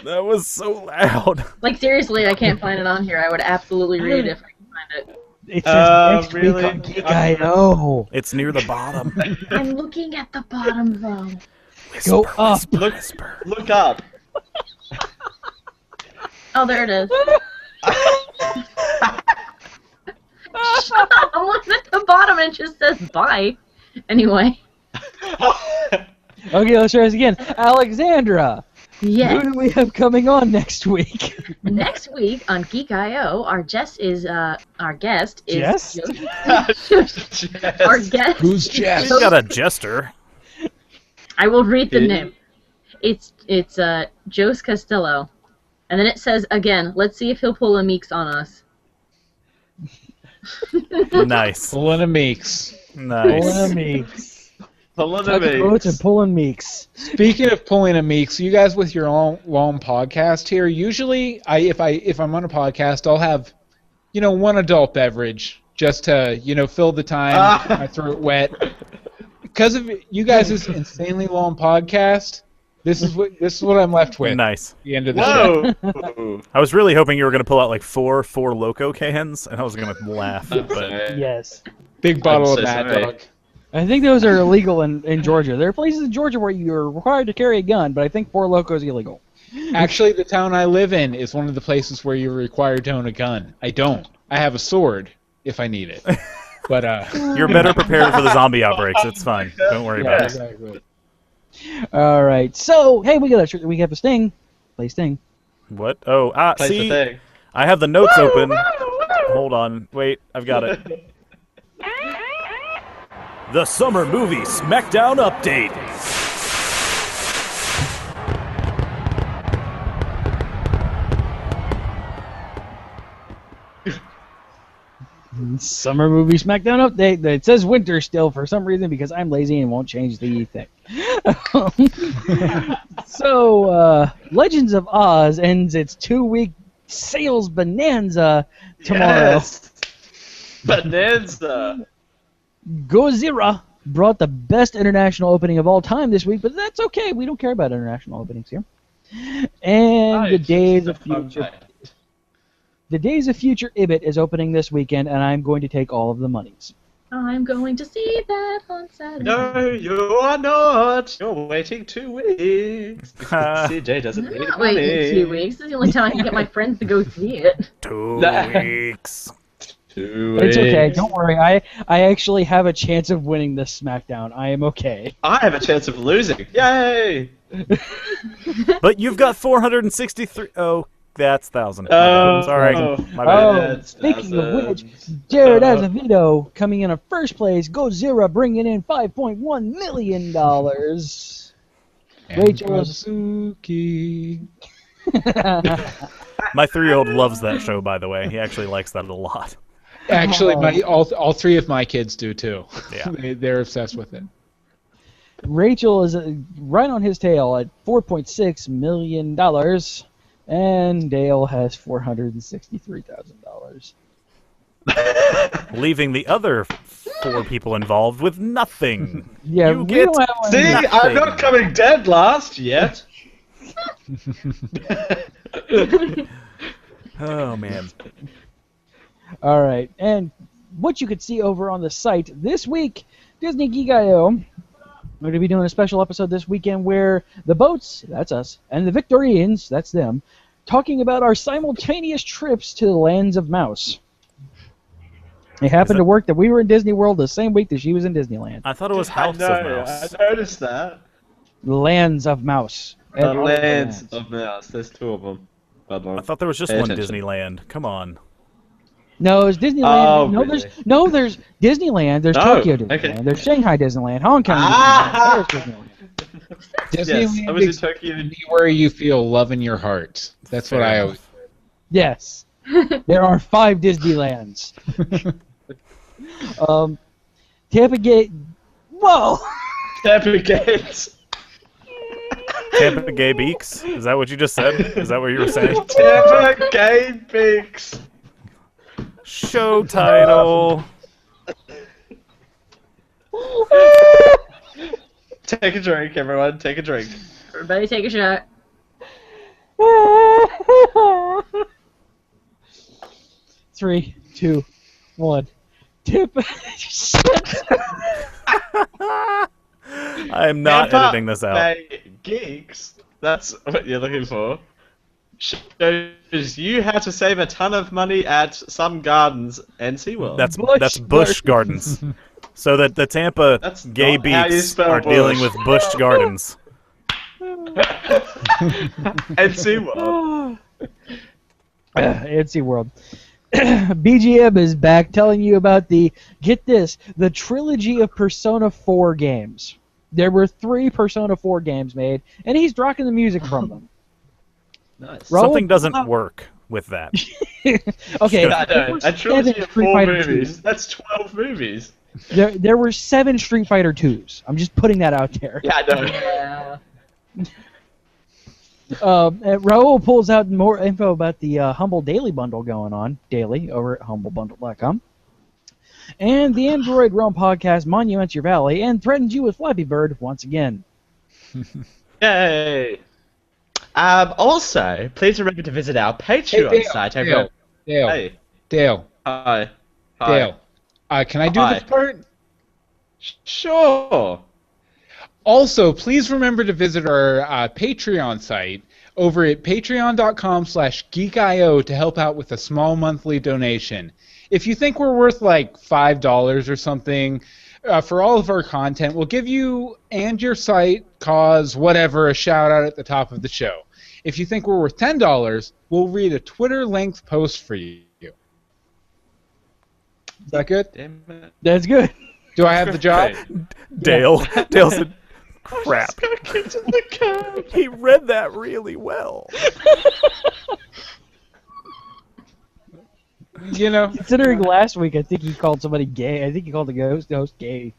That was so loud. Like, seriously, I can't find it on here. I would absolutely read it if I could find it. It says next week on Geek I.O. It's near the bottom. I'm looking at the bottom, though. Go up. Look up. Oh, there it is. Shut up! I'm looking at the bottom and it just says bye. Anyway. Okay, let's try this again. Alexandra. Yes. Who do we have coming on next week? Next week on Geek I.O., our guest is Jess? our guest. Who's Jess? He's got a jester. I will read the name. It's Jose Castillo. And then it says again, let's see if he'll pull a Meeks on us. Nice. Pulling a Meeks. Nice. Pulling a Meeks. Pulling pulling Meeks. Speaking of pulling a Meeks, you guys with your long podcast here, usually if I'm on a podcast, I'll have, one adult beverage just to, fill the time, keep my throat wet. Because of you guys' insanely long podcast, this is what I'm left with. Nice. At the end of the show. I was really hoping you were going to pull out like four Loco cans, and I was going to laugh. But Yes. Big bottle of Mad Dog. I think those are illegal in Georgia. There are places in Georgia where you're required to carry a gun, but I think Four Loko is illegal. Actually, the town I live in is one of the places where you're required to own a gun. I don't. I have a sword if I need it. But you're better prepared for the zombie outbreaks. It's fine. Don't worry about it. Exactly. All right. So, hey, we have a Sting. Play Sting. What? Oh, Place see, the thing. I have the notes open. Hold on. Wait, I've got it. The Summer Movie Smackdown Update. Summer Movie Smackdown Update. It says winter still for some reason because I'm lazy and won't change the thing. So, Legends of Oz ends its 2-week sales bonanza tomorrow. Yes. Bonanza. Gojira brought the best international opening of all time this week, but that's okay. We don't care about international openings here. And the Days of Future Ibit is opening this weekend, and I'm going to take all of the monies. I'm going to see that on Saturday. No, you are not. You're waiting 2 weeks. CJ doesn't I'm need not money. waiting 2 weeks. This is the only time I can get my friends to go see it. 2 weeks. 2 weeks. It's okay. Don't worry. I actually have a chance of winning this SmackDown. I am okay. I have a chance of losing. Yay! But you've got 463. Oh, That's 1,000. Oh, sorry. My bad. Oh, speaking of which, Jared Azevedo coming in first place. Gozira bringing in $5.1 million. Rachel Suzuki. My 3-year-old loves that show, by the way. He actually likes that a lot. Actually, all three of my kids do too. Yeah. They're obsessed with it. Rachel is right on his tail at $4.6 million. And Dale has $463,000. Leaving the other 4 people involved with nothing. Yeah, you we get don't have one. See, I'm nothing. not coming dead last yet. Oh, man. All right, and what you could see over on the site this week, Disney Geek.io. We're going to be doing a special episode this weekend where the boats, that's us, and the Victorians, that's them, talking about our simultaneous trips to the lands of Mouse. It happened to work that we were in Disney World the same week that she was in Disneyland. I thought it was House of Mouse. I noticed that. Lands of Mouse. The lands of Mouse. There's 2 of them. I thought there was just one Disneyland. Come on. No, it's Disneyland. Oh, no, really? there's Disneyland. There's No, Tokyo Disneyland. okay. There's Shanghai Disneyland. Hong Kong Disneyland. Paris Disneyland. Disneyland I was in is Tokyo. where you feel love in your heart. That's what I always. Yes. There are 5 Disneylands. Tampa Gate. Whoa! Tampa Gates. Tampa Gay Beaks? Is that what you just said? Is that what you were saying? Tampa Gay Beaks. Show title. Take a drink, everyone. Take a drink. Everybody take a shot. 3, 2, 1. Tip. I am not Tampa editing this out. Bay Geeks. That's what you're looking for. Shows you how to save a ton of money at some gardens and SeaWorld. That's Busch Gardens. So that the Tampa Gay not how you Beaks spell are dealing Busch. with Busch Gardens. And SeaWorld. And SeaWorld. BGM is back telling you about the trilogy of Persona 4 games. There were 3 Persona 4 games made, and he's rocking the music from them. Nice. Something doesn't work with that. Okay. I know. A trilogy of 4 movies. That's 12 movies. There were 7 Street Fighter 2s. I'm just putting that out there. Yeah, I know. Raul pulls out more info about the Humble Daily Bundle going on daily over at humblebundle.com. And the Android Realm podcast monuments your valley and threatens you with Flappy Bird once again. Yay! Also, please remember to visit our Patreon site. Dale. Hey. Dale. Hi. Dale. Can I do this part? Sure. Also, please remember to visit our Patreon site over at patreon.com/geekio to help out with a small monthly donation. If you think we're worth like $5 or something for all of our content, we'll give you and your site, cause, whatever, a shout out at the top of the show. If you think we're worth $10, we'll read a Twitter-length post for you. Is that good? Damn it. That's good. Do I have the job? Dale said, crap. He read that really well. You know, considering last week, I think he called somebody gay. I think he called the host gay.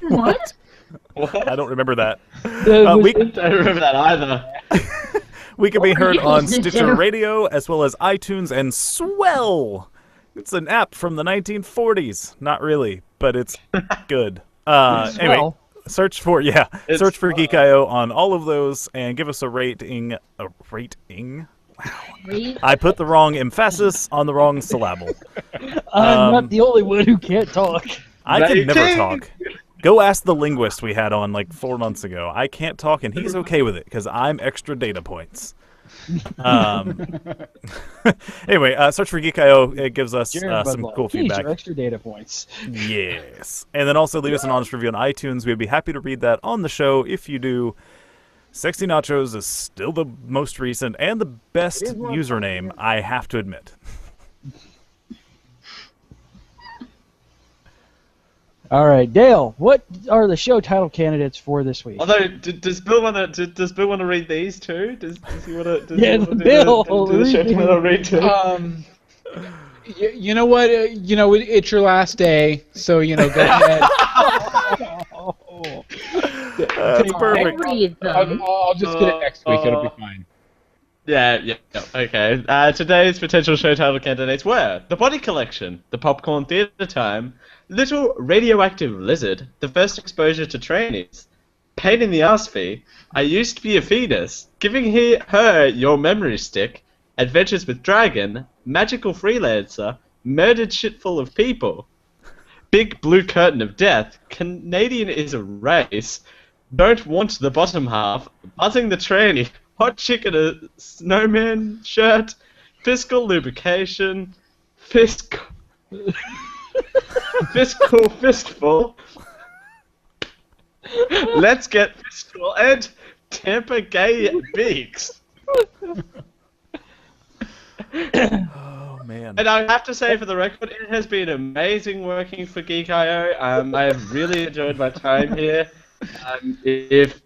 What? I don't remember that. I don't remember that either. We can be heard on Stitcher Radio as well as iTunes and Swell. It's an app from the 1940s. Not really, but it's good. Anyway, search for Geek.io on all of those and give us a rating. A rating? Wow. I put the wrong emphasis on the wrong syllable. I'm not the only one who can't talk. I can never talk. Go ask the linguist we had on like 4 months ago. I can't talk, and he's okay with it because I'm extra data points. Anyway, search for Geek.io. It gives us some cool feedback. Your extra data points. Yes. And then also leave us an honest review on iTunes. We'd be happy to read that on the show if you do. Sexy Nachos is still the most recent and the best username, I have to admit. All right, Dale. What are the show title candidates for this week? Although, does Bill want to read these too? Does he want to? Yeah, Bill. Do the show title read too? You know what? It's your last day, so go ahead. That's perfect. I'll just get it next week. It'll be fine. Yeah, okay. Today's potential show title candidates were The Body Collection, The Popcorn Theatre Time, Little Radioactive Lizard, The First Exposure to Trainees, Pain in the Ass Fee, I Used to Be a Fetus, Giving Her Your Memory Stick, Adventures with Dragon, Magical Freelancer, Murdered Shitful of People, Big Blue Curtain of Death, Canadian is a Race, Don't Want the Bottom Half, Buzzing the Trainee, Hot Chick in a Snowman Shirt, Fiscal Lubrication, Fiscal Fistful, Let's Get Fistful, and Tampa Gay Beaks. Oh man! And I have to say, for the record, it has been amazing working for Geek.io. I have really enjoyed my time here. If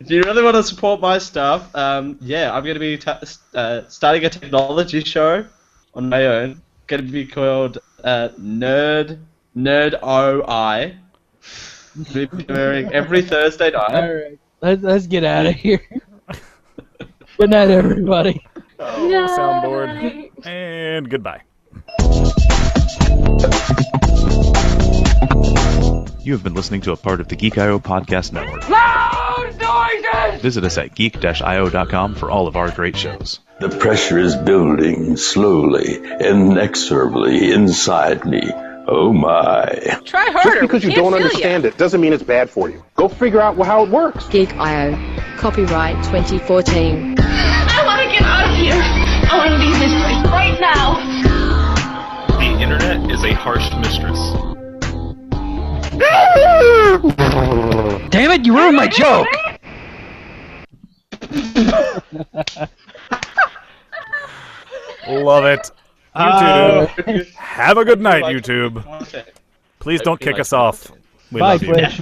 you really want to support my stuff, yeah, I'm going to be starting a technology show on my own. Going to be called Nerd OI. Be premiering every Thursday night. All right, let's get out of here. Good night, everybody. Oh, soundboard. And goodbye. You have been listening to a part of the Geek.io podcast network. Loud noises! Visit us at geek-io.com for all of our great shows. The pressure is building slowly, inexorably inside me. Oh my. Try harder. Just because you don't understand it doesn't mean it's bad for you. Go figure out how it works. Geek.io. Copyright 2014. I want to get out of here. I want to leave this place right now. The internet is a harsh mistress. Damn it, you ruined my joke! Love it. YouTube. Have a good night, YouTube. Please don't kick us off. We Bye, love you. Twitch.